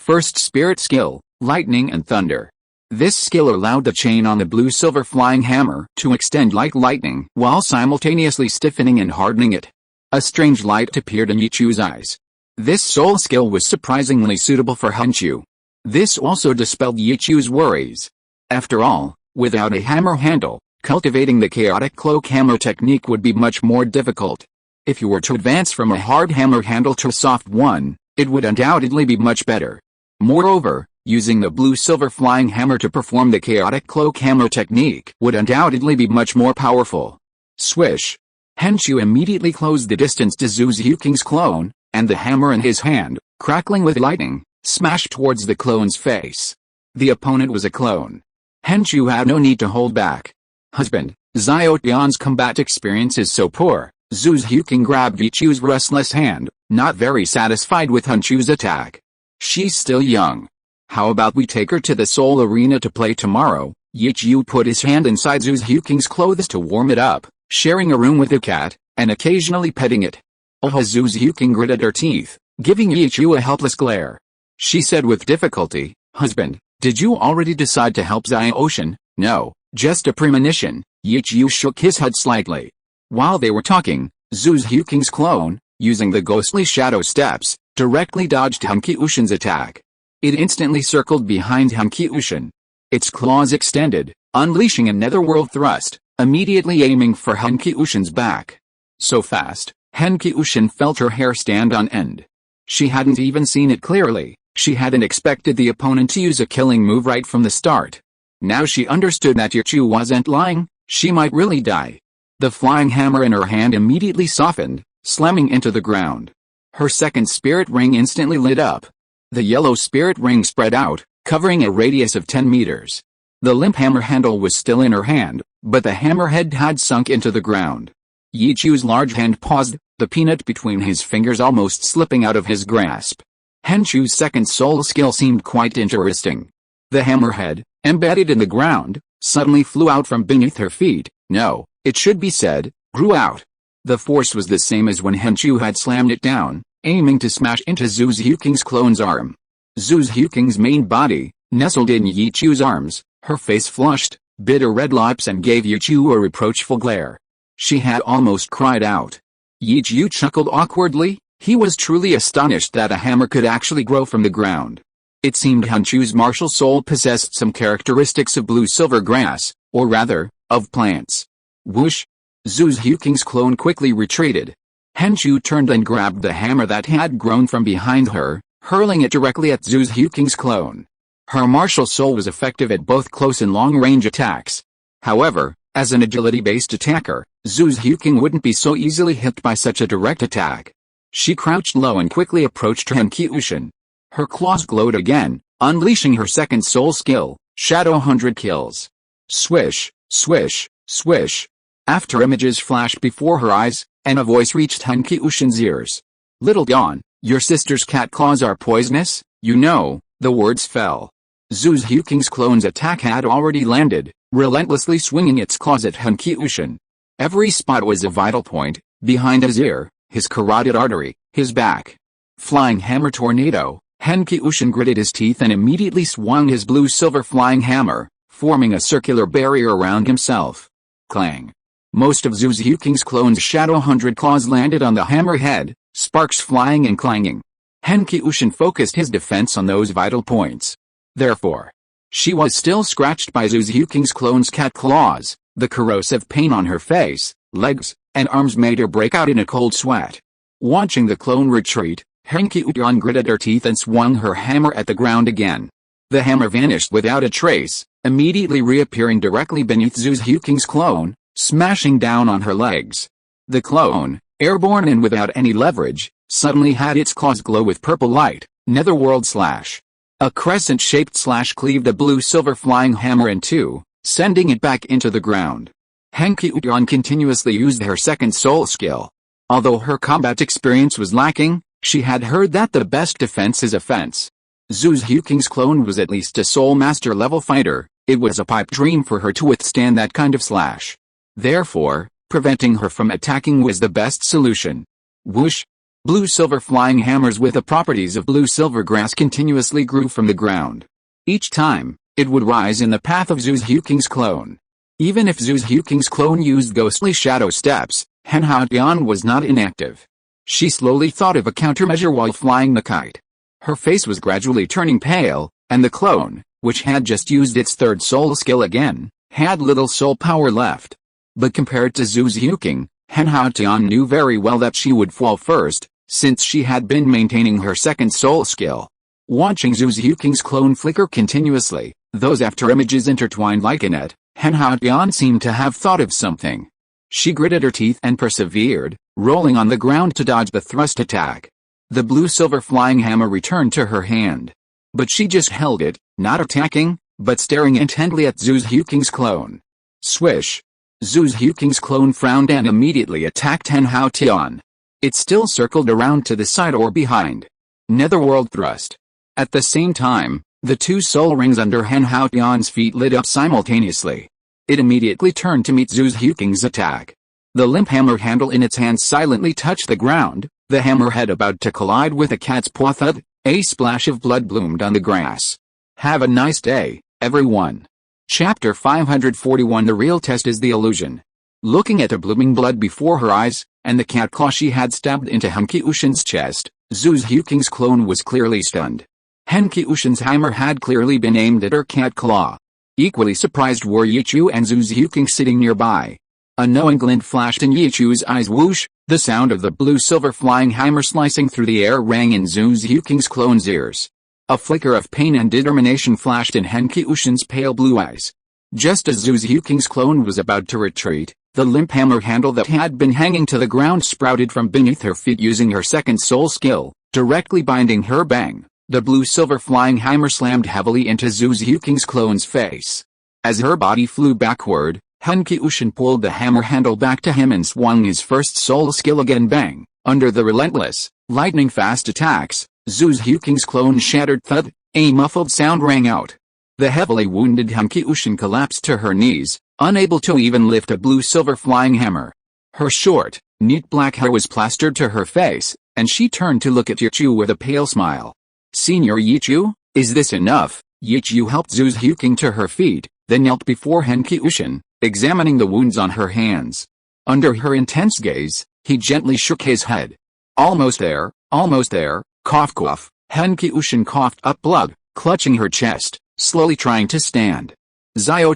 First spirit skill, lightning and thunder. This skill allowed the chain on the blue-silver flying hammer to extend like lightning while simultaneously stiffening and hardening it. A strange light appeared in Yichu's eyes. This soul skill was surprisingly suitable for Henshu. This also dispelled Yichu's worries. After all, without a hammer handle, cultivating the chaotic cloak hammer technique would be much more difficult. If you were to advance from a hard hammer handle to a soft one, it would undoubtedly be much better. Moreover, using the blue-silver flying hammer to perform the chaotic cloak hammer technique would undoubtedly be much more powerful. Swish! Henshu immediately closed the distance to Zhu Zhuking's clone, and the hammer in his hand, crackling with lightning, smashed towards the clone's face. The opponent was a clone. Henshu had no need to hold back. Husband, Xiao Tian's combat experience is so poor. Zhu Zhuking grabbed Yichu's restless hand, not very satisfied with Henshu's attack. She's still young. How about we take her to the Soul Arena to play tomorrow? Yichu put his hand inside Zhu Zhuking's clothes to warm it up, sharing a room with the cat, and occasionally petting it. Zhu Zhuking gritted her teeth, giving Yichu a helpless glare. She said with difficulty, Husband, did you already decide to help Xiao? No, just a premonition. Yichu shook his head slightly. While they were talking, Zhu Zhuking's clone, using the ghostly shadow steps, directly dodged Hankyushin's attack. It instantly circled behind Hankyushin. Its claws extended, unleashing a netherworld thrust, immediately aiming for Hankyushin's back. So fast, Hankyushin felt her hair stand on end. She hadn't even seen it clearly. She hadn't expected the opponent to use a killing move right from the start. Now she understood that Yichu wasn't lying, she might really die. The flying hammer in her hand immediately softened, slamming into the ground. Her second spirit ring instantly lit up. The yellow spirit ring spread out, covering a radius of 10 meters. The limp hammer handle was still in her hand, but the hammerhead had sunk into the ground. Yichu's large hand paused, the peanut between his fingers almost slipping out of his grasp. Henshu's second soul skill seemed quite interesting. The hammerhead, embedded in the ground, suddenly flew out from beneath her feet. No, it should be said, grew out. The force was the same as when Henshu had slammed it down, aiming to smash into Zhu Zhuking's clone's arm. Zhu Zhuking's main body, nestled in Yichu's arms, her face flushed, bit her red lips and gave Yichu a reproachful glare. She had almost cried out. Yichu chuckled awkwardly. He was truly astonished that a hammer could actually grow from the ground. It seemed Henshu's martial soul possessed some characteristics of blue-silver grass, or rather, of plants. Whoosh! Zhu Zhuking's clone quickly retreated. Henshu turned and grabbed the hammer that had grown from behind her, hurling it directly at Zhu Zhuking's clone. Her martial soul was effective at both close and long-range attacks. However, as an agility-based attacker, Zhu Zhuking wouldn't be so easily hit by such a direct attack. She crouched low and quickly approached Hankyushin. Her claws glowed again, unleashing her second soul skill, Shadow 100 Kills. Swish, swish, swish. After images flashed before her eyes, and a voice reached Hankyushin's ears. Little Dawn, your sister's cat claws are poisonous, you know, the words fell. Zhu Zhuking's clone's attack had already landed, relentlessly swinging its claws at Hankyushin. Every spot was a vital point, behind his ear, his carotid artery, his back. Flying hammer tornado, Hankyushin gritted his teeth and immediately swung his blue-silver flying hammer, forming a circular barrier around himself. Clang. Most of Zhu Zhuking's clone's Shadow 100 claws landed on the hammerhead, sparks flying and clanging. Hankyushin focused his defense on those vital points. Therefore, she was still scratched by Zhu Zhuking's clone's cat claws. The corrosive pain on her face, legs, and arms made her break out in a cold sweat. Watching the clone retreat, Hankyushin gritted her teeth and swung her hammer at the ground again. The hammer vanished without a trace, immediately reappearing directly beneath Zhu Zhuking's clone, smashing down on her legs. The clone, airborne and without any leverage, suddenly had its claws glow with purple light. Netherworld slash. A crescent-shaped slash cleaved a blue-silver flying hammer in two, sending it back into the ground. Hankyushin continuously used her second soul skill. Although her combat experience was lacking, she had heard that the best defense is offense. Zhu Zhuking's clone was at least a soul master level fighter. It was a pipe dream for her to withstand that kind of slash. Therefore, preventing her from attacking was the best solution. Whoosh! Blue-silver flying hammers with the properties of blue-silver grass continuously grew from the ground. Each time, it would rise in the path of Zhu Zhuking's clone. Even if Zhu Zhuking's clone used ghostly shadow steps, Hen Haotian was not inactive. She slowly thought of a countermeasure while flying the kite. Her face was gradually turning pale, and the clone, which had just used its third soul skill again, had little soul power left. But compared to Zhu Zhuking, Hen Haotian knew very well that she would fall first, since she had been maintaining her second soul skill. Watching Zhu Zhuking's clone flicker continuously, those after-images intertwined like a net, Hen Haotian seemed to have thought of something. She gritted her teeth and persevered, rolling on the ground to dodge the thrust attack. The blue-silver flying hammer returned to her hand. But she just held it, not attacking, but staring intently at Zhu Zhuking's clone. Swish! Zhu Zhuking's clone frowned and immediately attacked Hen Haotian. It still circled around to the side or behind. Netherworld thrust. At the same time, the two soul rings under Hen Haotian's feet lit up simultaneously. It immediately turned to meet Zhu Zhuking's attack. The limp hammer handle in its hand silently touched the ground, the hammerhead about to collide with a cat's paw thud. A splash of blood bloomed on the grass. Have a nice day, everyone. Chapter 541. The real test is the illusion. Looking at the blooming blood before her eyes, and the cat claw she had stabbed into Hen Qiushen's chest, Zhu Zhuking's clone was clearly stunned. Hen Qiushen's hammer had clearly been aimed at her cat claw. Equally surprised were Yichu and Zhu Zhuking sitting nearby. A knowing glint flashed in Yichu's eyes. Whoosh! The sound of the blue-silver flying hammer slicing through the air rang in Zhu Zhuking's clone's ears. A flicker of pain and determination flashed in Hen Qiushen's pale blue eyes. Just as Zhu Zhuking's clone was about to retreat, the limp hammer handle that had been hanging to the ground sprouted from beneath her feet using her second soul skill, directly binding her. Bang! The blue-silver flying hammer slammed heavily into Zhu Zhuking's clone's face. As her body flew backward, Hen Qiushen pulled the hammer handle back to him and swung his first soul skill again. Bang! Under the relentless, lightning-fast attacks, Zhu Zhuking's clone shattered. Thud! A muffled sound rang out. The heavily wounded Hen Qiushen collapsed to her knees, unable to even lift a blue-silver flying hammer. Her short, neat black hair was plastered to her face, and she turned to look at Yichu with a pale smile. Senior Yichu, is this enough? Yichu helped Zhu Zhuking to her feet, then knelt before Hen Qiushen, examining the wounds on her hands. Under her intense gaze, he gently shook his head. Almost there, cough cough. Hen Qiushen coughed up blood, clutching her chest, slowly trying to stand. Xiao,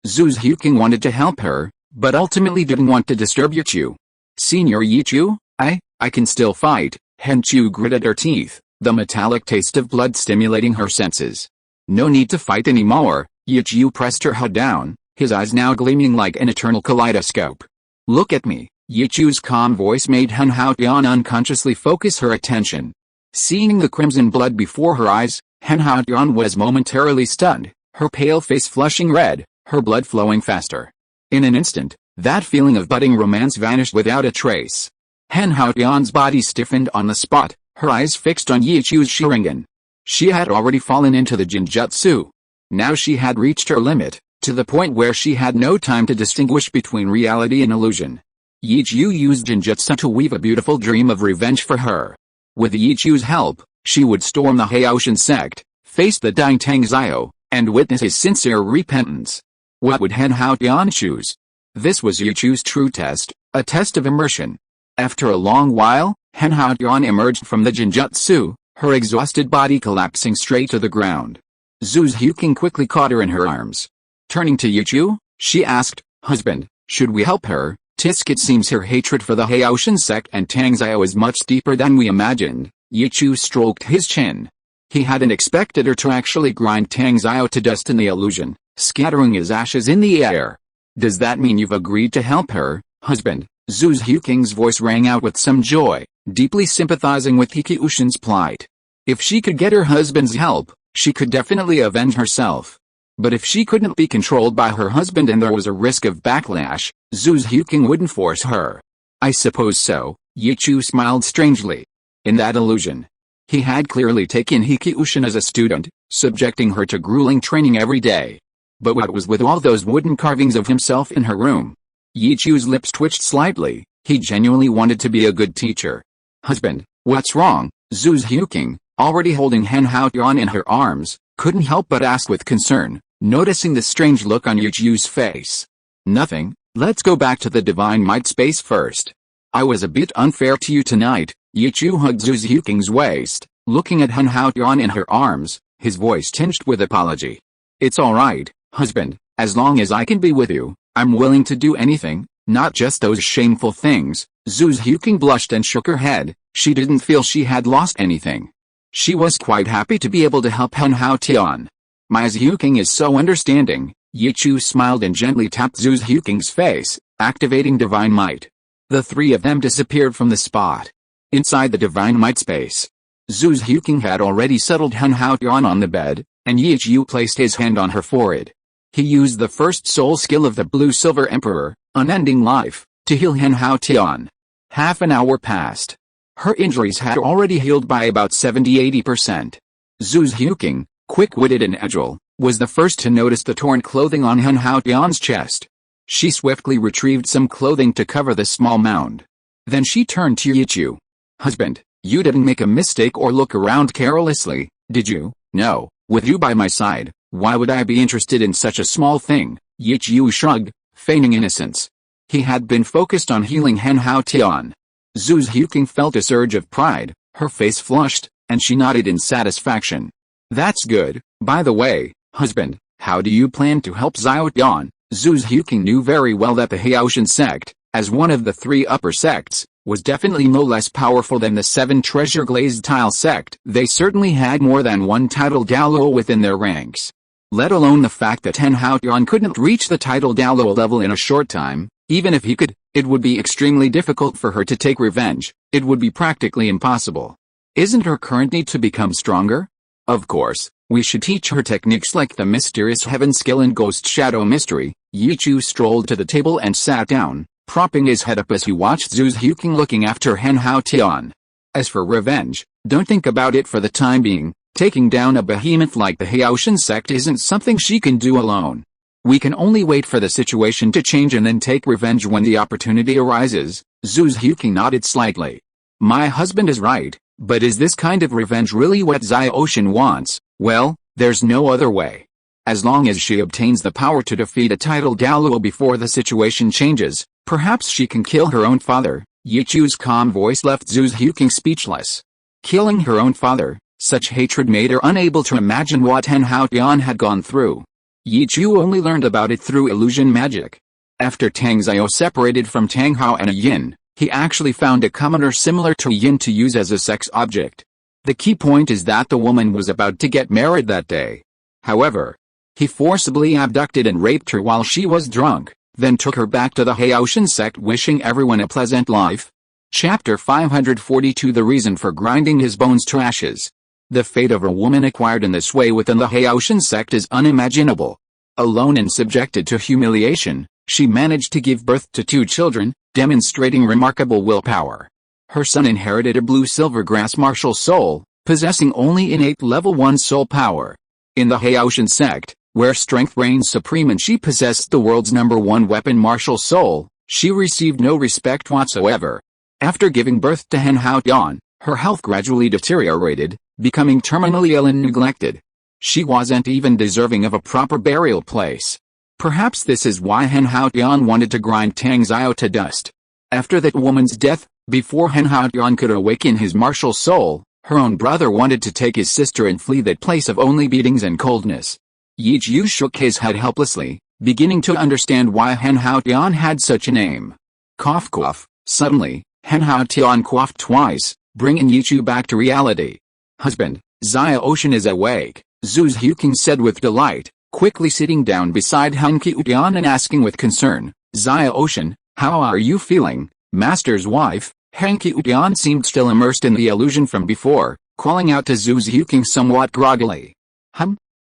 Zhu Zhuking wanted to help her, but ultimately didn't want to disturb Yichu. Senior Yichu, I can still fight. Hen Qiu gritted her teeth, the metallic taste of blood stimulating her senses. No need to fight anymore. Yichu pressed her head down, his eyes now gleaming like an eternal kaleidoscope. Look at me. Yichu's calm voice made Hen Haotian unconsciously focus her attention. Seeing the crimson blood before her eyes, Hen Haotian was momentarily stunned, her pale face flushing red, her blood flowing faster. In an instant, that feeling of budding romance vanished without a trace. Hen Haotian's body stiffened on the spot, her eyes fixed on Yichu's Sharingan. She had already fallen into the Jinjutsu. Now she had reached her limit, to the point where she had no time to distinguish between reality and illusion. Yichu used Jinjutsu to weave a beautiful dream of revenge for her. With Yichu's help, she would storm the Haoshan sect, face the dying Tang Xiao, and witness his sincere repentance. What would Hen Haotian choose? This was Yichu's true test, a test of immersion. After a long while, Hen Haotian emerged from the Jinjutsu, her exhausted body collapsing straight to the ground. Zhu Zhuking quickly caught her in her arms. Turning to Yichu, she asked, "Husband, should we help her? Tisk, it seems her hatred for the Haoshan sect and Tang Xiao is much deeper than we imagined." Yichu stroked his chin. He hadn't expected her to actually grind Tang Xiao to dust in the illusion, scattering his ashes in the air. "Does that mean you've agreed to help her, husband?" Zhu Zhuking's voice rang out with some joy, deeply sympathizing with Qiushen's plight. If she could get her husband's help, she could definitely avenge herself. But if she couldn't be controlled by her husband and there was a risk of backlash, Zhu Zhuking wouldn't force her. "I suppose so." Yichu smiled strangely. In that illusion, he had clearly taken Qiushen as a student, subjecting her to grueling training every day. But what was with all those wooden carvings of himself in her room? Yichu's lips twitched slightly. He genuinely wanted to be a good teacher. Husband, what's wrong? Zhu Zhuking, already holding Han Haotian in her arms, couldn't help but ask with concern, noticing the strange look on Yichu's face. Nothing, let's go back to the divine might space first. I was a bit unfair to you tonight. Yichu hugged Zhu Zhuking's waist, looking at Han Haotian in her arms, his voice tinged with apology. It's alright, husband, as long as I can be with you, I'm willing to do anything, not just those shameful things. Zhu Zhuking blushed and shook her head. She didn't feel she had lost anything. She was quite happy to be able to help Han Haotian. My Zhuking is so understanding. Yichu smiled and gently tapped Zhu Zhuking's face, activating divine might. The three of them disappeared from the spot. Inside the divine might space, Zhu Zhuking had already settled Han Haotian on the bed, and Yichu placed his hand on her forehead. He used the first soul skill of the Blue Silver Emperor, Unending Life, to heal Han Haotian. Half an hour passed. Her injuries had already healed by about 70–80%. Zhu Zhuking, quick-witted and agile, was the first to notice the torn clothing on Han Haotian's chest. She swiftly retrieved some clothing to cover the small mound. Then she turned to Yichu. Husband, you didn't make a mistake or look around carelessly, did you? No, with you by my side, why would I be interested in such a small thing? Yichu shrugged, feigning innocence. He had been focused on healing Han Haotian. Zhu Zhuking felt a surge of pride, her face flushed, and she nodded in satisfaction. That's good. By the way, husband, how do you plan to help Xiaotian? Zhu Zhuking knew very well that the Haotian sect, as one of the three upper sects, was definitely no less powerful than the 7 treasure-glazed tile sect. They certainly had more than one title Douluo within their ranks. Let alone the fact that Han Haotian couldn't reach the title Douluo level in a short time. Even if he could, it would be extremely difficult for her to take revenge. It would be practically impossible. Isn't her current need to become stronger? Of course, we should teach her techniques like the mysterious heaven skill and ghost shadow mystery. Yichu strolled to the table and sat down, propping his head up as he watched Zhu Zhuking looking after Han Haotian. As for revenge, don't think about it for the time being. Taking down a behemoth like the Haotian sect isn't something she can do alone. We can only wait for the situation to change and then take revenge when the opportunity arises. Zhu Zhuking nodded slightly. My husband is right, but is this kind of revenge really what Xiaotian wants? Well, there's no other way. As long as she obtains the power to defeat a title Douluo before the situation changes, perhaps she can kill her own father. Yichu's calm voice left Zhu Zhuking speechless. Killing her own father, such hatred made her unable to imagine what Han Haotian had gone through. Yichu only learned about it through illusion magic. After Tang Xiao separated from Tang Hao and a yin, he actually found a commoner similar to yin to use as a sex object. The key point is that the woman was about to get married that day. However, he forcibly abducted and raped her while she was drunk, then took her back to the Haotian sect wishing everyone a pleasant life. Chapter 542 The reason for grinding his bones to ashes. The fate of a woman acquired in this way within the Haotian sect is unimaginable. Alone and subjected to humiliation, she managed to give birth to 2 children, demonstrating remarkable willpower. Her son inherited a blue-silver grass martial soul, possessing only innate level 1 soul power. In the Haotian sect, where strength reigns supreme and she possessed the world's #1 weapon martial soul, she received no respect whatsoever. After giving birth to Han Haotian, her health gradually deteriorated, becoming terminally ill and neglected. She wasn't even deserving of a proper burial place. Perhaps this is why Han Haotian wanted to grind Tang Xiao to dust. After that woman's death, before Han Haotian could awaken his martial soul, her own brother wanted to take his sister and flee that place of only beatings and coldness. Yichu shook his head helplessly, beginning to understand why Han Haotian had such a name. Cough cough. Suddenly, Han Haotian coughed twice, bringing Yichu back to reality. Husband, Xiaotian is awake, Zhu Zhuking said with delight, quickly sitting down beside Han Haotian and asking with concern, Xiaotian, how are you feeling, master's wife? Han Haotian seemed still immersed in the illusion from before, calling out to Zhu Zhuking somewhat groggily.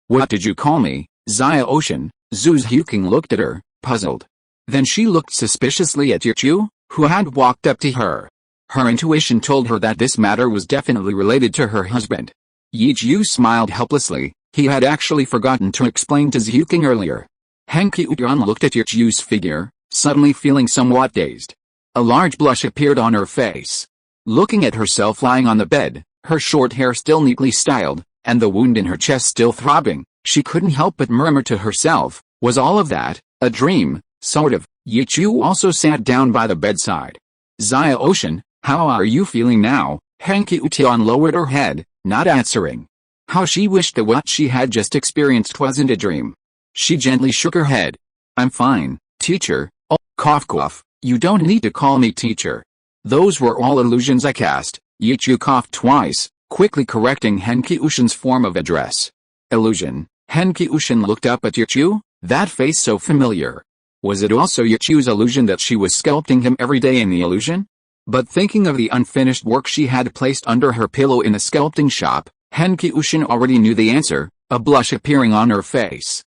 What did you call me, Xiaotian? Zhu Zhuking looked at her, puzzled. Then she looked suspiciously at Yichu, who had walked up to her. Her intuition told her that this matter was definitely related to her husband. Yichu smiled helplessly. He had actually forgotten to explain to Zhuking earlier. Han Haotian looked at Yichu's figure, suddenly feeling somewhat dazed. A large blush appeared on her face. Looking at herself lying on the bed, her short hair still neatly styled, and the wound in her chest still throbbing, she couldn't help but murmur to herself, was all of that a dream, sort of? Yichu also sat down by the bedside. Xiao Ocean, how are you feeling now? Hanky Utian lowered her head, not answering. How she wished that what she had just experienced wasn't a dream. She gently shook her head. I'm fine, teacher. Oh, cough cough, you don't need to call me teacher. Those were all illusions I cast. Yichu coughed twice, quickly correcting Henki Ushin's form of address. Illusion. Henki Ushin looked up at Yichu, that face so familiar. Was it also Yichu's illusion that she was sculpting him every day in the illusion? But thinking of the unfinished work she had placed under her pillow in the sculpting shop, Henki Ushin already knew the answer, a blush appearing on her face.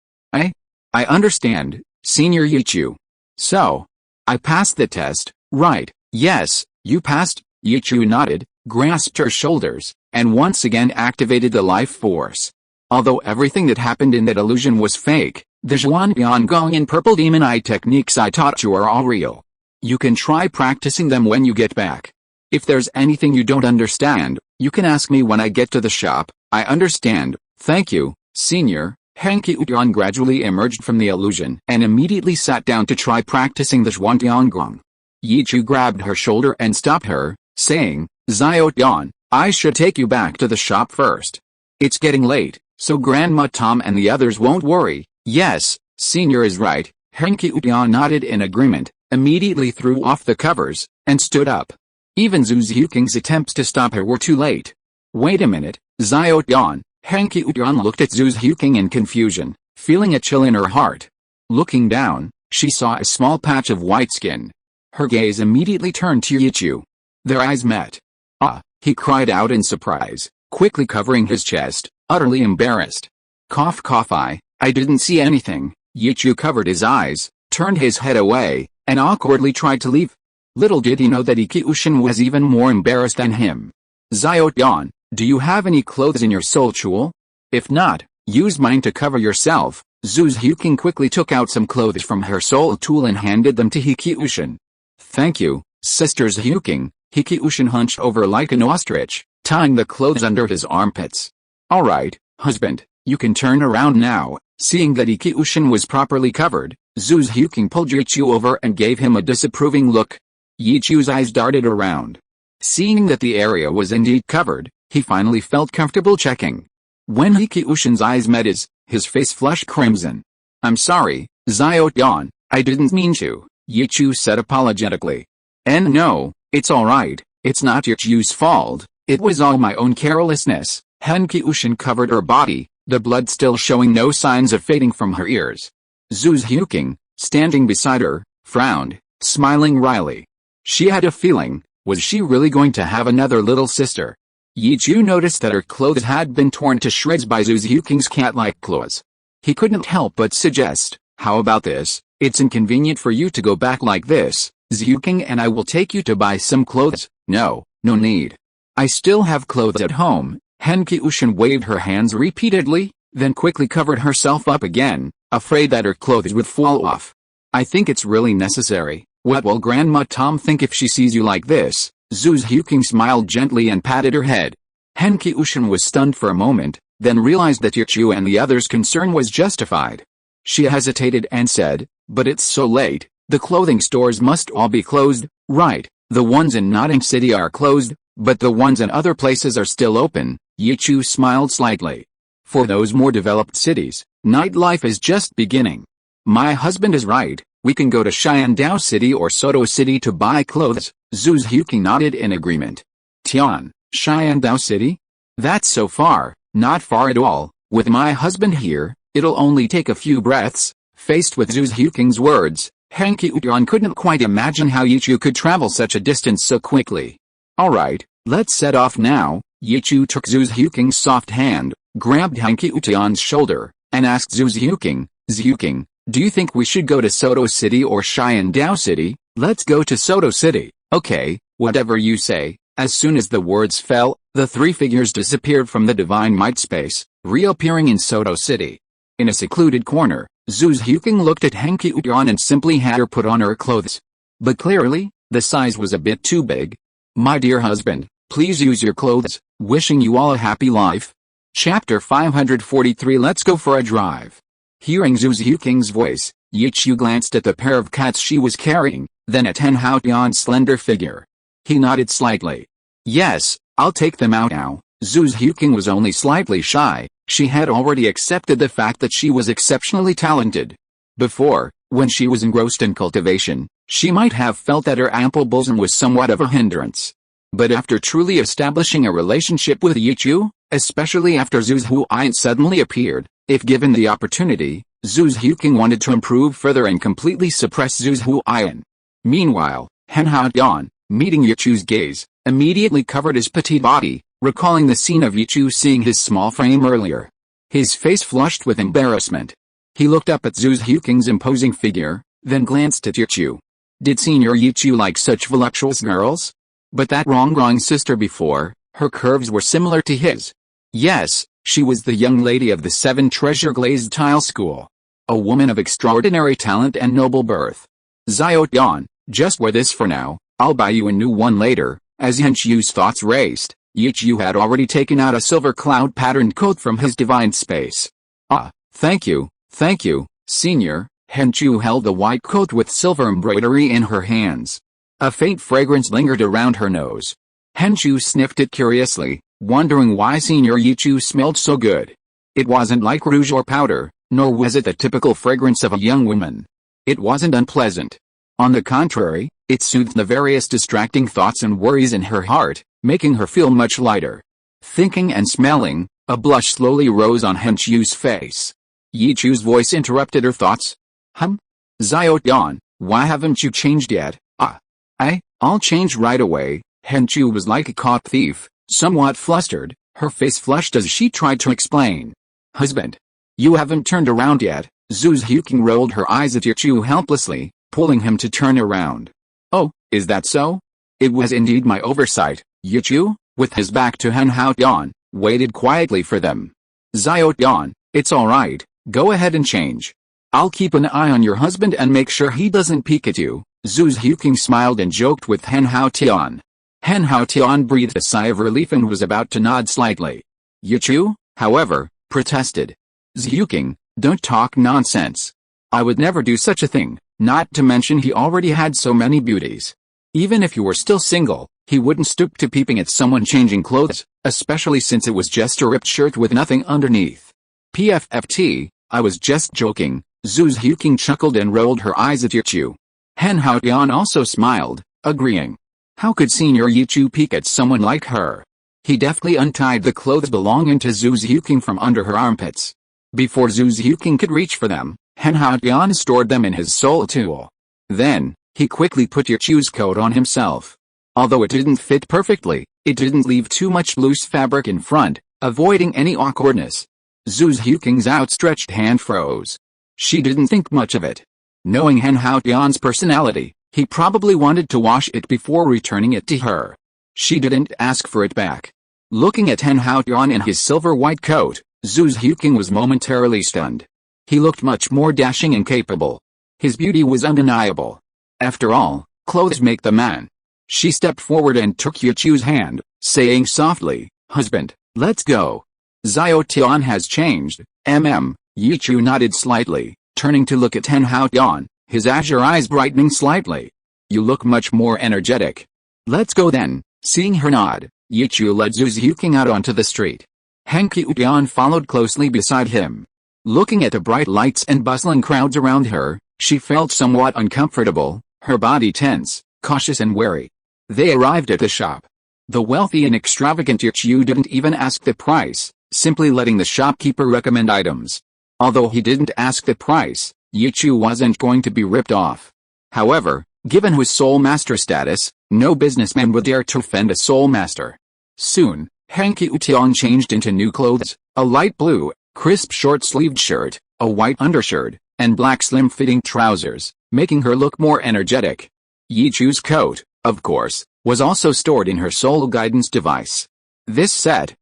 I understand, Senior Yichu. So, I passed the test, right? Yes, you passed. Yichu nodded, grasped her shoulders, and once again activated the life force. Although everything that happened in that illusion was fake, the Zhuan Gong and Purple Demon Eye techniques I taught you are all real. You can try practicing them when you get back. If there's anything you don't understand, you can ask me when I get to the shop. I understand, thank you, Senior. Hanky Utian gradually emerged from the illusion and immediately sat down to try practicing the Zhuan Gong. Yichu grabbed her shoulder and stopped her, saying, Xiao Tian, I should take you back to the shop first. It's getting late, so Grandma Tom and the others won't worry. Yes, Senior is right. Hanky Utian nodded in agreement, immediately threw off the covers, and stood up. Even Zhu Zhuking's attempts to stop her were too late. Wait a minute, Xiao Tian. Hanky Utian looked at Zhu Zhuking in confusion, feeling a chill in her heart. Looking down, she saw a small patch of white skin. Her gaze immediately turned to Yichu. Their eyes met. Ah, he cried out in surprise, quickly covering his chest, utterly embarrassed. Cough cough I didn't see anything. Yichu covered his eyes, turned his head away, and awkwardly tried to leave. Little did he know that Iki Ushin was even more embarrassed than him. Xiao Tian, do you have any clothes in your soul jewel? If not, use mine to cover yourself. Zhu Zhuking quickly took out some clothes from her soul tool and handed them to Hiki Ushin. Thank you, Sister Zhuking. Hiki Ushin hunched over like an ostrich, tying the clothes under his armpits. Alright, husband, you can turn around now. Seeing that Hiki Ushin was properly covered, Zhu Zhuking pulled Yichu over and gave him a disapproving look. Yichu's eyes darted around. Seeing that the area was indeed covered, he finally felt comfortable checking. When Hiki Ushin's eyes met his face flushed crimson. I'm sorry, Xiao Tian, I didn't mean to, Yichu said apologetically. And no, it's alright, it's not Yichu's fault, it was all my own carelessness. Henki Ushin covered her body, the blood still showing no signs of fading from her ears. Zhu Zhuking, standing beside her, frowned, smiling wryly. She had a feeling, was she really going to have another little sister? Yichu noticed that her clothes had been torn to shreds by Zhu Zhuking's cat-like claws. He couldn't help but suggest, how about this, it's inconvenient for you to go back like this, Zhuking, and I will take you to buy some clothes. No need. I still have clothes at home. Henki Ushin waved her hands repeatedly, then quickly covered herself up again, afraid that her clothes would fall off. I think it's really necessary. What will Grandma Tom think if she sees you like this? Zhu Zhuking smiled gently and patted her head. Henki Ushin was stunned for a moment, then realized that Yichu and the others' concern was justified. She hesitated and said, but it's so late, the clothing stores must all be closed, right? The ones in Notting City are closed, but the ones in other places are still open. Yichu smiled slightly. For those more developed cities, nightlife is just beginning. My husband is right, we can go to Xiandao City or Soto City to buy clothes. Zhu Zhuking nodded in agreement. Tian, Xiandao City? That's so far. Not far at all. With my husband here, it'll only take a few breaths. Faced with Zhu Zhuking's words, Hanky Utian couldn't quite imagine how Yichu could travel such a distance so quickly. Alright, let's set off now. Yichu took Zhu Zhuking's soft hand, grabbed Hanky Utian's shoulder, and asked Zhu Zhuking, do you think we should go to Soto City or Xiandao City? Let's go to Soto City. Okay, whatever you say. As soon as the words fell, the three figures disappeared from the divine might space, reappearing in Soto City. In a secluded corner, Zhu Zhuking looked at Hanky Utian and simply had her put on her clothes. But clearly, the size was a bit too big. My dear husband, please use your clothes, wishing you all a happy life. Chapter 543. Let's go for a drive. Hearing Zhu Zhuking's voice, Yichu glanced at the pair of cats she was carrying, then at Hen Haotian's slender figure. He nodded slightly. Yes, I'll take them out now. Zhu Zhuking was only slightly shy. She had already accepted the fact that she was exceptionally talented. Before, when she was engrossed in cultivation, she might have felt that her ample bosom was somewhat of a hindrance. But after truly establishing a relationship with Yichu, especially after Zhu Zhuian suddenly appeared, if given the opportunity, Zhu Zhuking wanted to improve further and completely suppress Zhu Zhuian. Meanwhile, Hen Haotian, meeting Yichu's gaze, immediately covered his petite body, recalling the scene of Yichu seeing his small frame earlier. His face flushed with embarrassment. He looked up at Zhu Zhuking's imposing figure, then glanced at Yichu. Did Senior Yichu like such voluptuous girls? But that wrong sister before, her curves were similar to his. Yes, she was the young lady of the 7 treasure glazed tile school. A woman of extraordinary talent and noble birth. Xiao, just wear this for now, I'll buy you a new one later. As Henshu's thoughts raced, Yichu had already taken out a silver cloud-patterned coat from his divine space. Ah, thank you, Senior. Henshu held the white coat with silver embroidery in her hands. A faint fragrance lingered around her nose. Henshu sniffed it curiously, wondering why Senior Yichu smelled so good. It wasn't like rouge or powder, nor was it the typical fragrance of a young woman. It wasn't unpleasant. On the contrary, it soothed the various distracting thoughts and worries in her heart, making her feel much lighter. Thinking and smelling, a blush slowly rose on Henshu's face. Yichu's voice interrupted her thoughts. Xiao, why haven't you changed yet? I'll change right away. Henshu was like a caught thief, somewhat flustered, her face flushed as she tried to explain. Husband, you haven't turned around yet. Zhu Zhuking rolled her eyes at Yichu helplessly, pulling him to turn around. Oh, is that so? It was indeed my oversight. Yichu, with his back to Hen Haotian, waited quietly for them. Xiao, it's alright, go ahead and change. I'll keep an eye on your husband and make sure he doesn't peek at you. Zhu Zhuking smiled and joked with Hen Haotian. Hen Haotian breathed a sigh of relief and was about to nod slightly. Yichu, however, protested. Zhuking, don't talk nonsense. I would never do such a thing, not to mention he already had so many beauties. Even if you were still single, he wouldn't stoop to peeping at someone changing clothes, especially since it was just a ripped shirt with nothing underneath. PFFT, I was just joking. Zhu Zhuking chuckled and rolled her eyes at Yichu. Hen Haotian also smiled, agreeing. How could Senior Yichu peek at someone like her? He deftly untied the clothes belonging to Zhu Zhuking from under her armpits. Before Zhu Zhuking could reach for them, Hen Haotian stored them in his soul tool. Then, he quickly put Yichu's coat on himself. Although it didn't fit perfectly, it didn't leave too much loose fabric in front, avoiding any awkwardness. Zhu Zhuking's outstretched hand froze. She didn't think much of it. Knowing Hen Haotian's personality, he probably wanted to wash it before returning it to her. She didn't ask for it back. Looking at Hen Haotian in his silver white coat, Zhu Zhuking was momentarily stunned. He looked much more dashing and capable. His beauty was undeniable. After all, clothes make the man. She stepped forward and took Yichu's hand, saying softly, Husband, let's go. Xiao has changed, Yichu nodded slightly, turning to look at Hen Haotian, his azure eyes brightening slightly. You look much more energetic. Let's go then. Seeing her nod, Yichu led Zhu Zhuking out onto the street. Hen Haotian followed closely beside him. Looking at the bright lights and bustling crowds around her, she felt somewhat uncomfortable, her body tense, cautious and wary. They arrived at the shop. The wealthy and extravagant Yichu didn't even ask the price, simply letting the shopkeeper recommend items. Although he didn't ask the price, Yichu wasn't going to be ripped off. However, given his soul master status, no businessman would dare to offend a soul master. Soon, Hen Haotian changed into new clothes, a light blue, crisp short-sleeved shirt, a white undershirt, and black slim-fitting trousers, making her look more energetic. Yichu's coat, of course, was also stored in her soul guidance device. This set,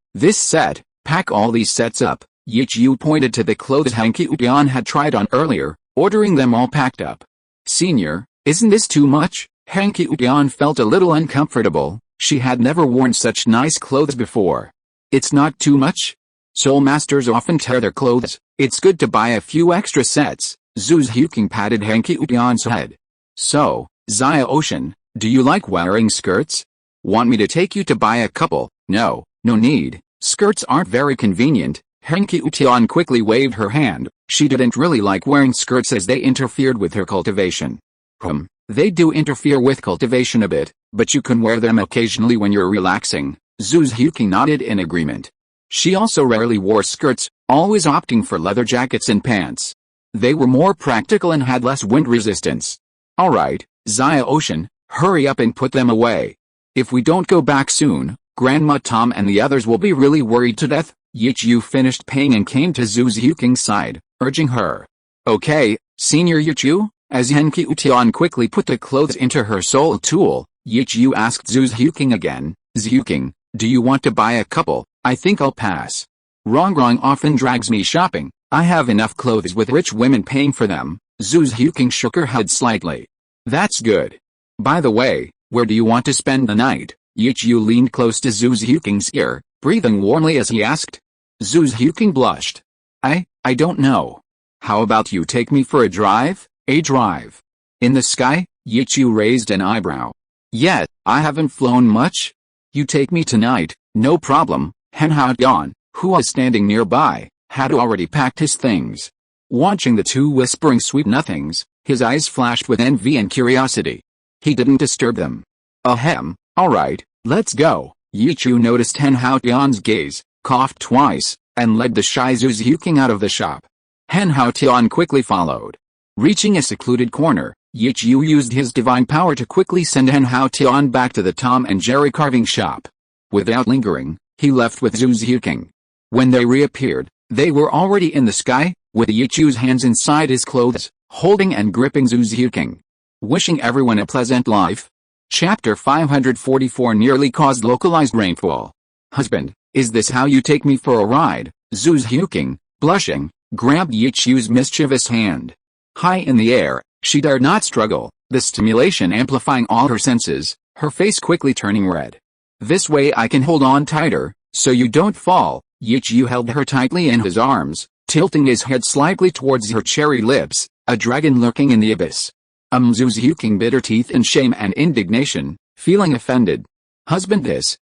pack all these sets up. Yichu pointed to the clothes Hen Haotian had tried on earlier, ordering them all packed up. Senior, isn't this too much? Hen Haotian felt a little uncomfortable. She had never worn such nice clothes before. It's not too much? Soul masters often tear their clothes. It's good to buy a few extra sets. Zhu Zhuqing patted Hanky Utian's head. So, Xiao Ocean, do you like wearing skirts? Want me to take you to buy a couple? No, no need. Skirts aren't very convenient. Hanky Utian quickly waved her hand. She didn't really like wearing skirts as they interfered with her cultivation. They do interfere with cultivation a bit, but you can wear them occasionally when you're relaxing. Zhu Zhuqing nodded in agreement. She also rarely wore skirts, always opting for leather jackets and pants. They were more practical and had less wind resistance. Alright, Xiao Ocean, hurry up and put them away. If we don't go back soon, Grandma Tom and the others will be really worried to death. Yichu finished paying and came to Zhu Zhuqing's side, urging her. Okay, Senior Yichu? As Hanky Utian quickly put the clothes into her soul tool, Yichu asked Zhu Zhuqing again, Zhuqing, do you want to buy a couple? I think I'll pass. Rongrong often drags me shopping. I have enough clothes with rich women paying for them. Zhu Zhuqing shook her head slightly. That's good. By the way, where do you want to spend the night? Yichu leaned close to Zhu Zhuqing's ear, breathing warmly as he asked. Zhu Zhuqing blushed. I don't know. How about you take me for a drive? A drive? In the sky? Yichu raised an eyebrow. Yet, I haven't flown much. You take me tonight, no problem. Han Haotian, who was standing nearby, had already packed his things. Watching the two whispering sweet nothings, his eyes flashed with envy and curiosity. He didn't disturb them. Ahem, alright, let's go. Yichu noticed Han Haotian's gaze, coughed twice, and led the shy Zhu Zhuqing out of the shop. Han Haotian quickly followed. Reaching a secluded corner, Yichu used his divine power to quickly send Han Haotian back to the Tom and Jerry carving shop. Without lingering, he left with Zhu Zhuqing. When they reappeared, they were already in the sky, with Yichu's hands inside his clothes, holding and gripping Zhu Zhuqing. Wishing everyone a pleasant life. Chapter 544 nearly caused localized rainfall. Husband, is this how you take me for a ride? Zhu Zhuqing, blushing, grabbed Yichu's mischievous hand. High in the air, she dared not struggle, the stimulation amplifying all her senses, her face quickly turning red. This way I can hold on tighter, so you don't fall. Yichu held her tightly in his arms, tilting his head slightly towards her cherry lips, a dragon lurking in the abyss. Zhu Zhuqing bit her teeth in shame and indignation, feeling offended. Husband,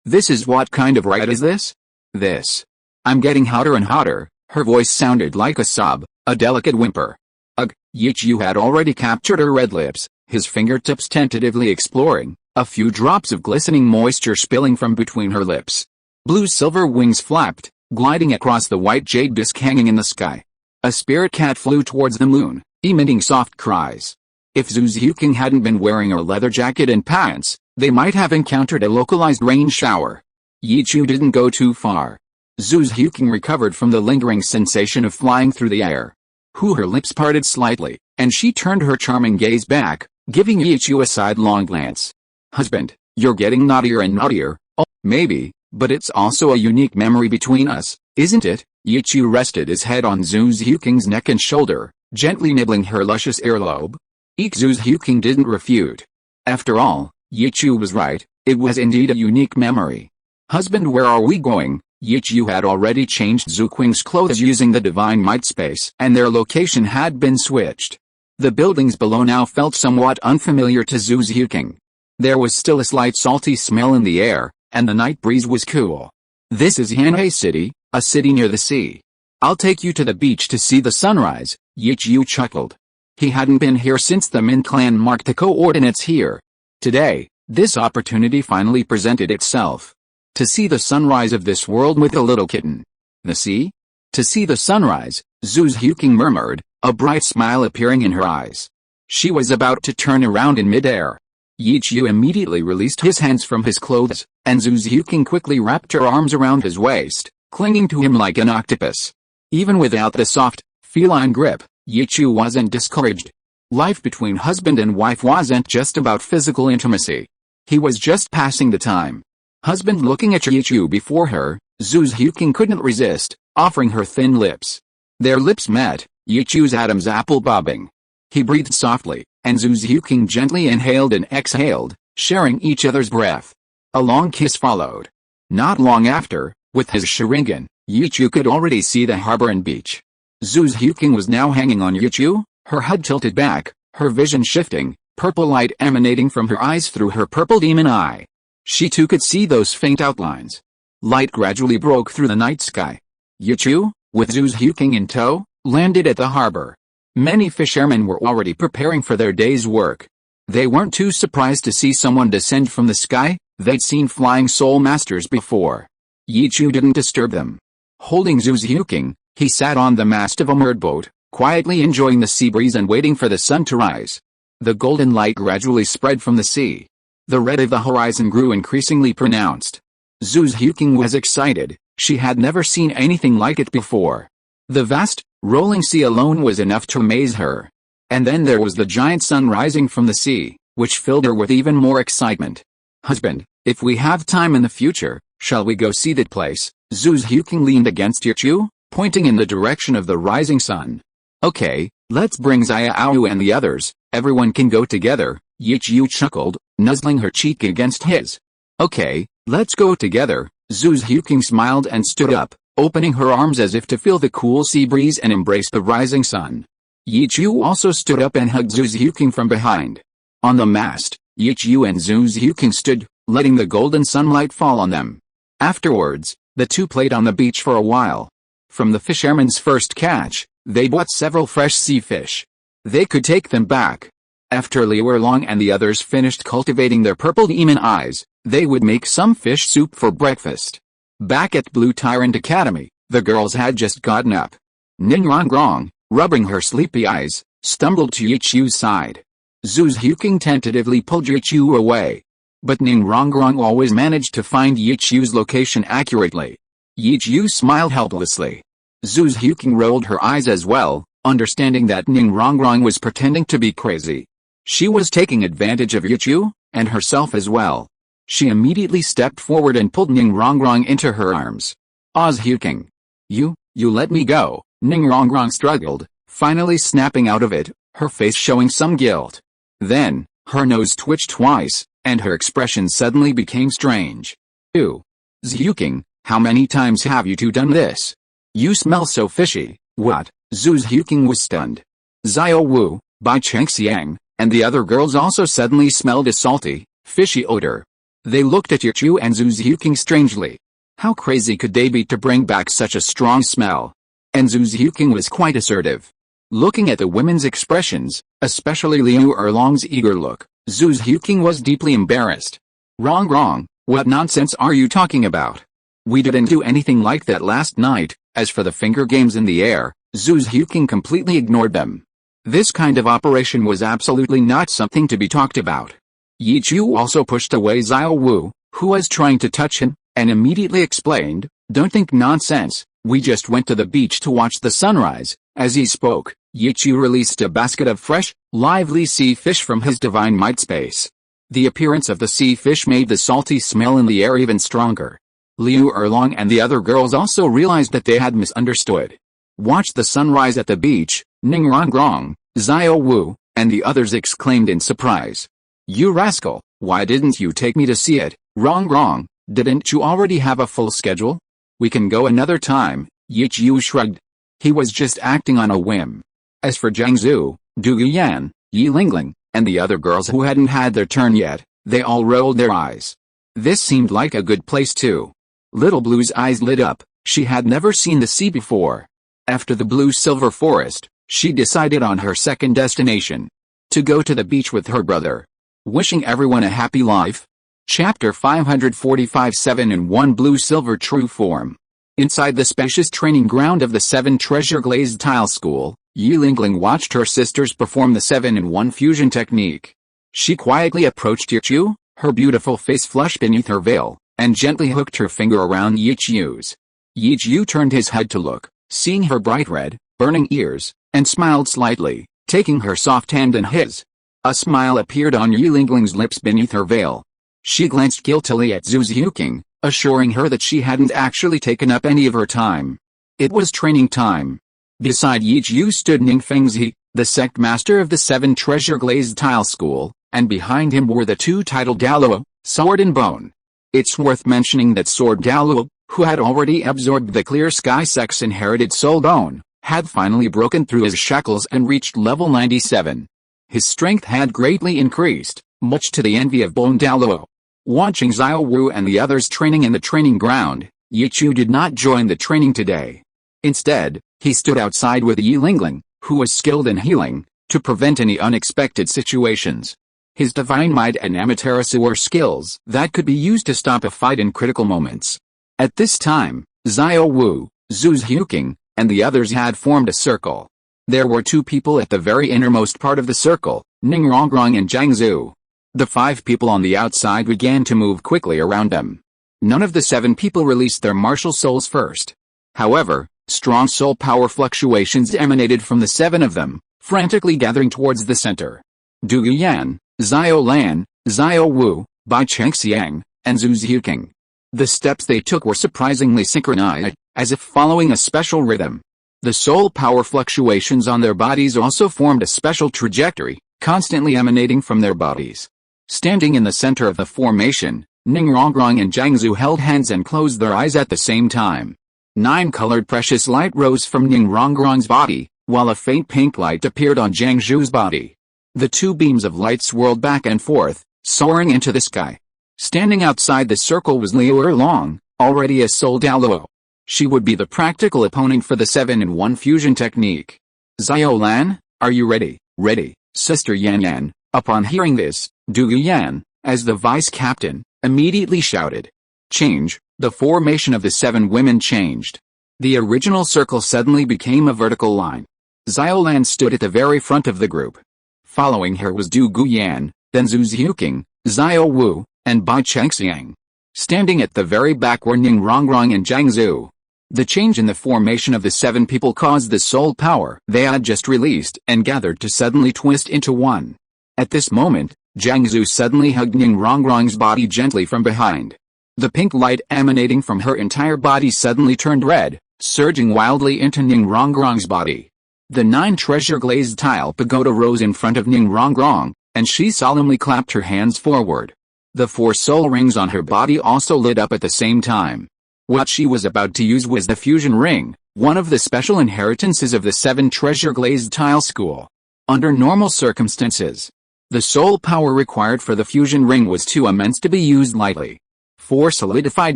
this is what kind of ride is this? This. I'm getting hotter and hotter. Her voice sounded like a sob, a delicate whimper. Ugh, Yichu had already captured her red lips, his fingertips tentatively exploring, a few drops of glistening moisture spilling from between her lips. Blue-silver wings flapped, gliding across the white jade disk hanging in the sky. A spirit cat flew towards the moon, emitting soft cries. If Zhu Zhuqing hadn't been wearing a leather jacket and pants, they might have encountered a localized rain shower. Yichu didn't go too far. Zhu Zhuqing recovered from the lingering sensation of flying through the air. Her lips parted slightly, and she turned her charming gaze back, giving Yichu a sidelong glance. Husband, you're getting naughtier and naughtier. Oh, maybe, but it's also a unique memory between us, isn't it? Yichu rested his head on Zhu Zhuqing's neck and shoulder, gently nibbling her luscious earlobe. Zhu Zhuqing didn't refute. After all, Yichu was right, it was indeed a unique memory. Husband, where are we going? Yichu had already changed Zhuqing's clothes using the divine might space, and their location had been switched. The buildings below now felt somewhat unfamiliar to Zhu Zhuqing. There was still a slight salty smell in the air, and the night breeze was cool. This is Yanhei City, a city near the sea. I'll take you to the beach to see the sunrise, Yichu chuckled. He hadn't been here since the Min clan marked the coordinates here. Today, this opportunity finally presented itself. To see the sunrise of this world with a little kitten. The sea? To see the sunrise, Zhu Zhuqing murmured, a bright smile appearing in her eyes. She was about to turn around in midair. Yichu immediately released his hands from his clothes, and Zhu Zhuqing quickly wrapped her arms around his waist, clinging to him like an octopus. Even without the soft, feline grip, Yichu wasn't discouraged. Life between husband and wife wasn't just about physical intimacy. He was just passing the time. Husband looking at Yichu before her, Zhu Zhuqing couldn't resist, offering her thin lips. Their lips met, Yichu's Adam's apple bobbing. He breathed softly, and Zhu Zhuqing gently inhaled and exhaled, sharing each other's breath. A long kiss followed. Not long after, with his Sharingan, Yichu could already see the harbor and beach. Zhu's Huking was now hanging on Yichu, her head tilted back, her vision shifting, purple light emanating from her eyes through her purple demon eye. She too could see those faint outlines. Light gradually broke through the night sky. Yichu, with Zhu's Huking in tow, landed at the harbor. Many fishermen were already preparing for their day's work. They weren't too surprised to see someone descend from the sky. They'd seen flying soul masters before. Yichu didn't disturb them. Holding Zhu's Huking, he sat on the mast of a moored boat, quietly enjoying the sea breeze and waiting for the sun to rise. The golden light gradually spread from the sea. The red of the horizon grew increasingly pronounced. Zhu's Huking was excited. She had never seen anything like it before. The vast, rolling sea alone was enough to amaze her. And then there was the giant sun rising from the sea, which filled her with even more excitement. "Husband, if we have time in the future, shall we go see that place?" Zhu's Huking leaned against Yichu, pointing in the direction of the rising sun. "Okay, let's bring Xiao Wu and the others, everyone can go together," Yichu chuckled, nuzzling her cheek against his. "Okay, let's go together." Zhu's Huking smiled and stood up, opening her arms as if to feel the cool sea breeze and embrace the rising sun. Yichu also stood up and hugged Zhu's Huking from behind. On the mast, Yichu and Zhu's Huking stood, letting the golden sunlight fall on them. Afterwards, the two played on the beach for a while. From the fishermen's first catch, they bought several fresh sea fish. They could take them back. After Liu Erlong and the others finished cultivating their purple demon eyes, they would make some fish soup for breakfast. Back at Blue Tyrant Academy, the girls had just gotten up. Ning Rongrong, rubbing her sleepy eyes, stumbled to Yichu's side. Zhu's Huking tentatively pulled Yichu away. But Ning Rongrong always managed to find Yichu's location accurately. Yichu smiled helplessly. Zhu's Huking rolled her eyes as well, understanding that Ning Rongrong was pretending to be crazy. She was taking advantage of Yichu, and herself as well. She immediately stepped forward and pulled Ning Rongrong into her arms. "Oz Huking. You let me go." Ning Rongrong struggled, finally snapping out of it, her face showing some guilt. Then, her nose twitched twice, and her expression suddenly became strange. "Ew. Zhuking, how many times have you two done this? You smell so fishy." "What?" Zhu's Huking was stunned. Xiao Wu, Bai Chengxiang, and the other girls also suddenly smelled a salty, fishy odor. They looked at Yichu and Zhu's Huking strangely. How crazy could they be to bring back such a strong smell? And Zhu's Huking was quite assertive. Looking at the women's expressions, especially Liu Erlong's eager look, Zhu's Huking was deeply embarrassed. Wrong, what nonsense are you talking about? We didn't do anything like that last night." As for the finger games in the air, Zhu's Huking completely ignored them. This kind of operation was absolutely not something to be talked about. Yichu also pushed away Xiao Wu, who was trying to touch him, and immediately explained, "Don't think nonsense, we just went to the beach to watch the sunrise." As he spoke, Yichu released a basket of fresh, lively sea fish from his divine might space. The appearance of the sea fish made the salty smell in the air even stronger. Liu Erlong and the other girls also realized that they had misunderstood. "Watch the sunrise at the beach," Ning Rongrong, Xiao Wu, and the others exclaimed in surprise. "You rascal, why didn't you take me to see it?" "Wrong, didn't you already have a full schedule? We can go another time," Yichu shrugged. He was just acting on a whim. As for Jiangzu, Du Yan, Yi Lingling, and the other girls who hadn't had their turn yet, they all rolled their eyes. This seemed like a good place too. Little Blue's eyes lit up. She had never seen the sea before. After the blue-silver forest, she decided on her second destination. To go to the beach with her brother. Wishing everyone a happy life. Chapter 545 7 in 1 Blue-Silver True Form. Inside the spacious training ground of the 7 Treasure Glazed Tile School, Yi Lingling watched her sisters perform the 7-in-1 fusion technique. She quietly approached Yichu, her beautiful face flushed beneath her veil, and gently hooked her finger around Yichu's. Yichu turned his head to look, seeing her bright red, burning ears, and smiled slightly, taking her soft hand in his. A smile appeared on Yi Lingling's lips beneath her veil. She glanced guiltily at Zhu's Huking, assuring her that she hadn't actually taken up any of her time. It was training time. Beside Yichu stood Ning Fengzi, the sect master of the 7 Treasure Glazed Tile School, and behind him were the 2 titled Douluo, Sword and Bone. It's worth mentioning that Sword Douluo, who had already absorbed the clear sky sex inherited soul bone, had finally broken through his shackles and reached level 97. His strength had greatly increased, much to the envy of Bone Douluo. Watching Xiao Wu and the others training in the training ground, Yi Chu did not join the training today. Instead, he stood outside with Yi Lingling, who was skilled in healing, to prevent any unexpected situations. His divine might and amaterasu were skills that could be used to stop a fight in critical moments. At this time, Xiao Wu, Zhu Xiuqing, and the others had formed a circle. There were 2 people at the very innermost part of the circle, Ning Rongrong and Zhang Zhu. The 5 people on the outside began to move quickly around them. None of the 7 people released their martial souls first. However, strong soul power fluctuations emanated from the 7 of them, frantically gathering towards the center. Du Guyan, Xiao Lan, Xiao Wu, Bai Chengxiang, and Zhu Xiuqing. The steps they took were surprisingly synchronized, as if following a special rhythm. The soul power fluctuations on their bodies also formed a special trajectory, constantly emanating from their bodies. Standing in the center of the formation, Ning Rongrong and Zhang Zhu held hands and closed their eyes at the same time. 9-colored precious light rose from Ning Rongrong's body, while a faint pink light appeared on Zhang Zhu's body. The 2 beams of light swirled back and forth, soaring into the sky. Standing outside the circle was Liu Erlong, already a Soul Douluo. She would be the practical opponent for the 7-in-1 fusion technique. Xiao Lan, are you ready? Ready, Sister Yan Yan. Upon hearing this, Du Guyan, as the vice captain, immediately shouted. Change. The formation of the 7 women changed. The original circle suddenly became a vertical line. Xiao Lan stood at the very front of the group. Following her was Du Guyan, then Zhu Xiuqing, Xiao Wu, and Bai Chengxiang. Standing at the very back were Ning Rongrong and Zhang Zhu. The change in the formation of the 7 people caused the soul power they had just released and gathered to suddenly twist into one. At this moment, Zhang Zhu suddenly hugged Ning Rongrong's body gently from behind. The pink light emanating from her entire body suddenly turned red, surging wildly into Ning Rongrong's body. The 9 treasure-glazed tile pagoda rose in front of Ning Rongrong, and she solemnly clapped her hands forward. The 4 soul rings on her body also lit up at the same time. What she was about to use was the fusion ring, one of the special inheritances of the 7 treasure-glazed tile school. Under normal circumstances, the soul power required for the fusion ring was too immense to be used lightly. 4 solidified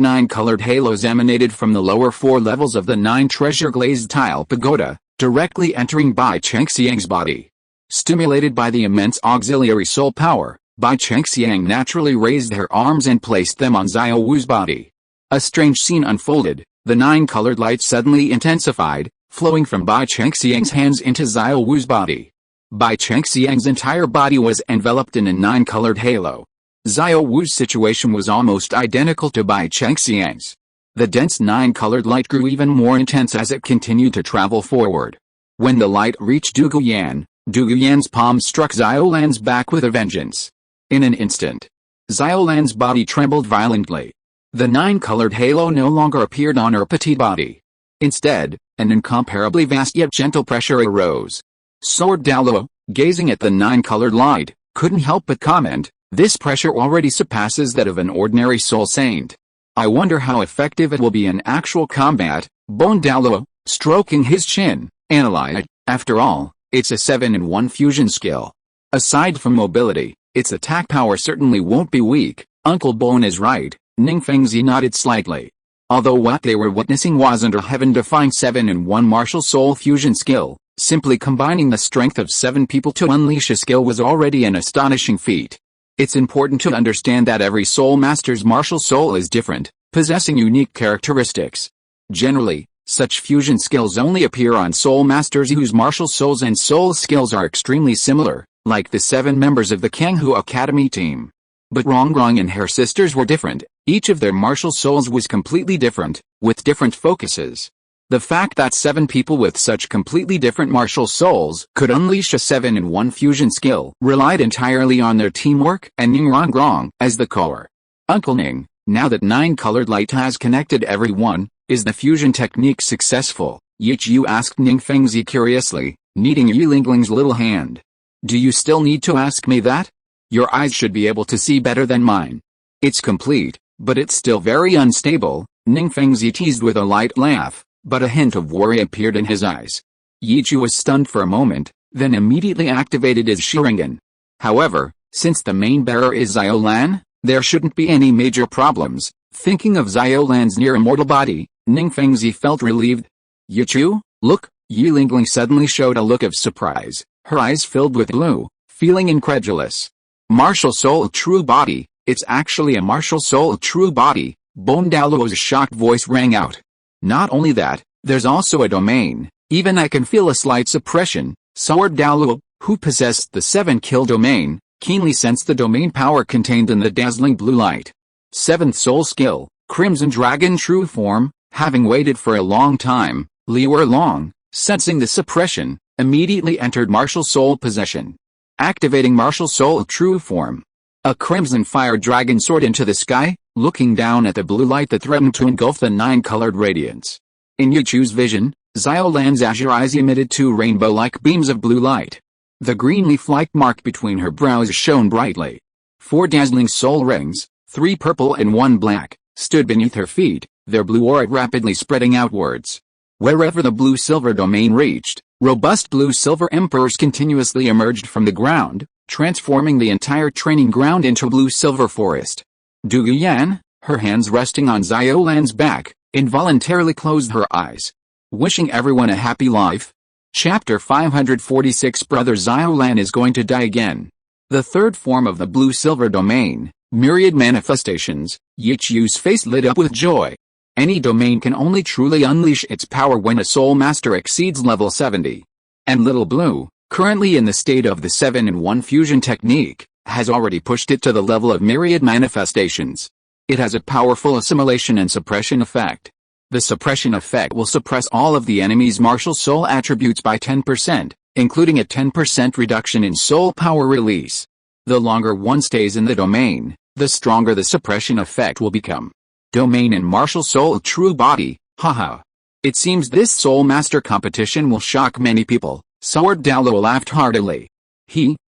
9-colored halos emanated from the lower 4 levels of the 9 treasure-glazed tile pagoda, directly entering Bai Chengxiang's body. Stimulated by the immense auxiliary soul power, Bai Chengxiang naturally raised her arms and placed them on Xiao Wu's body. A strange scene unfolded. The 9-colored light suddenly intensified, flowing from Bai Chengxiang's hands into Xiao Wu's body. Bai Chengxiang's entire body was enveloped in a 9-colored halo. Xiao Wu's situation was almost identical to Bai Chengxiang's. The dense 9-colored light grew even more intense as it continued to travel forward. When the light reached Du Guyan's palm struck Xiao Lan's back with a vengeance. In an instant, Xiao Lan's body trembled violently. The 9-colored halo no longer appeared on her petite body. Instead, an incomparably vast yet gentle pressure arose. Sword Douluo, gazing at the 9-colored light, couldn't help but comment, this pressure already surpasses that of an ordinary soul saint. I wonder how effective it will be in actual combat. Bone Douluo, stroking his chin, analyzed. After all, it's a 7-in-1 fusion skill. Aside from mobility, its attack power certainly won't be weak. Uncle Bone is right. Ning Fengzi nodded slightly. Although what they were witnessing wasn't a heaven-defying 7-in-1 martial soul fusion skill, simply combining the strength of 7 people to unleash a skill was already an astonishing feat. It's important to understand that every soul master's martial soul is different, possessing unique characteristics. Generally, such fusion skills only appear on soul masters whose martial souls and soul skills are extremely similar, like the 7 members of the Kanghu Academy team. But Rongrong and her sisters were different. Each of their martial souls was completely different, with different focuses. The fact that 7 people with such completely different martial souls could unleash a 7-in-1 fusion skill relied entirely on their teamwork and Ning Rongrong as the core. Uncle Ning, now that 9-colored light has connected everyone, is the fusion technique successful? Yi Chu asked Ning Fengzi curiously, kneading Yi Lingling's little hand. Do you still need to ask me that? Your eyes should be able to see better than mine. It's complete. but it's still very unstable. Ningfengzi teased with a light laugh, but a hint of worry appeared in his eyes. Yichu was stunned for a moment, then immediately activated his Sharingan. However, since the main bearer is Xiaolan, there shouldn't be any major problems. Thinking of Xiaolan's near-immortal body, Ningfengzi felt relieved. Yichu, look! Yilingling suddenly showed a look of surprise, her eyes filled with blue, feeling incredulous. Martial soul true body, it's actually a martial soul true body, Douluo's shocked voice rang out. Not only that, there's also a domain, even I can feel a slight suppression. Douluo, who possessed the 7-kill domain, keenly sensed the domain power contained in the dazzling blue light. 7th soul skill, Crimson Dragon true form. Having waited for a long time, Liu Erlong, sensing the suppression, immediately entered martial soul possession. Activating martial soul true form. A crimson fire dragon soared into the sky, looking down at the blue light that threatened to engulf the 9-colored radiance. In Yichu's vision, Xiaolan's azure eyes emitted 2 rainbow-like beams of blue light. The green leaf-like mark between her brows shone brightly. 4 dazzling soul rings, 3 purple and 1 black, stood beneath her feet, their blue aura rapidly spreading outwards. Wherever the blue-silver domain reached, robust blue-silver emperors continuously emerged from the ground, transforming the entire training ground into blue-silver forest. Du Yan, her hands resting on Xiaolan's back, involuntarily closed her eyes. Wishing everyone a happy life. Chapter 546 Brother Xiaolan is going to die again. The third form of the blue-silver domain, myriad manifestations. Yichu's face lit up with joy. Any domain can only truly unleash its power when a soul master exceeds level 70. And Little Blue, currently in the state of the 7-in-1 fusion technique, has already pushed it to the level of myriad manifestations. It has a powerful assimilation and suppression effect. The suppression effect will suppress all of the enemy's martial soul attributes by 10%, including a 10% reduction in soul power release. The longer one stays in the domain, the stronger the suppression effect will become. Domain and martial soul true body, haha. It seems this soul master competition will shock many people. Douluo laughed heartily.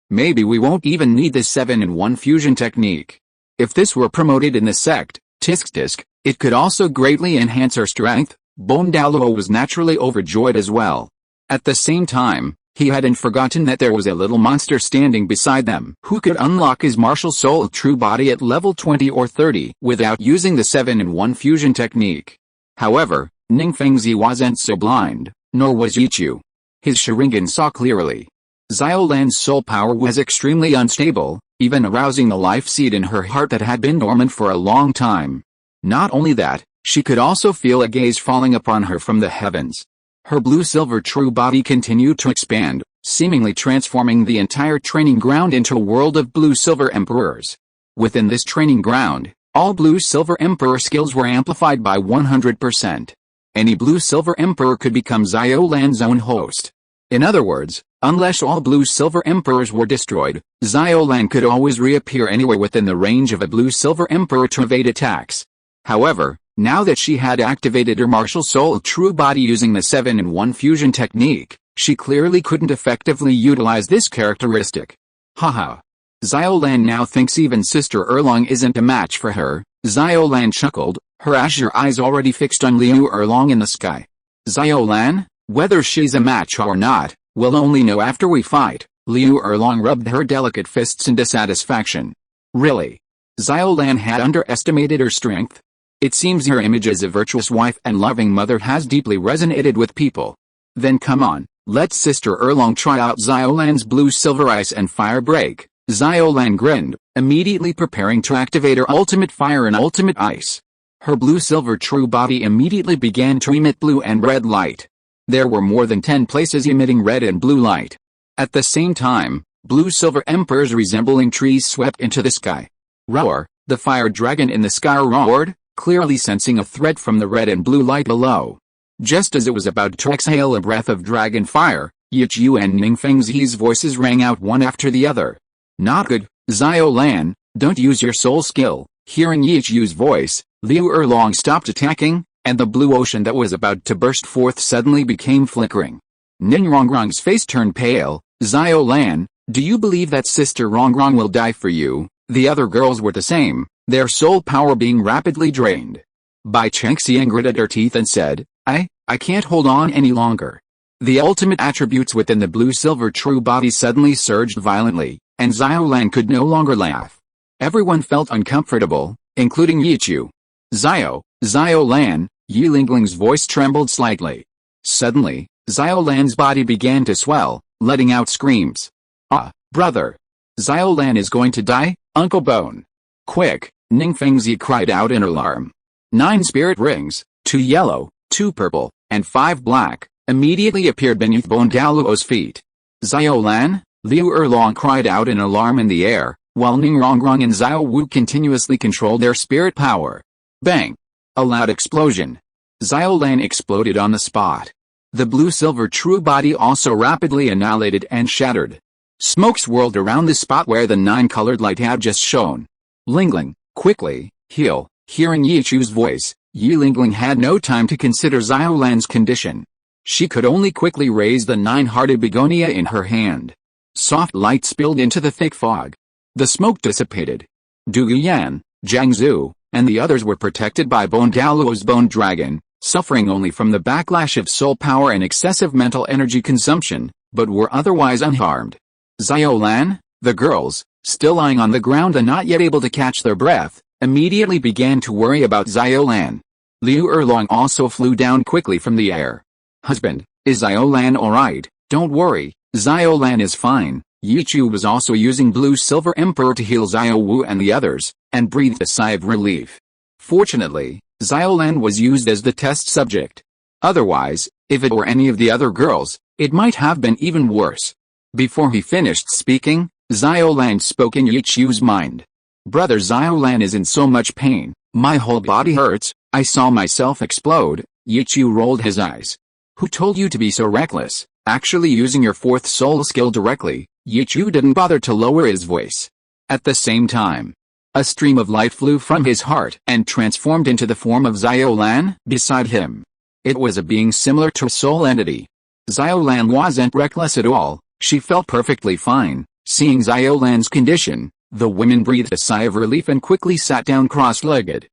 Maybe we won't even need this 7-in-1 fusion technique. If this were promoted in the sect, Tisk, it could also greatly enhance her strength. Douluo was naturally overjoyed as well. At the same time, he hadn't forgotten that there was a little monster standing beside them who could unlock his martial soul true body at level 20 or 30 without using the 7-in-1 fusion technique. However, Ningfengzi wasn't so blind, nor was Yichu. His Sharingan saw clearly. Xiaolan's soul power was extremely unstable, even arousing the life seed in her heart that had been dormant for a long time. Not only that, she could also feel a gaze falling upon her from the heavens. Her blue-silver true body continued to expand, seemingly transforming the entire training ground into a world of blue-silver emperors. Within this training ground, all blue-silver emperor skills were amplified by 100%. Any blue-silver emperor could become Xiaolan's own host. In other words, unless all blue-silver emperors were destroyed, Xiaolan could always reappear anywhere within the range of a blue-silver emperor to evade attacks. However, now that she had activated her martial soul true body using the 7-in-1 fusion technique, she clearly couldn't effectively utilize this characteristic. Haha. Xiaolan now thinks even Sister Erlong isn't a match for her. Xiaolan chuckled, her azure eyes already fixed on Liu Erlong in the sky. Xiaolan, whether she's a match or not, we'll only know after we fight. Liu Erlong rubbed her delicate fists in dissatisfaction. Really? Xiaolan had underestimated her strength. It seems her image as a virtuous wife and loving mother has deeply resonated with people. Then come on, let Sister Erlong try out Xiaolan's blue-silver ice and fire break. Xiaolan grinned, immediately preparing to activate her ultimate fire and ultimate ice. Her blue-silver true body immediately began to emit blue and red light. There were more than 10 places emitting red and blue light. At the same time, blue-silver emperors resembling trees swept into the sky. Roar, the fire dragon in the sky roared, clearly sensing a threat from the red and blue light below. Just as it was about to exhale a breath of dragon fire, Yichu and Ningfengzi's voices rang out one after the other. Not good, Xiaolan, don't use your soul skill. Hearing Yichu's voice, Liu Erlong stopped attacking, and the blue ocean that was about to burst forth suddenly became flickering. Ningrongrong's face turned pale. Xiaolan, do you believe that Sister Rongrong will die for you? The other girls were the same. their soul power being rapidly drained. Bai Chengxiang gritted her teeth and said, I can't hold on any longer. The ultimate attributes within the blue-silver true body suddenly surged violently, and Xiao Lan could no longer laugh. Everyone felt uncomfortable, including Yichu. Xiao Lan, Yi Lingling's voice trembled slightly. Suddenly, Xiao Lan's body began to swell, letting out screams. Ah, brother! Xiao Lan is going to die, Uncle Bone! Quick! Ning Fengzi cried out in alarm. 9 spirit rings, 2 yellow, 2 purple, and 5 black, immediately appeared beneath Douluo's feet. Xiao Lan? Liu Erlong cried out in alarm in the air, while Ning Rongrong and Xiao Wu continuously controlled their spirit power. Bang! A loud explosion. Xiao Lan exploded on the spot. The blue-silver true body also rapidly annihilated and shattered. Smoke swirled around the spot where the 9-colored light had just shone. Lingling, quickly, heal! Hearing Yichu's voice, Yi Lingling had no time to consider Xiao Lan's condition. She could only quickly raise the 9-hearted begonia in her hand. Soft light spilled into the thick fog. The smoke dissipated. Du Yan, Jiang Zhu, and the others were protected by Douluo's bone dragon, suffering only from the backlash of soul power and excessive mental energy consumption, but were otherwise unharmed. Xiao Lan, the girls, still lying on the ground and not yet able to catch their breath, immediately began to worry about Xiao Lan. Liu Erlong also flew down quickly from the air. Husband, is Xiao Lan alright? Don't worry, Xiao Lan is fine. Yichu was also using Blue-Silver Emperor to heal Xiao Wu and the others, and breathed a sigh of relief. Fortunately, Xiao Lan was used as the test subject. Otherwise, if it were any of the other girls, it might have been even worse. Before he finished speaking, Xiao Lan spoke in Yichu's mind. Brother Xiao Lan is in so much pain, my whole body hurts, I saw myself explode. Yichu rolled his eyes. Who told you to be so reckless? Actually using your 4th soul skill directly, Yichu didn't bother to lower his voice. At the same time, a stream of light flew from his heart and transformed into the form of Xiao Lan beside him. It was a being similar to a soul entity. Xiao Lan wasn't reckless at all, she felt perfectly fine. Seeing Xiao Lan's condition, the women breathed a sigh of relief and quickly sat down cross-legged.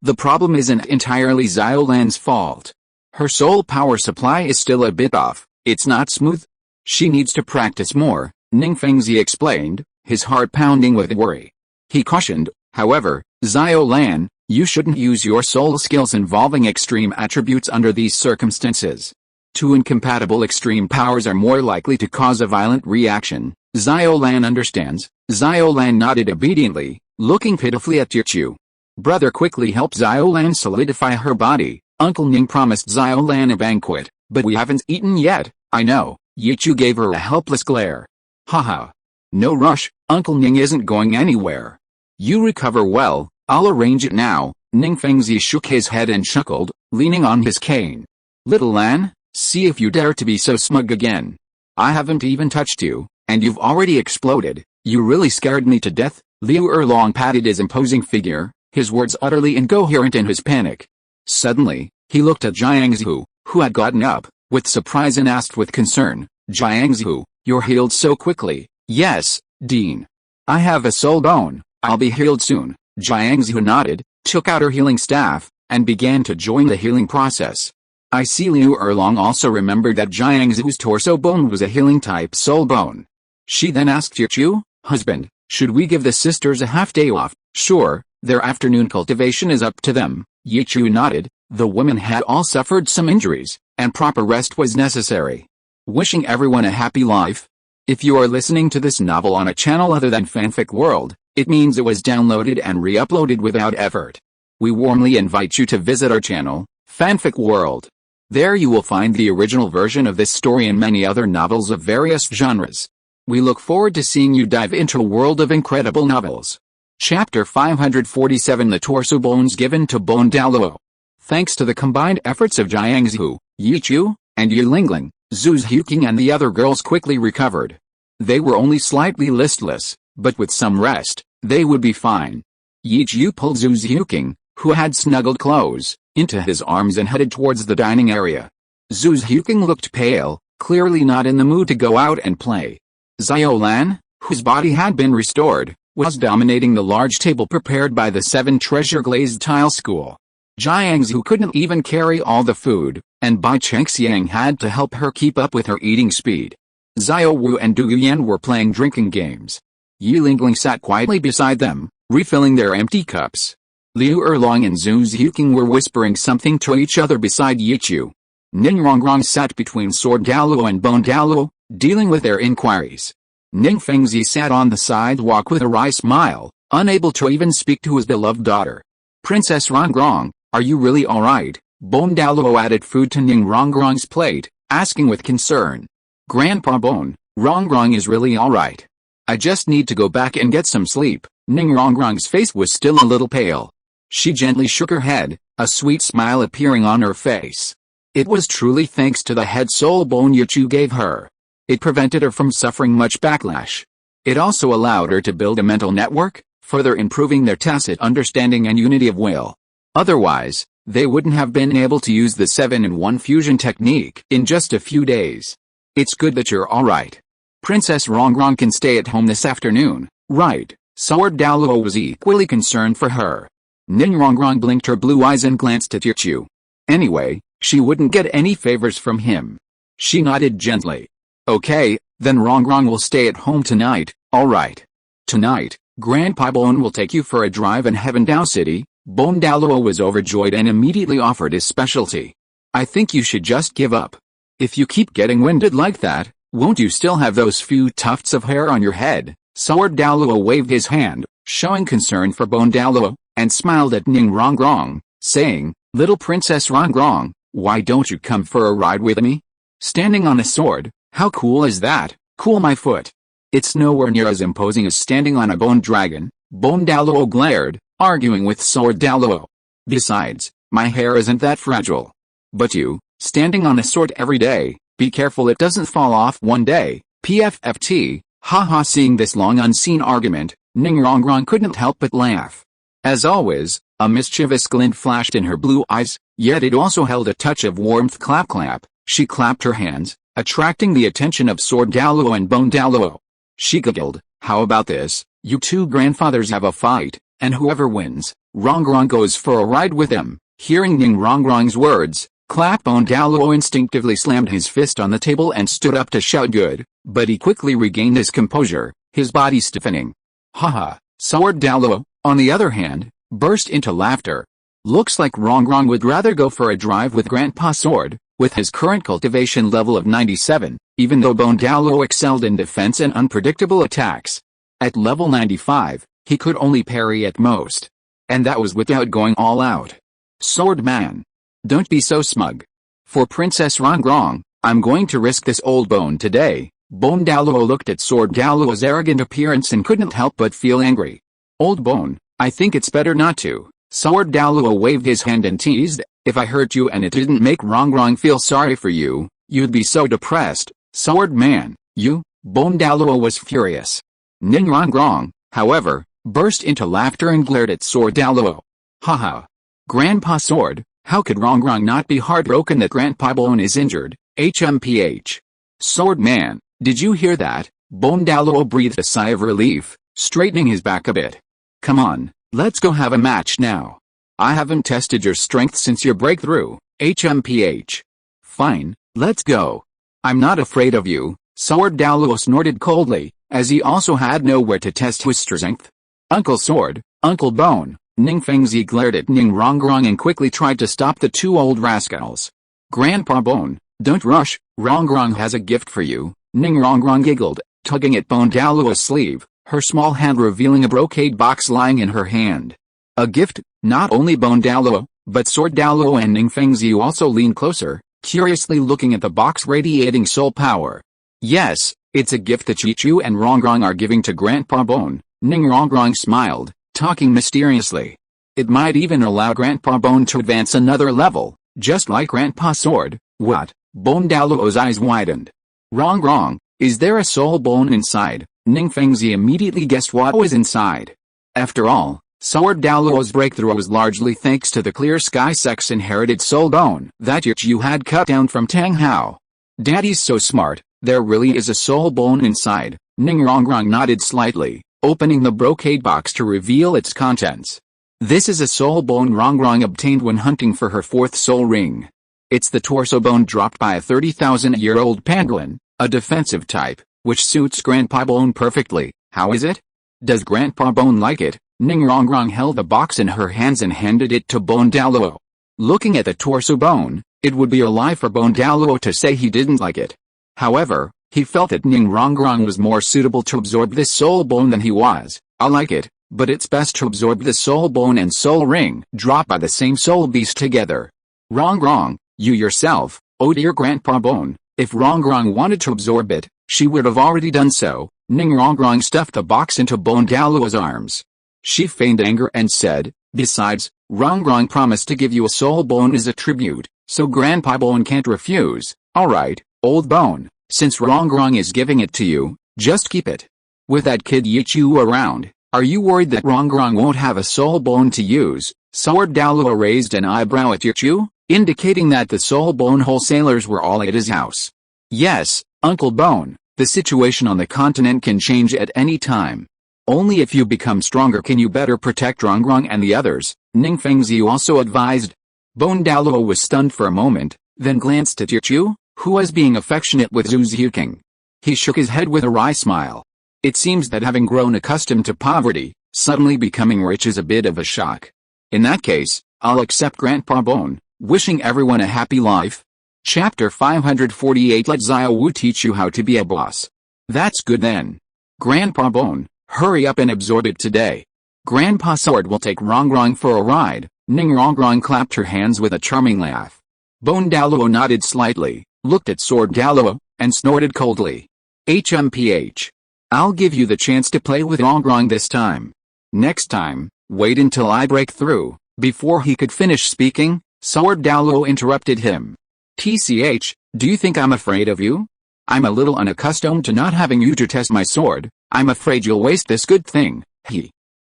The problem isn't entirely Xiao Lan's fault. Her soul power supply is still a bit off, it's not smooth. She needs to practice more, Ning Fengzi explained, his heart pounding with worry. He cautioned, however, Xiao Lan, you shouldn't use your soul skills involving extreme attributes under these circumstances. 2 incompatible extreme powers are more likely to cause a violent reaction. Xiao Lan understands. Xiao Lan nodded obediently, looking pitifully at Yichu. Brother quickly helped Xiao Lan solidify her body. Uncle Ning promised Xiao Lan a banquet, but we haven't eaten yet. I know. Yichu gave her a helpless glare. Haha. No rush, Uncle Ning isn't going anywhere. You recover well, I'll arrange it now. Ning Fengzi shook his head and chuckled, leaning on his cane. Little Lan, see if you dare to be so smug again. I haven't even touched you, and you've already exploded. You really scared me to death. Liu Erlong patted his imposing figure, his words utterly incoherent in his panic. Suddenly, he looked at Jiang Zhu, who had gotten up, with surprise and asked with concern, Jiang Zhu, you're healed so quickly. Yes, Dean. I have a soul bone, I'll be healed soon. Jiang Zhu nodded, took out her healing staff, and began to join the healing process. I see Liu Erlong also remembered that Jiang Zhu's torso bone was a healing type soul bone. She then asked Yichu, husband, should we give the sisters a half-day off? Sure, their afternoon cultivation is up to them. Yichu nodded. The women had all suffered some injuries, and proper rest was necessary. Wishing everyone a happy life. If you are listening to this novel on a channel other than Fanfic World, it means it was downloaded and re-uploaded without effort. We warmly invite you to visit our channel, Fanfic World. There you will find the original version of this story and many other novels of various genres. We look forward to seeing you dive into a world of incredible novels. Chapter 547 The Torso Bones Given to Douluo. Thanks to the combined efforts of Jiang Zhu, Yichu, and Yi Lingling, Zhu Zhuqing and the other girls quickly recovered. They were only slightly listless, but with some rest, they would be fine. Yichu pulled Zhu Zhuqing, who had snuggled close, into his arms and headed towards the dining area. Zhu Zhuqing looked pale, clearly not in the mood to go out and play. Xiao Lan, whose body had been restored, was dominating the large table prepared by the 7 treasure-glazed tile school. Jiangsu couldn't even carry all the food, and Bai Chengxiang had to help her keep up with her eating speed. Xiao Wu and Du Yuyan were playing drinking games. Yi Lingling sat quietly beside them, refilling their empty cups. Liu Erlong and Zhu Zhuqing were whispering something to each other beside Yi Chu. Ning Rongrong sat between Sword Douluo and Bone Douluo, dealing with their inquiries. Ning Fengzi sat on the sidewalk with a wry smile, unable to even speak to his beloved daughter. Princess Rongrong, are you really alright? Bone Douluo added food to Ning Rongrong's plate, asking with concern. Grandpa Bone, Rongrong is really alright. I just need to go back and get some sleep. Ning Rongrong's face was still a little pale. She gently shook her head, a sweet smile appearing on her face. It was truly thanks to the head soul bone Yichu gave her. It prevented her from suffering much backlash. It also allowed her to build a mental network, further improving their tacit understanding and unity of will. Otherwise, they wouldn't have been able to use the 7-in-1 fusion technique in just a few days. It's good that you're alright. Princess Rongrong can stay at home this afternoon, right? Sword Douluo was equally concerned for her. Ning Rongrong blinked her blue eyes and glanced at Yichu. Anyway, she wouldn't get any favors from him. She nodded gently. Okay, then Rongrong will stay at home tonight, alright. Tonight, Grandpa Bone will take you for a drive in Heaven Dao City. Bone Douluo was overjoyed and immediately offered his specialty. I think you should just give up. If you keep getting winded like that, won't you still have those few tufts of hair on your head? Sword Douluo waved his hand, showing concern for Bone Douluo, and smiled at Ning Rongrong, saying, Little Princess Rongrong, why don't you come for a ride with me? Standing on a sword, how cool is that? Cool my foot. It's nowhere near as imposing as standing on a bone dragon. Bone Douluo glared, arguing with Sword Douluo. Besides, my hair isn't that fragile. But you, standing on a sword every day, be careful it doesn't fall off one day. PFFT, haha. Seeing this long unseen argument, Ning Rongrong couldn't help but laugh. As always, a mischievous glint flashed in her blue eyes, yet it also held a touch of warmth. Clap clap, she clapped her hands, attracting the attention of Sword Douluo and Bone Douluo. She giggled, how about this, you two grandfathers have a fight, and whoever wins, Rongrong goes for a ride with them. Hearing Ning Rongrong's words, Bone Douluo instinctively slammed his fist on the table and stood up to shout good, but he quickly regained his composure, his body stiffening. Haha, Sword Douluo, on the other hand, burst into laughter. Looks like Rongrong would rather go for a drive with Grandpa Sword, with his current cultivation level of 97, even though Bone Douluo excelled in defense and unpredictable attacks. At level 95, he could only parry at most. And that was without going all out. Sword man. Don't be so smug. For Princess Rongrong, I'm going to risk this old bone today. Bone Douluo looked at Sword Douluo's arrogant appearance and couldn't help but feel angry. Old bone, I think it's better not to. Sword Douluo waved his hand and teased, if I hurt you and it didn't make Rongrong feel sorry for you, you'd be so depressed. Sword man, you? Bone Douluo was furious. Ning Rongrong, however, burst into laughter and glared at Sword Douluo. Haha. Grandpa Sword, how could Rongrong not be heartbroken that Grandpa Bone is injured? HMPH. Sword man, did you hear that? Bone Douluo breathed a sigh of relief, straightening his back a bit. Come on, let's go have a match now. I haven't tested your strength since your breakthrough, HMPH. Fine, let's go. I'm not afraid of you, Sword Douluo snorted coldly, as he also had nowhere to test his strength. Uncle Sword, Uncle Bone. Ning Fengzi glared at Ning Rongrong and quickly tried to stop the two old rascals. Grandpa Bone, don't rush, Rongrong has a gift for you. Ning Rongrong giggled, tugging at Bone Douluo's sleeve, her small hand revealing a brocade box lying in her hand. A gift? Not only Bone Douluo, but Sword Douluo and Ning Fengzi also leaned closer, curiously looking at the box radiating soul power. Yes, it's a gift that Chichu and Rongrong are giving to Grandpa Bone. Ning Rongrong smiled, talking mysteriously. It might even allow Grandpa Bone to advance another level, just like Grandpa Sword. What? Bone Douluo's eyes widened. Rongrong, is there a soul bone inside? Ning Fengzi immediately guessed what was inside. After all, Sword Douluo's breakthrough was largely thanks to the Clear Sky Sex inherited soul bone that Yichu had cut down from Tang Hao. Daddy's so smart, there really is a soul bone inside. Ning Rongrong nodded slightly, opening the brocade box to reveal its contents. This is a soul bone Rongrong obtained when hunting for her fourth soul ring. It's the torso bone dropped by a 30,000-year-old pangolin, a defensive type, which suits Grandpa Bone perfectly. How is it? Does Grandpa Bone like it? Ning Rongrong held the box in her hands and handed it to Bone Douluo. Looking at the torso bone, it would be a lie for Bone Douluo to say he didn't like it. However, he felt that Ning Rongrong was more suitable to absorb this soul bone than he was. I like it, but it's best to absorb the soul bone and soul ring dropped by the same soul beast together. Rongrong, you yourself, oh dear Grandpa Bone, if Rongrong wanted to absorb it, she would have already done so. Ning Rongrong stuffed the box into Bone Douluo's arms. She feigned anger and said, besides, Rongrong promised to give you a soul bone as a tribute, so Grandpa Bone can't refuse. Alright, old bone, since Rongrong is giving it to you, just keep it. With that kid Yichu around, are you worried that Rongrong won't have a soul bone to use? Sword Douluo raised an eyebrow at Yichu, indicating that the soul bone wholesalers were all at his house. Yes, Uncle Bone, the situation on the continent can change at any time. Only if you become stronger can you better protect Rongrong and the others, Ning Fengzi also advised. Bone Douluo was stunned for a moment, then glanced at Yichu, who was being affectionate with Zhu Ziuking. He shook his head with a wry smile. It seems that having grown accustomed to poverty, suddenly becoming rich is a bit of a shock. In that case, I'll accept Grandpa Bone, wishing everyone a happy life. Chapter 548. Let Xiao Wu teach you how to be a boss. That's good then. Grandpa Bone, hurry up and absorb it today. Grandpa Sword will take Rongrong for a ride. Ning Rongrong clapped her hands with a charming laugh. Bone Douluo nodded slightly, looked at Sword Douluo, and snorted coldly. HMPH. I'll give you the chance to play with Rongrong this time. Next time, wait until I break through. Before he could finish speaking, Sword Douluo interrupted him. TCH, do you think I'm afraid of you? I'm a little unaccustomed to not having you to test my sword. I'm afraid you'll waste this good thing.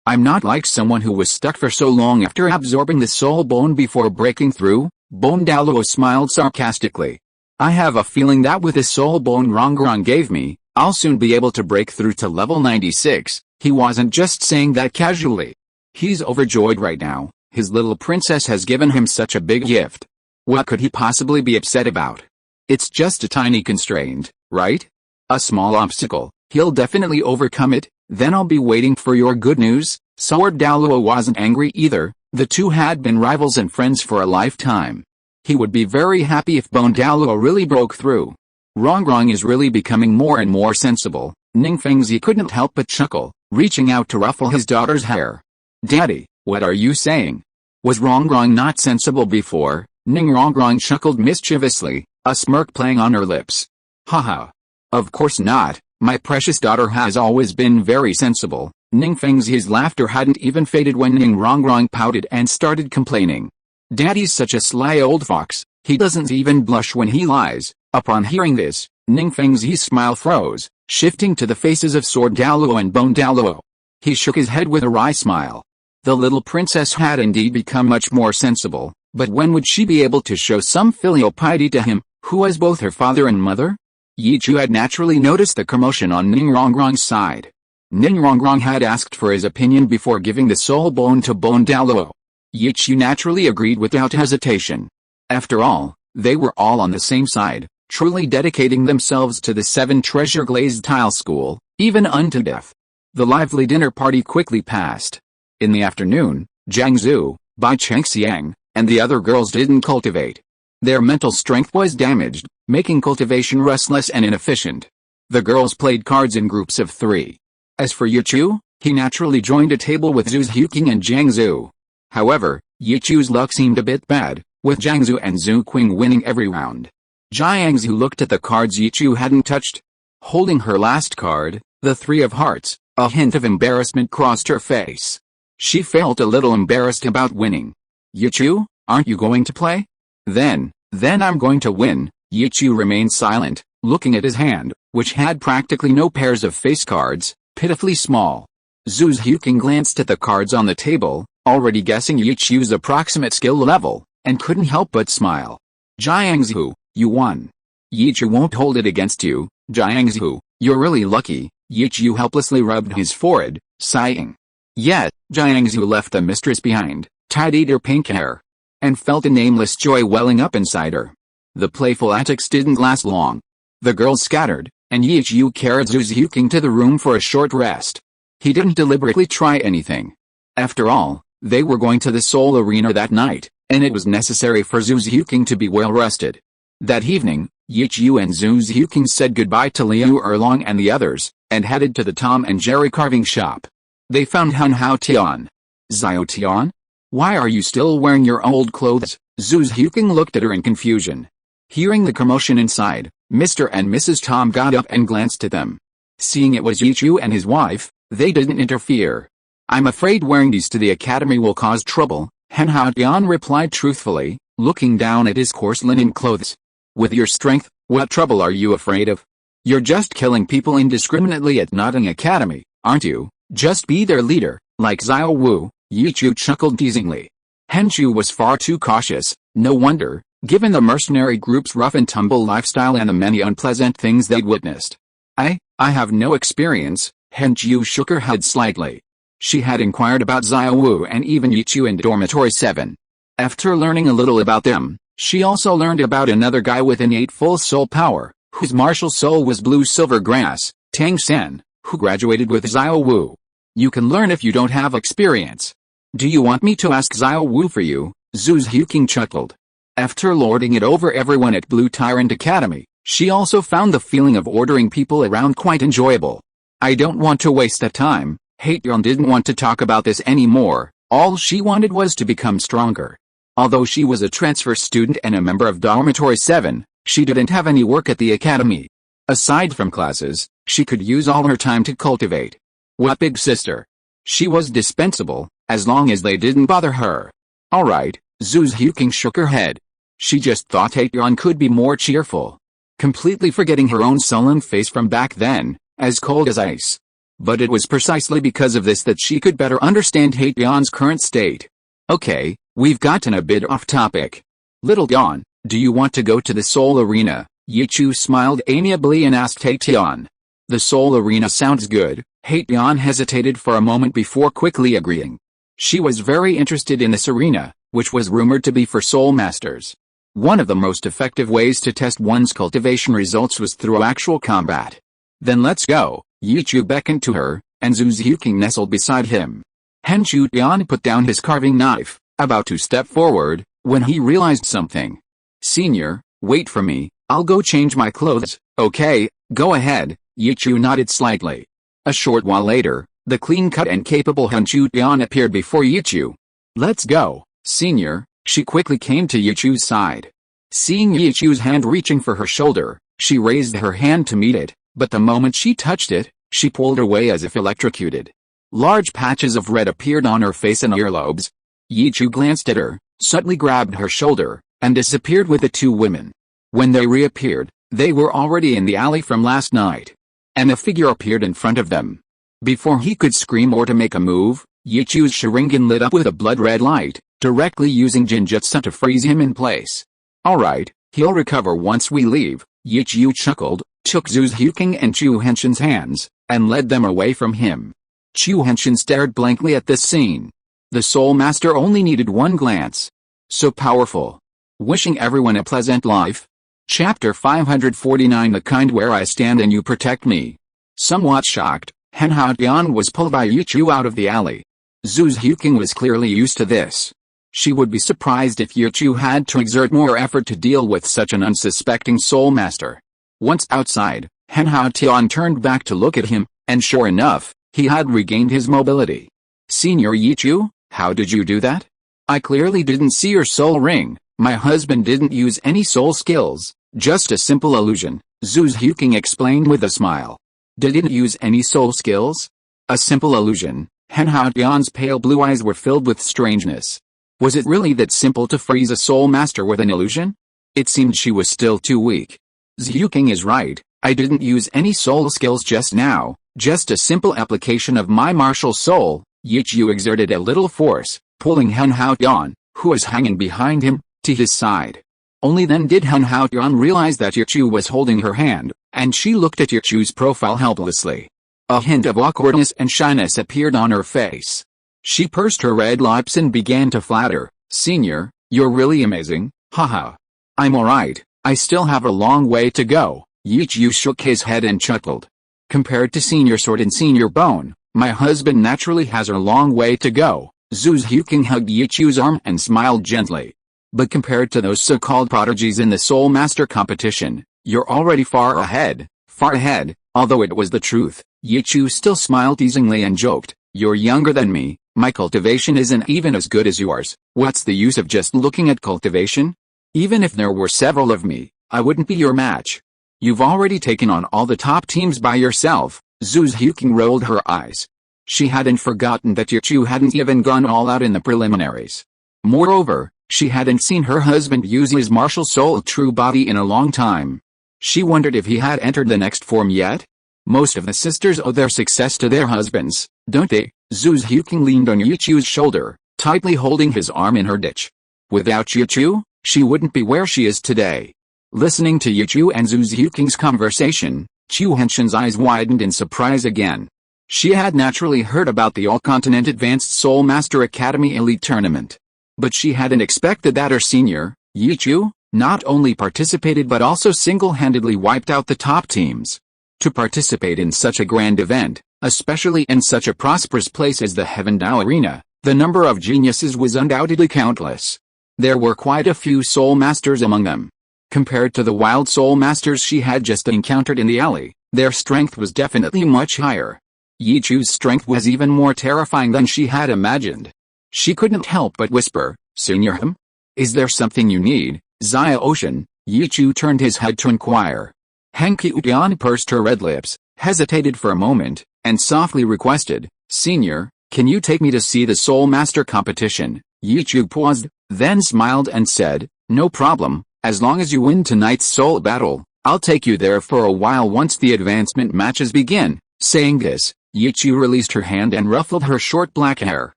I'm not like someone who was stuck for so long after absorbing the soul bone before breaking through. Bone Douluo smiled sarcastically. I have a feeling that with the soul bone Rongrong gave me, I'll soon be able to break through to level 96. He wasn't just saying that casually. He's overjoyed right now. His little princess has given him such a big gift. What could he possibly be upset about? It's just a tiny constraint, right? A small obstacle. He'll definitely overcome it. Then I'll be waiting for your good news. Sword Douluo wasn't angry either. The two had been rivals and friends for a lifetime. He would be very happy if Bone Douluo really broke through. Rongrong is really becoming more and more sensible. Ning Fengzi couldn't help but chuckle, reaching out to ruffle his daughter's hair. Daddy, what are you saying? Was Rongrong not sensible before? Ning Rongrong chuckled mischievously, a smirk playing on her lips. Haha. Of course not. My precious daughter has always been very sensible. Ning Fengzi's laughter hadn't even faded when Ning Rongrong pouted and started complaining. Daddy's such a sly old fox, he doesn't even blush when he lies. Upon hearing this, Ning Fengzi's smile froze, shifting to the faces of Sword Douluo and Bone Douluo. He shook his head with a wry smile. The little princess had indeed become much more sensible, but when would she be able to show some filial piety to him, who was both her father and mother? Yichu had naturally noticed the commotion on Ning Rongrong's side. Ning Rongrong had asked for his opinion before giving the soul bone to Bone Douluo. Yichu naturally agreed without hesitation. After all, they were all on the same side, truly dedicating themselves to the 7 treasure glazed tile school, even unto death. The lively dinner party quickly passed. In the afternoon, Jiang Zhu, Bai Chengxiang, and the other girls didn't cultivate. Their mental strength was damaged, making cultivation restless and inefficient. The girls played cards in groups of 3. As for Yichu, he naturally joined a table with Zhu Ziuqing and Jiang Zhu. However, Yichu's luck seemed a bit bad, with Jiang Zhu and Zhu Qing winning every round. Jiang Zhu looked at the cards Yichu hadn't touched. Holding her last card, the 3 of hearts, a hint of embarrassment crossed her face. She felt a little embarrassed about winning. Yichu, aren't you going to play? Then I'm going to win. Yichu remained silent, looking at his hand, which had practically no pairs of face cards, pitifully small. Zhu Ziuqing glanced at the cards on the table, already guessing Yichu's approximate skill level, and couldn't help but smile. Jiang Zhu, you won. Yichu won't hold it against you. Jiang Zhu, you're really lucky. Yichu helplessly rubbed his forehead, sighing. Yet, Jiangsu left the mistress behind, tidied her pink hair, and felt a nameless joy welling up inside her. The playful antics didn't last long. The girls scattered, and Yichu carried Zhu Zhuking to the room for a short rest. He didn't deliberately try anything. After all, they were going to the Soul Arena that night, and it was necessary for Zhu Zhuking to be well rested. That evening, Yichu and Zhu Zhuking said goodbye to Liu Erlong and the others, and headed to the Tom and Jerry carving shop. They found Han Hao Tian. Xiao Tian? Why are you still wearing your old clothes? Zhu Zhuking looked at her in confusion. Hearing the commotion inside, Mr. and Mrs. Tom got up and glanced at them. Seeing it was Yichu and his wife, they didn't interfere. I'm afraid wearing these to the academy will cause trouble, Han Hao Tian replied truthfully, looking down at his coarse linen clothes. With your strength, what trouble are you afraid of? You're just killing people indiscriminately at Notting Academy, aren't you? Just be their leader, like Xiao Wu, Yichu chuckled teasingly. Henshu was far too cautious, no wonder, given the mercenary group's rough-and-tumble lifestyle and the many unpleasant things they'd witnessed. I have no experience, Henshu shook her head slightly. She had inquired about Xiao Wu and even Yichu in Dormitory 7. After learning a little about them, she also learned about another guy with innate full soul power, whose martial soul was blue silver grass, Tang Sen, who graduated with Xiao Wu. You can learn if you don't have experience. Do you want me to ask Xiao Wu for you? Zhu Zhuking chuckled. After lording it over everyone at Blue Tyrant Academy, she also found the feeling of ordering people around quite enjoyable. I don't want to waste that time. Haeyeon didn't want to talk about this anymore, all she wanted was to become stronger. Although she was a transfer student and a member of Dormitory 7, she didn't have any work at the academy. Aside from classes, she could use all her time to cultivate. What big sister? She was dispensable, as long as they didn't bother her. Alright, Zhu Zhuking shook her head. She just thought Haeyeon could be more cheerful. Completely forgetting her own sullen face from back then, as cold as ice. But it was precisely because of this that she could better understand Haeyeon's current state. Okay, we've gotten a bit off topic. Little Yeon, do you want to go to the Soul Arena? Yichu smiled amiably and asked Haeyeon. The Soul Arena sounds good. Haeyeon hesitated for a moment before quickly agreeing. She was very interested in this arena, which was rumored to be for soul masters. One of the most effective ways to test one's cultivation results was through actual combat. Then let's go. Yichu beckoned to her, and Zhu Zhuking nestled beside him. Henshu Tian put down his carving knife, about to step forward, when he realized something. Senior, wait for me, I'll go change my clothes. Okay, go ahead, Yichu nodded slightly. A short while later, the clean-cut and capable Henshu Tian appeared before Yichu. Let's go, senior, she quickly came to Yichu's side. Seeing Yichu's hand reaching for her shoulder, she raised her hand to meet it, but the moment she touched it, she pulled away as if electrocuted. Large patches of red appeared on her face and earlobes. Yichu glanced at her, suddenly grabbed her shoulder, and disappeared with the two women. When they reappeared, they were already in the alley from last night. And a figure appeared in front of them. Before he could scream or to make a move, Yichu's Sharingan lit up with a blood-red light, directly using Jinjutsu to freeze him in place. Alright, he'll recover once we leave, Yichu chuckled, took Zhu Zhuking and Chu Henshin's hands, and led them away from him. Chu Henshin stared blankly at this scene. The Soul Master only needed one glance. So powerful. Wishing everyone a pleasant life. Chapter 549 The kind where I stand and you protect me. Somewhat shocked, Han Hao Tian was pulled by Yichu out of the alley. Zhu Zhuking was clearly used to this. She would be surprised if Yichu had to exert more effort to deal with such an unsuspecting Soul Master. Once outside, Han Hao Tian turned back to look at him, and sure enough, he had regained his mobility. Senior Yichu, how did you do that? I clearly didn't see your soul ring. My husband didn't use any soul skills, just a simple illusion, Zhu Zhuking explained with a smile. Didn't use any soul skills? A simple illusion. Han Hao Tian's pale blue eyes were filled with strangeness. Was it really that simple to freeze a soul master with an illusion? It seemed she was still too weak. Zhuking is right, I didn't use any soul skills just now, just a simple application of my martial soul. Yichu exerted a little force, pulling Han Hao Tian, who was hanging behind him, to his side. Only then did Han Hao Tian realize that Yichu was holding her hand, and she looked at Yichu's profile helplessly. A hint of awkwardness and shyness appeared on her face. She pursed her red lips and began to flatter. "Senior, you're really amazing, haha. I'm alright, I still have a long way to go." Yichu shook his head and chuckled. "Compared to Senior Sword and Senior Bone, my husband naturally has a long way to go." Zhu Xiuqing hugged Yichu's arm and smiled gently. "But compared to those so-called prodigies in the Soul Master competition, you're already far ahead, far ahead." Although it was the truth, Yichu still smiled teasingly and joked, "You're younger than me, my cultivation isn't even as good as yours. What's the use of just looking at cultivation? Even if there were several of me, I wouldn't be your match. You've already taken on all the top teams by yourself." Zhu Xiuqing rolled her eyes. She hadn't forgotten that Yichu hadn't even gone all out in the preliminaries. Moreover, she hadn't seen her husband use his martial soul true body in a long time. She wondered if he had entered the next form yet. Most of the sisters owe their success to their husbands, don't they? Zhu Xiuqing leaned on Yichu's shoulder, tightly holding his arm in her ditch. Without Yichu, she wouldn't be where she is today. Listening to Yichu and Zhu Xiuqing's conversation, Chu Henshin's eyes widened in surprise again. She had naturally heard about the All-Continent Advanced Soul Master Academy Elite Tournament. But she hadn't expected that her senior, Yichu, not only participated but also single-handedly wiped out the top teams. To participate in such a grand event, especially in such a prosperous place as the Heaven Dao Arena, the number of geniuses was undoubtedly countless. There were quite a few soul masters among them. Compared to the wild soul masters she had just encountered in the alley, their strength was definitely much higher. Yichu's strength was even more terrifying than she had imagined. She couldn't help but whisper, "Senior him? Is there something you need, Xia Ocean?" Yichu turned his head to inquire. Hanki Utian pursed her red lips, hesitated for a moment, and softly requested, "Senior, can you take me to see the Soul Master competition?" Yichu paused, then smiled and said, "No problem, as long as you win tonight's soul battle, I'll take you there for a while once the advancement matches begin." Saying this, Yichu released her hand and ruffled her short black hair.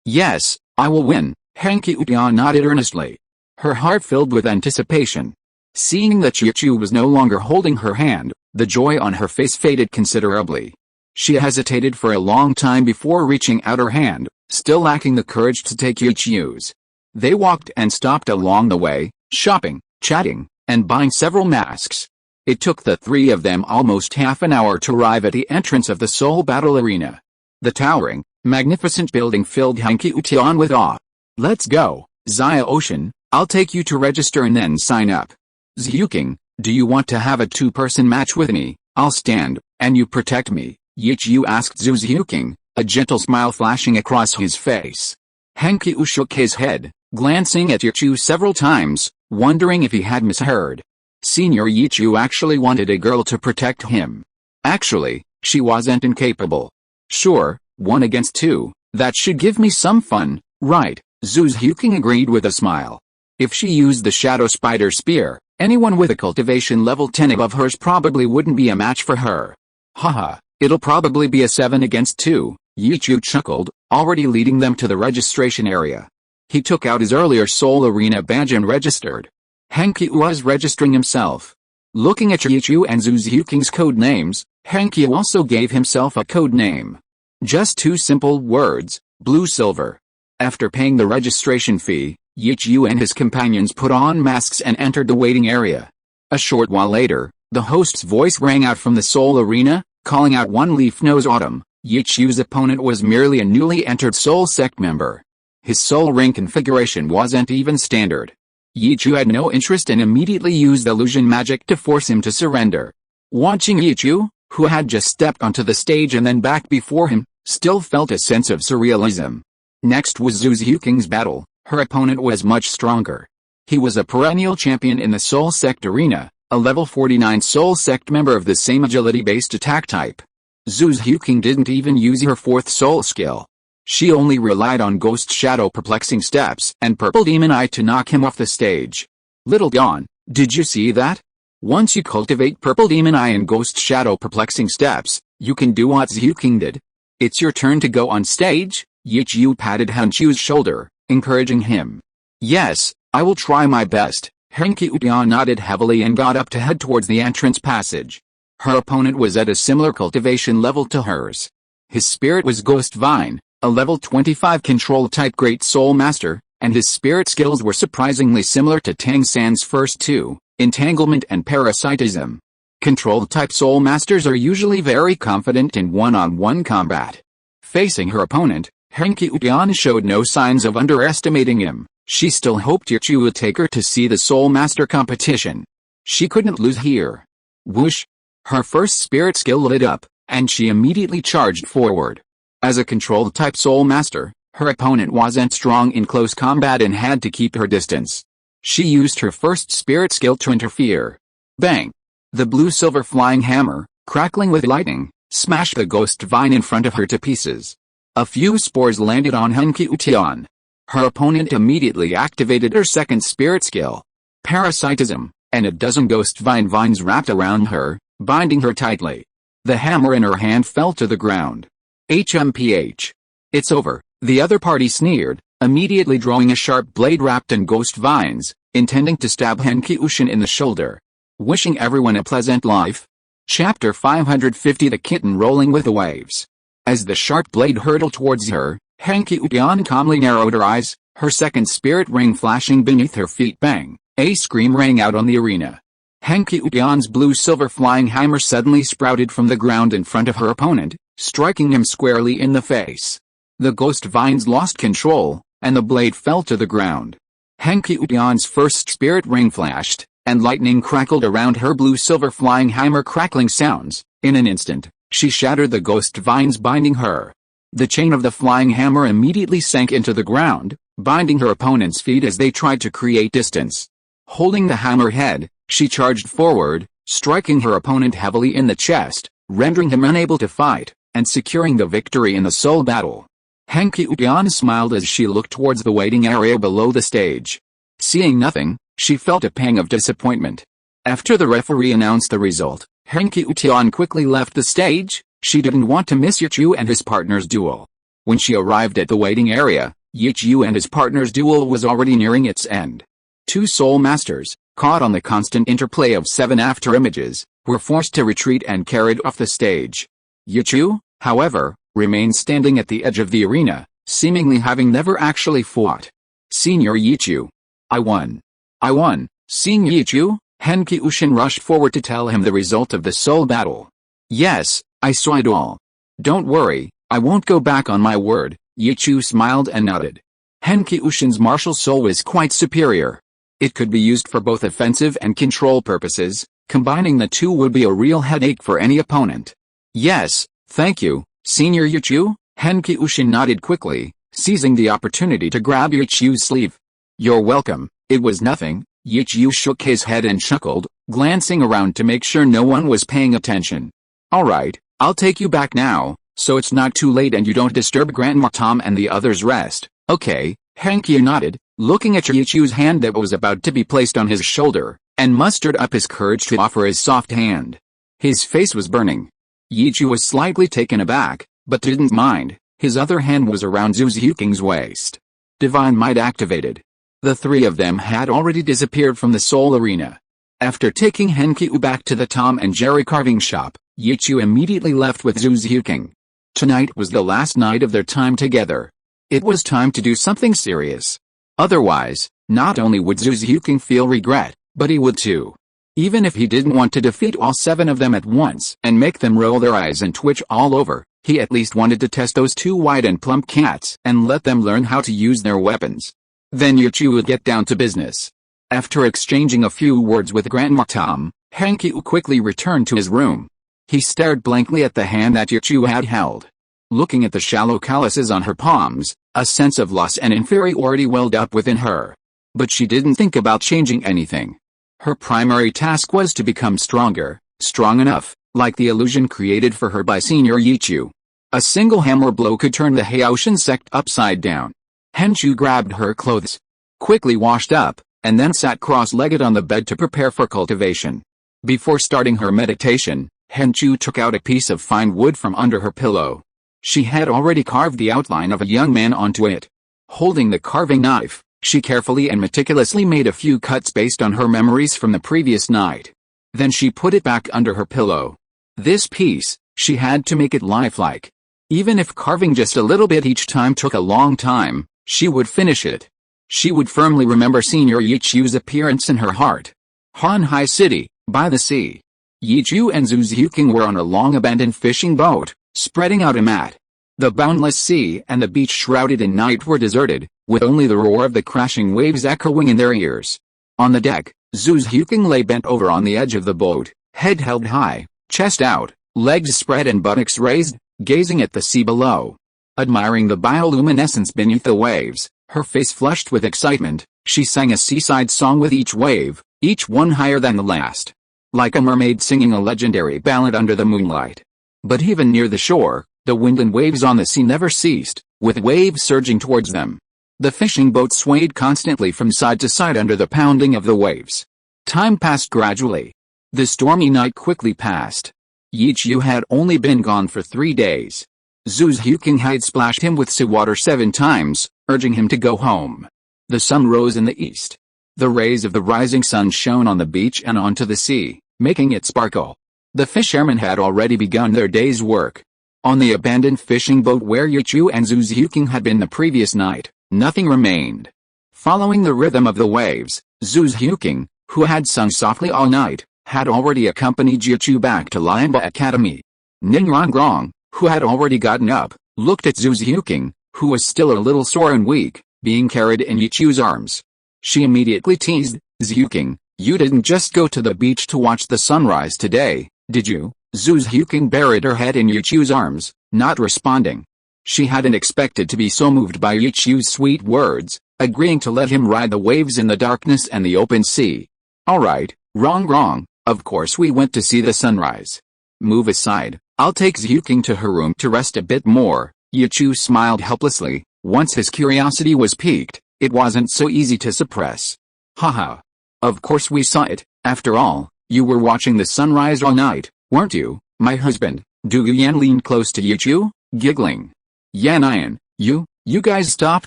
"Yes, I will win," Hanki Utian nodded earnestly. Her heart filled with anticipation. Seeing that Yichu was no longer holding her hand, the joy on her face faded considerably. She hesitated for a long time before reaching out her hand, still lacking the courage to take Yichu's. They walked and stopped along the way, shopping, chatting, and buying several masks. It took the three of them almost half an hour to arrive at the entrance of the Soul Battle Arena. The towering, magnificent building filled Hanki Utian with awe. "Let's go, Xia Ocean, I'll take you to register and then sign up." "Xiuqing, do you want to have a two-person match with me? I'll stand, and you protect me," Yichu asked Zhu Xiuqing, a gentle smile flashing across his face. Hanki U shook his head, glancing at Yichu several times, wondering if he had misheard. Senior Yichu actually wanted a girl to protect him. Actually, she wasn't incapable. "Sure, 1 against 2, that should give me some fun, right?" Zhu Xiuqing agreed with a smile. If she used the Shadow Spider Spear, anyone with a cultivation level 10 above hers probably wouldn't be a match for her. "Haha, it'll probably be a 7 against 2, Yichu chuckled, already leading them to the registration area. He took out his earlier Soul Arena badge and registered. Hanki was registering himself. Looking at Yichu and Zhu Xiuqing's code names, Hanki also gave himself a code name. Just 2 simple words, blue-silver. After paying the registration fee, Yichu and his companions put on masks and entered the waiting area. A short while later, the host's voice rang out from the Soul Arena, calling out One Leaf Nose Autumn. Yichu's opponent was merely a newly entered Soul Sect member. His soul ring configuration wasn't even standard. Yichu had no interest and immediately used illusion magic to force him to surrender. Watching Yichu, who had just stepped onto the stage and then back before him, still felt a sense of surrealism. Next was Zhu Xiuqing's battle. Her opponent was much stronger. He was a perennial champion in the Soul Sect arena, a level 49 Soul Sect member of the same agility-based attack type. Zhu Xiuqing didn't even use her 4th soul skill. She only relied on Ghost Shadow Perplexing Steps and Purple Demon Eye to knock him off the stage. "Little Dawn, did you see that? Once you cultivate Purple Demon Eye and Ghost Shadow Perplexing Steps, you can do what Xiuqing did. It's your turn to go on stage." Yichu patted Hanchu's shoulder, encouraging him. "Yes, I will try my best." Hanki Utian nodded heavily and got up to head towards the entrance passage. Her opponent was at a similar cultivation level to hers. His spirit was Ghost Vine, a level 25 control-type Great Soul Master, and his spirit skills were surprisingly similar to Tang San's first two, Entanglement and Parasitism. Control-type Soul Masters are usually very confident in one-on-one combat. Facing her opponent, Henki-Utian showed no signs of underestimating him. She still hoped Yichu would take her to see the Soul Master competition. She couldn't lose here. Whoosh! Her first spirit skill lit up, and she immediately charged forward. As a controlled-type Soul Master, her opponent wasn't strong in close combat and had to keep her distance. She used her first spirit skill to interfere. Bang! The blue-silver flying hammer, crackling with lightning, smashed the Ghost Vine in front of her to pieces. A few spores landed on Henki-Utian. Her opponent immediately activated her second spirit skill, Parasitism, and a dozen Ghost Vines wrapped around her, binding her tightly. The hammer in her hand fell to the ground. HMPH. It's over, the other party sneered, immediately drawing a sharp blade wrapped in Ghost Vines, intending to stab Henki-Utian in the shoulder. Wishing everyone a pleasant life. Chapter 550 The Kitten Rolling with the Waves. As the sharp blade hurtled towards her, Henki-Utian calmly narrowed her eyes, her second spirit ring flashing beneath her feet. Bang! A scream rang out on the arena. Henki-Utian's blue-silver flying hammer suddenly sprouted from the ground in front of her opponent, striking him squarely in the face. The Ghost Vines lost control, and the blade fell to the ground. Henki-Utian's first spirit ring flashed, and lightning crackled around her blue-silver flying hammer. Crackling sounds. In an instant, she shattered the Ghost Vines binding her. The chain of the flying hammer immediately sank into the ground, binding her opponent's feet as they tried to create distance. Holding the hammer head, she charged forward, striking her opponent heavily in the chest, rendering him unable to fight, and securing the victory in the soul battle. Henki-Utian smiled as she looked towards the waiting area below the stage. Seeing nothing, she felt a pang of disappointment. After the referee announced the result, Henki-Utian quickly left the stage. She didn't want to miss Yichu and his partner's duel. When she arrived at the waiting area, Yichu and his partner's duel was already nearing its end. Two Soul Masters, caught on the constant interplay of 7 afterimages, were forced to retreat and carried off the stage. Yichu, however, remained standing at the edge of the arena, seemingly having never actually fought. Senior Yichu. I won. I won, Senior Yichu. Henki-Utian rushed forward to tell him the result of the soul battle. Yes, I saw it all. Don't worry, I won't go back on my word. Yichu smiled and nodded. Henki-Utian's martial soul was quite superior. It could be used for both offensive and control purposes. Combining the two would be a real headache for any opponent. Yes, thank you, Senior Yichu. Henki-Utian nodded quickly, seizing the opportunity to grab Yichu's sleeve. You're welcome, it was nothing. Yichu shook his head and chuckled, glancing around to make sure no one was paying attention. Alright, I'll take you back now, so it's not too late and you don't disturb Grandma Tom and the others' rest. Okay, Henki nodded, looking at Yichu's hand that was about to be placed on his shoulder, and mustered up his courage to offer his soft hand. His face was burning. Yichu was slightly taken aback, but didn't mind. His other hand was around Zhu Zhuking's waist. Divine Might activated. The three of them had already disappeared from the soul arena. After taking Henki back to the Tom and Jerry carving shop, Yichu immediately left with Zhu Zhuking. Tonight was the last night of their time together. It was time to do something serious. Otherwise, not only would Zhu Zhuking feel regret, but he would too. Even if he didn't want to defeat all 7 of them at once and make them roll their eyes and twitch all over, he at least wanted to test those 2 white and plump cats and let them learn how to use their weapons. Then Yichu would get down to business. After exchanging a few words with Grandma Tom, Henki quickly returned to his room. He stared blankly at the hand that Yichu had held. Looking at the shallow calluses on her palms, a sense of loss and inferiority welled up within her. But she didn't think about changing anything. Her primary task was to become stronger, strong enough, like the illusion created for her by Senior Yichu. A single hammer blow could turn the Haoshan sect upside down. Henchu grabbed her clothes, quickly washed up, and then sat cross-legged on the bed to prepare for cultivation. Before starting her meditation, Henchu took out a piece of fine wood from under her pillow. She had already carved the outline of a young man onto it. Holding the carving knife, she carefully and meticulously made a few cuts based on her memories from the previous night. Then she put it back under her pillow. This piece, she had to make it lifelike. Even if carving just a little bit each time took a long time, she would finish it. She would firmly remember Senior Yichu's appearance in her heart. Hanhai City, by the sea. Yichu and Zhu Xiuqing were on a long abandoned fishing boat, spreading out a mat. The boundless sea and the beach shrouded in night were deserted, with only the roar of the crashing waves echoing in their ears. On the deck, Zhu Xiuqing lay bent over on the edge of the boat, head held high, chest out, legs spread and buttocks raised, gazing at the sea below. Admiring the bioluminescence beneath the waves, her face flushed with excitement, she sang a seaside song with each wave, each one higher than the last. Like a mermaid singing a legendary ballad under the moonlight. But even near the shore, the wind and waves on the sea never ceased, with waves surging towards them. The fishing boat swayed constantly from side to side under the pounding of the waves. Time passed gradually. The stormy night quickly passed. Yichu had only been gone for 3 days. Zhu Xiuqing had splashed him with seawater 7 times, urging him to go home. The sun rose in the east. The rays of the rising sun shone on the beach and onto the sea, making it sparkle. The fishermen had already begun their day's work. On the abandoned fishing boat where Yichu and Zhu Xiuqing had been the previous night, nothing remained. Following the rhythm of the waves, Zhu Xiuqing, who had sung softly all night, had already accompanied Yichu back to Lianba Academy. Ningrongrong, who had already gotten up, looked at Zhu Xiuqing, who was still a little sore and weak, being carried in Yichu's arms. She immediately teased, "Xiuqing, you didn't just go to the beach to watch the sunrise today, did you?" Zhu Xiuqing buried her head in Yichu's arms, not responding. She hadn't expected to be so moved by Yichu's sweet words, agreeing to let him ride the waves in the darkness and the open sea. "Alright, wrong, of course we went to see the sunrise. Move aside, I'll take Xiuqing to her room to rest a bit more." Yichu smiled helplessly. Once his curiosity was piqued, it wasn't so easy to suppress. "Haha. Of course we saw it, after all, you were watching the sunrise all night, weren't you, my husband?" Du Yan leaned close to Yichu, giggling. "Yan, you guys stop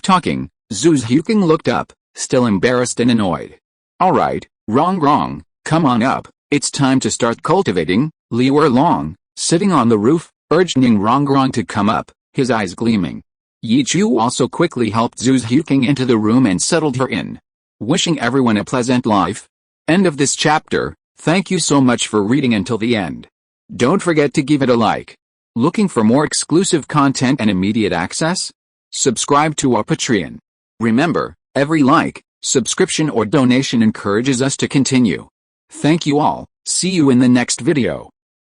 talking." Zhu Xiuqing looked up, still embarrassed and annoyed. "Alright, wrong, come on up, it's time to start cultivating." Liu Erlong, sitting on the roof, urged Ningrongrong to come up, his eyes gleaming. Yichu also quickly helped Zhu Xiuqing into the room and settled her in. Wishing everyone a pleasant life. End of this chapter. Thank you so much for reading until the end. Don't forget to give it a like. Looking for more exclusive content and immediate access? Subscribe to our Patreon. Remember, every like, subscription or donation encourages us to continue. Thank you all. See you in the next video.